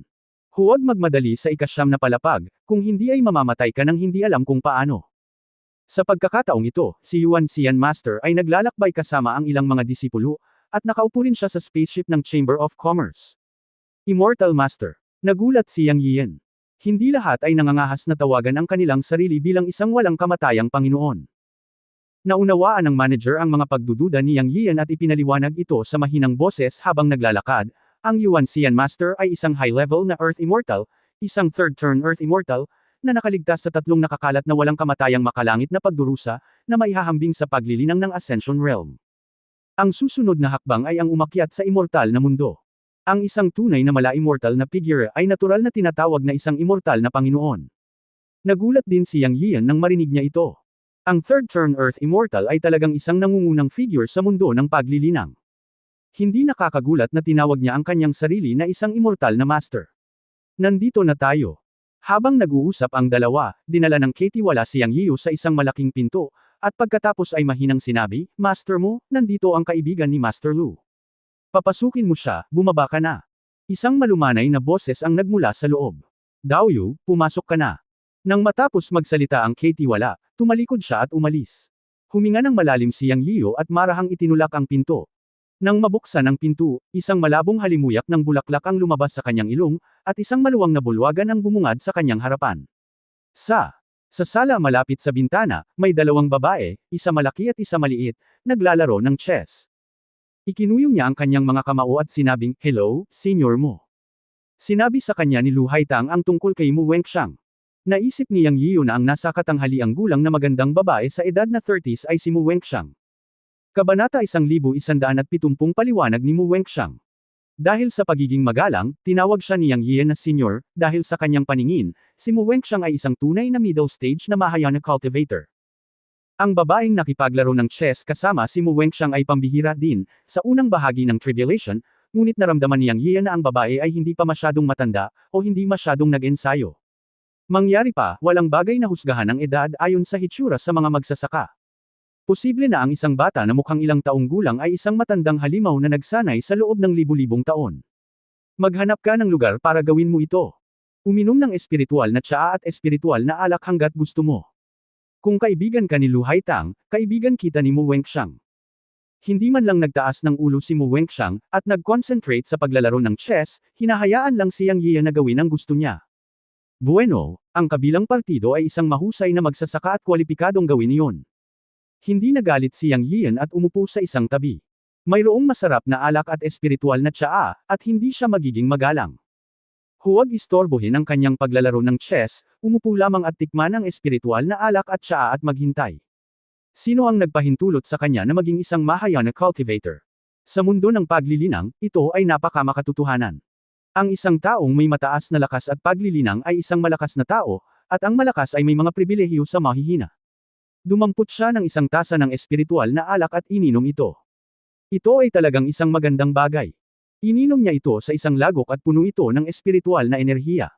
Huwag magmadali sa ika-9 na palapag, kung hindi ay mamamatay ka nang hindi alam kung paano. Sa pagkakataong ito, si Yuan Xian Master ay naglalakbay kasama ang ilang mga disipulo, at nakaupo rin siya sa spaceship ng Chamber of Commerce. Immortal Master. Nagulat si Yang Yian. Hindi lahat ay nangangahas na tawagan ang kanilang sarili bilang isang walang kamatayang Panginoon. Naunawaan ng manager ang mga pagdududa ni Yang Yian at ipinaliwanag ito sa mahinang boses habang naglalakad. Ang Yuan Xian Master ay isang high-level na Earth Immortal, isang third-turn Earth Immortal, na nakaligtas sa tatlong nakakalat na walang kamatayang makalangit na pagdurusa, na maihahambing sa paglilinang ng Ascension Realm. Ang susunod na hakbang ay ang umakyat sa immortal na mundo. Ang isang tunay na mala-immortal na figure ay natural na tinatawag na isang immortal na Panginoon. Nagulat din si Yang Yian nang marinig niya ito. Ang Third Turn Earth Immortal ay talagang isang nangungunang figure sa mundo ng paglilinang. Hindi nakakagulat na tinawag niya ang kanyang sarili na isang immortal na master. Nandito na tayo. Habang nag-uusap ang dalawa, dinala ng Katie wala si Yang Yiu sa isang malaking pinto, at pagkatapos ay mahinang sinabi, "Master mo, nandito ang kaibigan ni Master Lu. Papasukin mo siya, bumaba ka na." Isang malumanay na boses ang nagmula sa loob. "Daoyu, pumasok ka na." Nang matapos magsalita ang Katie wala, tumalikod siya at umalis. Huminga ng malalim si Yang Yiu at marahang itinulak ang pinto. Nang mabuksan ang pinto, isang malabong halimuyak ng bulaklak ang lumabas sa kanyang ilong, at isang maluwang na bulwagan ang bumungad sa kanyang harapan. Sa sala malapit sa bintana, may dalawang babae, isa malaki at isa maliit, naglalaro ng chess. Ikinuyong niya ang kanyang mga kamao at sinabing, "Hello, senior mo." Sinabi sa kanya ni Lu Haitang ang tungkol kay Mu Wenxiang. Naisip ni Yang Yiu na ang nasa katanghaliang gulang na magandang babae sa edad na 30s ay si Mu Wenxiang. Kabanata 1170 paliwanag ni Mu Wenxiang. Dahil sa pagiging magalang, tinawag siya ni Yang Yian na senior, dahil sa kanyang paningin, si Mu Wenxiang ay isang tunay na middle stage na Mahayana cultivator. Ang babaeng nakipaglaro ng chess kasama si Mu Wenxiang ay pambihira din, sa unang bahagi ng tribulation, ngunit naramdaman ni Yang Yian na ang babae ay hindi pa masyadong matanda, o hindi masyadong nag-ensayo. Mangyari pa, walang bagay na husgahan ang edad ayon sa hitsura sa mga magsasaka. Posible na ang isang bata na mukhang ilang taong gulang ay isang matandang halimaw na nagsanay sa loob ng libu-libong taon. Maghanap ka ng lugar para gawin mo ito. Uminom ng espiritual na tsaa at espiritual na alak hanggat gusto mo. Kung kaibigan ka ni Lu Haitang, kaibigan kita ni Mu Wenxiang. Hindi man lang nagtaas ng ulo si Mu Wenxiang, at nag-concentrate sa paglalaro ng chess, hinahayaan lang si Yang Yian na gawin ang gusto niya. Bueno, ang kabilang partido ay isang mahusay na magsasaka at kwalipikadong gawin iyon. Hindi nagalit si Yang Yian at umupo sa isang tabi. Mayroong masarap na alak at espiritual na tsaa, at hindi siya magiging magalang. Huwag istorbohin ang kanyang paglalaro ng chess, umupo lamang at tikman ang espiritual na alak at tsaa at maghintay. Sino ang nagpahintulot sa kanya na maging isang Mahayana cultivator? Sa mundo ng paglilinang, ito ay napakamakatotohanan. Ang isang taong may mataas na lakas at paglilinang ay isang malakas na tao, at ang malakas ay may mga pribilehiyo sa mahihina. Dumampot siya ng isang tasa ng espiritual na alak at ininom ito. Ito ay talagang isang magandang bagay. Ininom niya ito sa isang lagok at puno ito ng espiritual na enerhiya.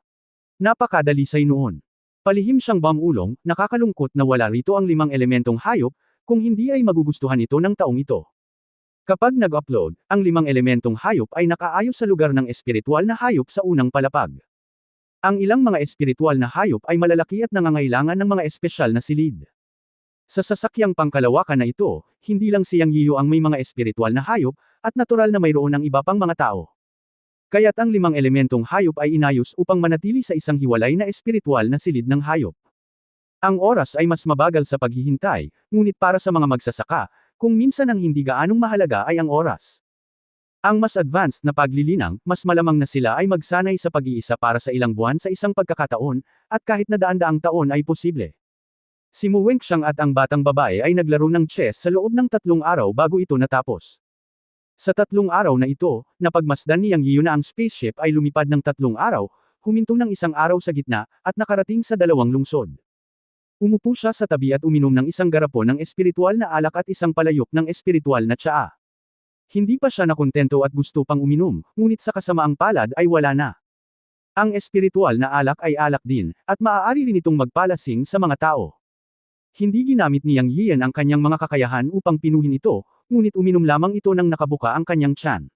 Napakadalisay noon. Palihim siyang bamulong, nakakalungkot na wala rito ang 5 elementong hayop, kung hindi ay magugustuhan ito ng taong ito. Kapag nag-upload, ang 5 elementong hayop ay nakaayos sa lugar ng espiritual na hayop sa unang palapag. Ang ilang mga espiritual na hayop ay malalaki at nangangailangan ng mga espesyal na silid. Sa sasakyang pangkalawakan na ito, hindi lang si Yang Yiu ang may mga espiritual na hayop, at natural na mayroon ng iba pang mga tao. Kaya't ang 5 elementong hayop ay inayos upang manatili sa isang hiwalay na espiritual na silid ng hayop. Ang oras ay mas mabagal sa paghihintay, ngunit para sa mga magsasaka, kung minsan ang hindi gaanong mahalaga ay ang oras. Ang mas advanced na paglilinang, mas malamang na sila ay magsanay sa pag-iisa para sa ilang buwan sa isang pagkakataon, at kahit na daan-daang taon ay posible. Si Mu Wenxiang at ang batang babae ay naglaro ng chess sa loob ng 3 araw bago ito natapos. Sa 3 araw na ito, napagmasdan ni Yang Yiu na ang spaceship ay lumipad ng 3 araw, huminto ng 1 araw sa gitna, at nakarating sa 2 lungsod. Umupo siya sa tabi at uminom ng isang garapon ng espiritual na alak at isang palayok ng espiritual na tsaa. Hindi pa siya nakontento at gusto pang uminom, ngunit sa kasamaang palad ay wala na. Ang espiritual na alak ay alak din, at maaari rin itong magpalasing sa mga tao. Hindi ginamit ni Yang Yian ang kanyang mga kakayahan upang pinuhin ito, ngunit uminom lamang ito nang nakabuka ang kanyang tiyan.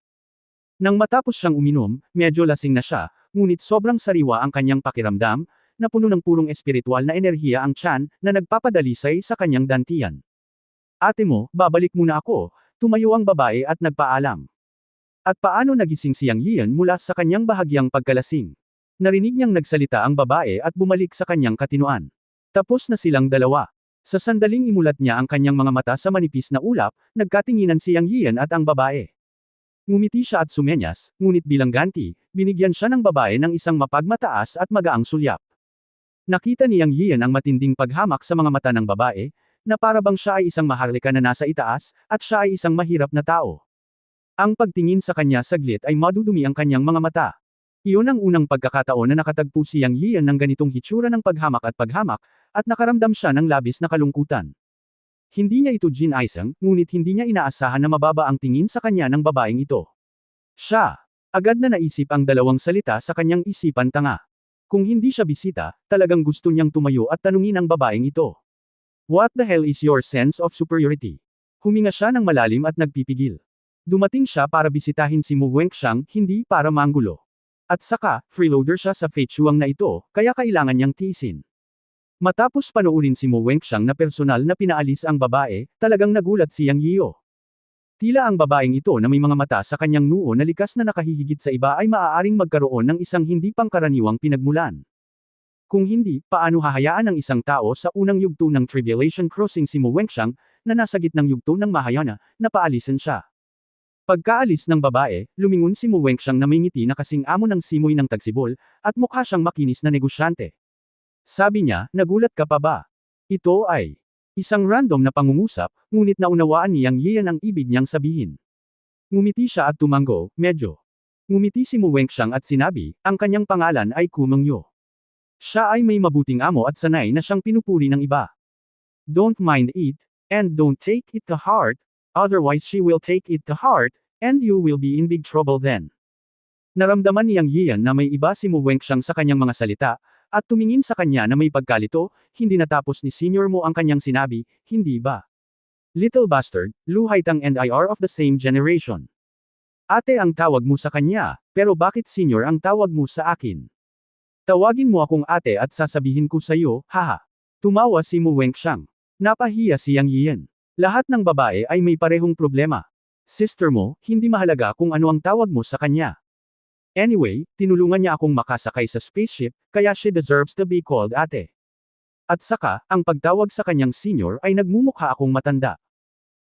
Nang matapos siyang uminom, medyo lasing na siya, ngunit sobrang sariwa ang kanyang pakiramdam, na puno ng purong espiritual na enerhiya ang tiyan, na nagpapadalisay sa kanyang dantian. "Ate mo, babalik muna ako," tumayo ang babae at nagpaalam. At paano nagising si Yang Yian mula sa kanyang bahagyang pagkalasing? Narinig niyang nagsalita ang babae at bumalik sa kanyang katinoan. Tapos na silang dalawa. Sa sandaling imulat niya ang kanyang mga mata sa manipis na ulap, nagkatinginan si Yang Yian at ang babae. Ngumiti siya at sumenyas, ngunit bilang ganti, binigyan siya ng babae ng isang mapagmataas at magaang sulyap. Nakita ni Yang Yian ang matinding paghamak sa mga mata ng babae, na para bang siya ay isang maharlika na nasa itaas, at siya ay isang mahirap na tao. Ang pagtingin sa kanya saglit ay madudumi ang kanyang mga mata. Iyon ang unang pagkakataon na nakatagpo si Yang Yian ng ganitong hitsura ng paghamak, at nakaramdam siya ng labis na kalungkutan. Hindi niya ito ginaisang, ngunit hindi niya inaasahan na mababa ang tingin sa kanya ng babaeng ito. Siya, agad na naisip ang dalawang salita sa kanyang isipan tanga. Kung hindi siya bisita, talagang gusto niyang tumayo at tanungin ang babaeng ito. What the hell is your sense of superiority? Huminga siya ng malalim at nagpipigil. Dumating siya para bisitahin si Mu Wenxiang, hindi para manggulo. At saka, freeloader siya sa fechuang na ito, kaya kailangan niyang tiisin. Matapos panoorin si Mu Wenxiang na personal na pinaalis ang babae, talagang nagulat si Yang Yiyo. Tila ang babaeng ito na may mga mata sa kanyang noo na likas na nakahihigit sa iba ay maaaring magkaroon ng isang hindi pangkaraniwang pinagmulan. Kung hindi, paano hahayaan ng isang tao sa unang yugto ng Tribulation Crossing si Mu Wenxiang, na nasa gitnang yugto ng Mahayana, na paalisin siya? Pagkaalis ng babae, lumingon si Mu Wenxiang na may ngiti na kasing amo ng simoy ng tagsibol, at mukha siyang makinis na negosyante. Sabi niya, nagulat ka pa ba? Ito ay isang random na pangungusap, ngunit naunawaan ni Yang Yian ang ibig niyang sabihin. Ngumiti siya at tumango, medyo. Ngumiti si Mu Wenxiang at sinabi, ang kanyang pangalan ay Ku Mengyo. Siya ay may mabuting amo at sanay na siyang pinupuri ng iba. Don't mind it, and don't take it to heart, otherwise she will take it to heart, and you will be in big trouble then. Naramdaman ni Yang Yian na may iba si Mu Wenxiang sa kanyang mga salita, at tumingin sa kanya na may pagkalito, hindi natapos ni Senior Mo ang kanyang sinabi, hindi ba? Little bastard, Lu Haitang and I are of the same generation. Ate ang tawag mo sa kanya, pero bakit Senior ang tawag mo sa akin? Tawagin mo akong ate at sasabihin ko sa iyo, haha. Tumawa si Mu Wenxiang. Napahiya si Yang Yian. Lahat ng babae ay may parehong problema. Sister mo, hindi mahalaga kung ano ang tawag mo sa kanya. Anyway, tinulungan niya akong makasakay sa spaceship, kaya she deserves to be called ate. At saka, ang pagtawag sa kanyang senior ay nagmumukha akong matanda.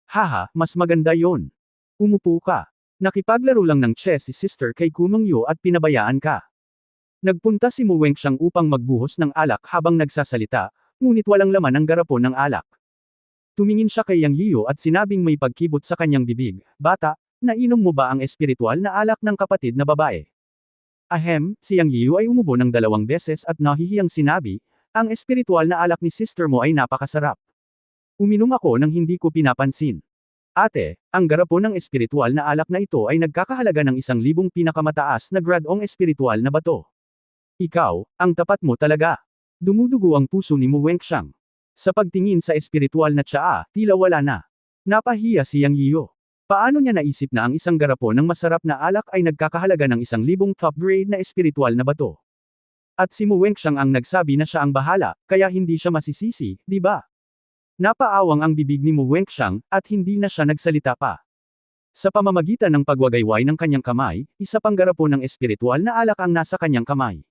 Haha, mas maganda yon. Umupo ka. Nakipaglaro lang ng chess si sister kay Ku Mengyo at pinabayaan ka. Nagpunta si Mu Wenxiang upang magbuhos ng alak habang nagsasalita, ngunit walang laman ang garapon ng alak. Tumingin siya kay Yang Yiyo at sinabing may pagkibot sa kanyang bibig, bata, nainom mo ba ang espiritual na alak ng kapatid na babae? Ahem, si Yang Yiyo ay umubo ng 2 beses at nahihiyang sinabi, ang espiritual na alak ni sister mo ay napakasarap. Uminom ako nang hindi ko pinapansin. Ate, ang garapon ng espiritual na alak na ito ay nagkakahalaga ng 1,000 pinakamataas na gradong espiritual na bato. Ikaw, ang tapat mo talaga. Dumudugo ang puso ni Mu Wenxiang. Sa pagtingin sa espiritual na tsaa, tila wala na. Napahiya si Yang Yiyo. Paano niya naisip na ang isang garapon ng masarap na alak ay nagkakahalaga ng 1,000 top grade na espiritual na bato? At si Mu Wenxiang ang nagsabi na siya ang bahala, kaya hindi siya masisisi, di ba? Napaawang ang bibig ni Mu Wenxiang, at hindi na siya nagsalita pa. Sa pamamagitan ng pagwagayway ng kanyang kamay, isa pang garapon ng espiritual na alak ang nasa kanyang kamay.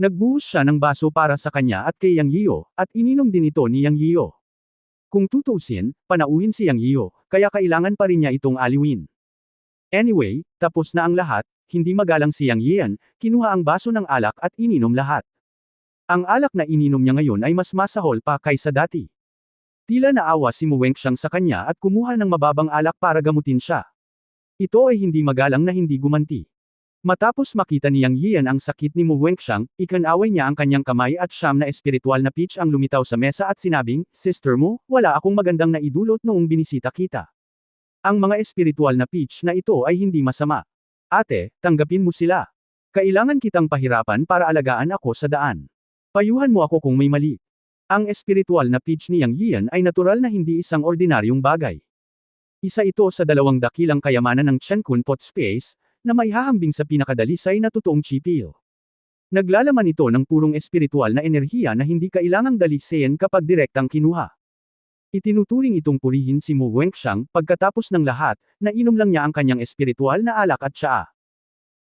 Nagbuhos siya ng baso para sa kanya at kay Yang Yiyo, at ininom din ito ni Yang Yiyo. Kung tutuusin, panauhin si Yang Yiyo, kaya kailangan pa rin niya itong aliwin. Anyway, tapos na ang lahat, hindi magalang si Yang Yian, kinuha ang baso ng alak at ininom lahat. Ang alak na ininom niya ngayon ay mas masahol pa kaysa dati. Tila naawa si Mu Wenxiang sa kanya at kumuha ng mababang alak para gamutin siya. Ito ay hindi magalang na hindi gumanti. Matapos makita ni Yang Yian ang sakit ni Mu Wenxiang, ikinaway niya ang kanyang kamay at siyam na espiritual na peach ang lumitaw sa mesa at sinabing, Sister mo, wala akong magandang naidulot noong binisita kita. Ang mga espiritual na peach na ito ay hindi masama. Ate, tanggapin mo sila. Kailangan kitang pahirapan para alagaan ako sa daan. Payuhan mo ako kung may mali. Ang espiritual na peach ni Yang Yian ay natural na hindi isang ordinaryong bagay. Isa ito sa 2 dakilang kayamanan ng Chenkun Pot Space, na maihahambing sa pinakadalisay na totoong chipil. Naglalaman ito ng purong espiritual na enerhiya na hindi kailangang dalisayin kapag direktang kinuha. Itinuturing itong purihin si Mu Wenxiang, pagkatapos ng lahat, nainom lang niya ang kanyang espiritual na alak at tsaa.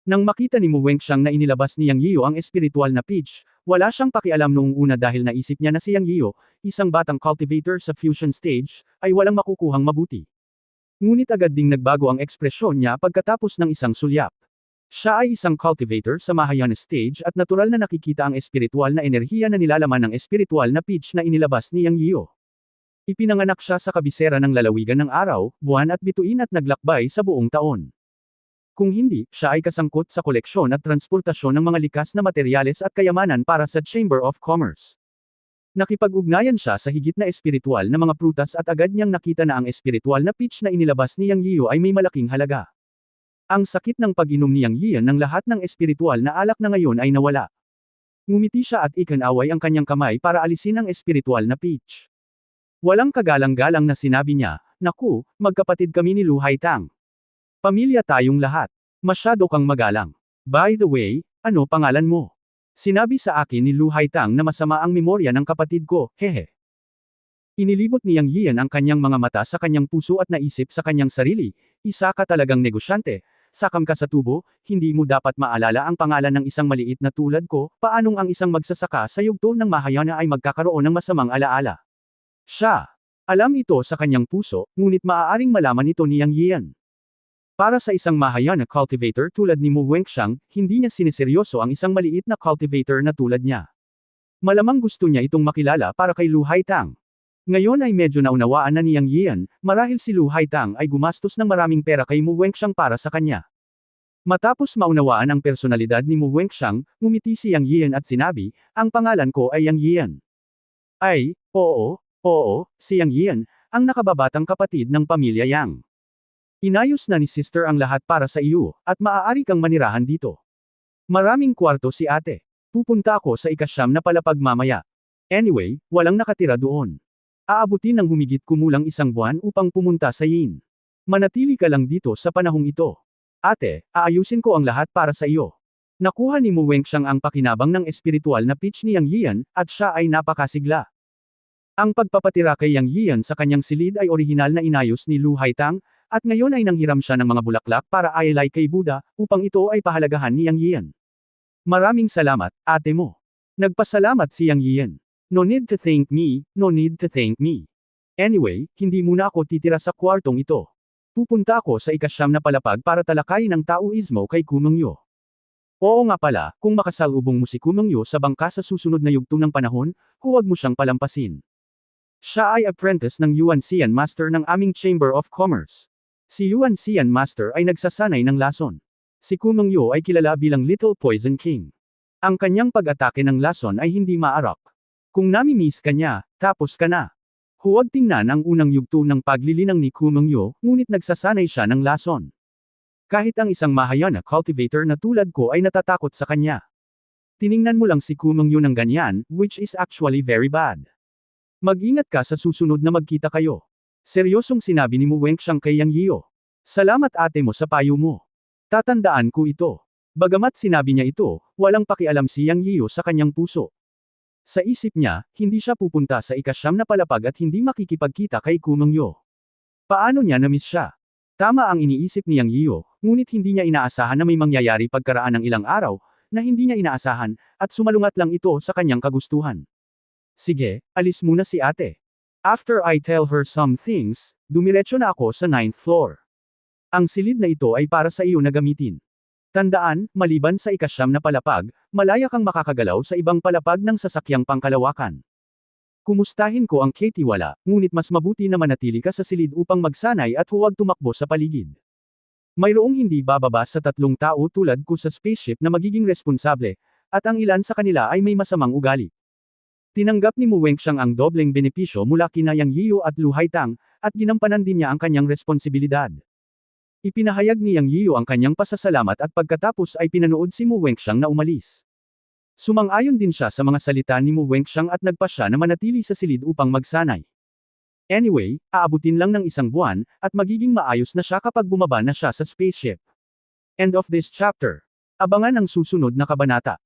Nang makita ni Mu Wenxiang na inilabas ni Yang Yiyo ang espiritual na peach, wala siyang pakialam noong una dahil naisip niya na si Yang Yiyo, isang batang cultivator sa fusion stage, ay walang makukuhang mabuti. Ngunit agad ding nagbago ang ekspresyon niya pagkatapos ng isang sulyap. Siya ay isang cultivator sa Mahayana stage at natural na nakikita ang espiritual na enerhiya na nilalaman ng espiritual na pitch na inilabas ni Yang Yiyo. Ipinanganak siya sa kabisera ng lalawigan ng araw, buwan at bituin at naglakbay sa buong taon. Kung hindi, siya ay kasangkot sa koleksyon at transportasyon ng mga likas na materyales at kayamanan para sa Chamber of Commerce. Nakipag-ugnayan siya sa higit na espiritual na mga prutas at agad niyang nakita na ang espiritual na pitch na inilabas ni Yang Yiyo ay may malaking halaga. Ang sakit ng pag-inom ni Yang Yiyan ng lahat ng espiritual na alak na ngayon ay nawala. Ngumiti siya at ikinaway ang kanyang kamay para alisin ang espiritual na pitch. Walang kagalang-galang na sinabi niya, "Naku, magkapatid kami ni Lu Haitang. Pamilya tayong lahat. Masyado kang magalang. By the way, ano pangalan mo?" Sinabi sa akin ni Lu Haitang na masama ang memorya ng kapatid ko, hehe. Inilibot ni Yang Yiyan ang kanyang mga mata sa kanyang puso at naisip sa kanyang sarili, isa ka talagang negosyante, sakam ka sa tubo, hindi mo dapat maalala ang pangalan ng isang maliit na tulad ko, paanong ang isang magsasaka sa yugto ng Mahayana ay magkakaroon ng masamang alaala. Siya. Alam ito sa kanyang puso, ngunit maaaring malaman ito ni Yang Yiyan. Para sa isang Mahayana cultivator tulad ni Mu Wenxiang, hindi niya sineseryoso ang isang maliit na cultivator na tulad niya. Malamang gusto niya itong makilala para kay Lu Haitang. Ngayon ay medyo naunawaan na ni Yang Yiyan, marahil si Lu Haitang ay gumastos ng maraming pera kay Mu Wenxiang para sa kanya. Matapos maunawaan ang personalidad ni Mu Wenxiang, ngumiti si Yang Yiyan at sinabi, "Ang pangalan ko ay Yang Yiyan." Ay, oo, si Yang Yiyan, ang nakababatang kapatid ng pamilya Yang. Inayos na ni sister ang lahat para sa iyo, at maaari kang manirahan dito. Maraming kwarto si ate. Pupunta ako sa ikasyam na palapag mamaya. Anyway, walang nakatira doon. Aabutin ng humigit kumulang 1 buwan upang pumunta sa Yin. Manatili ka lang dito sa panahong ito. Ate, aayusin ko ang lahat para sa iyo. Nakuha ni Mu Wenxiang ang pakinabang ng espiritual na pitch ni Yang Yiyan, at siya ay napakasigla. Ang pagpapatira kay Yang Yiyan sa kanyang silid ay orihinal na inayos ni Lu Haitang, at ngayon ay nanghiram siya ng mga bulaklak para ailay kay Buddha, upang ito ay pahalagahan ni Yang Yiyan. Maraming salamat, ate mo. Nagpasalamat si Yang Yiyan. No need to thank me, no need to thank me. Anyway, hindi muna ako titira sa kwartong ito. Pupunta ako sa ikasyam na palapag para talakayin ang Taoismo kay Kumengyo. Oo nga pala, kung makasalubong mo si Kumengyo sa bangka sa susunod na yugto ng panahon, huwag mo siyang palampasin. Siya ay apprentice ng Yuan Xian Master ng aming Chamber of Commerce. Si Yuan Xian Master ay nagsasanay ng lason. Si Kumengyo ay kilala bilang Little Poison King. Ang kanyang pag-atake ng lason ay hindi maarak. Kung nami-miss ka niya, tapos ka na. Huwag tingnan ang unang yugto ng paglilinang ni Kumengyo, ngunit nagsasanay siya ng lason. Kahit ang isang Mahayana cultivator na tulad ko ay natatakot sa kanya. Tiningnan mo lang si Kumengyo ng ganyan, which is actually very bad. Mag-ingat ka sa susunod na magkita kayo. Seryosong sinabi ni Mu Wenxiang kay Yang Yiyo. Salamat ate mo sa payo mo. Tatandaan ko ito. Bagamat sinabi niya ito, walang pakialam si Yang Yiyo sa kanyang puso. Sa isip niya, hindi siya pupunta sa ikasyam na palapag at hindi makikipagkita kay Kumengyo. Paano niya na-miss siya? Tama ang iniisip ni Yang Yiyo, ngunit hindi niya inaasahan na may mangyayari pagkaraan ng ilang araw, na hindi niya inaasahan, at sumalungat lang ito sa kanyang kagustuhan. Sige, alis muna si ate. After I tell her some things, dumiretso na ako sa 9th floor. Ang silid na ito ay para sa iyo na gamitin. Tandaan, maliban sa ikasyam na palapag, malaya kang makakagalaw sa ibang palapag ng sasakyang pangkalawakan. Kumustahin ko ang katiwala, ngunit mas mabuti na manatili ka sa silid upang magsanay at huwag tumakbo sa paligid. Mayroong hindi bababa sa 3 tao tulad ko sa spaceship na magiging responsable, at ang ilan sa kanila ay may masamang ugali. Tinanggap ni Mu Wenxiang ang dobleng benepisyo mula kina Yang Yiyo at Lu Haitang, at ginampanan din niya ang kanyang responsibilidad. Ipinahayag ni Yang Yiyo ang kanyang pasasalamat at pagkatapos ay pinanood si Mu Wenxiang na umalis. Sumang-ayon din siya sa mga salita ni Mu Wenxiang at nagpa siya na manatili sa silid upang magsanay. Anyway, aabutin lang ng 1 buwan, at magiging maayos na siya kapag bumaba na siya sa spaceship. End of this chapter. Abangan ang susunod na kabanata.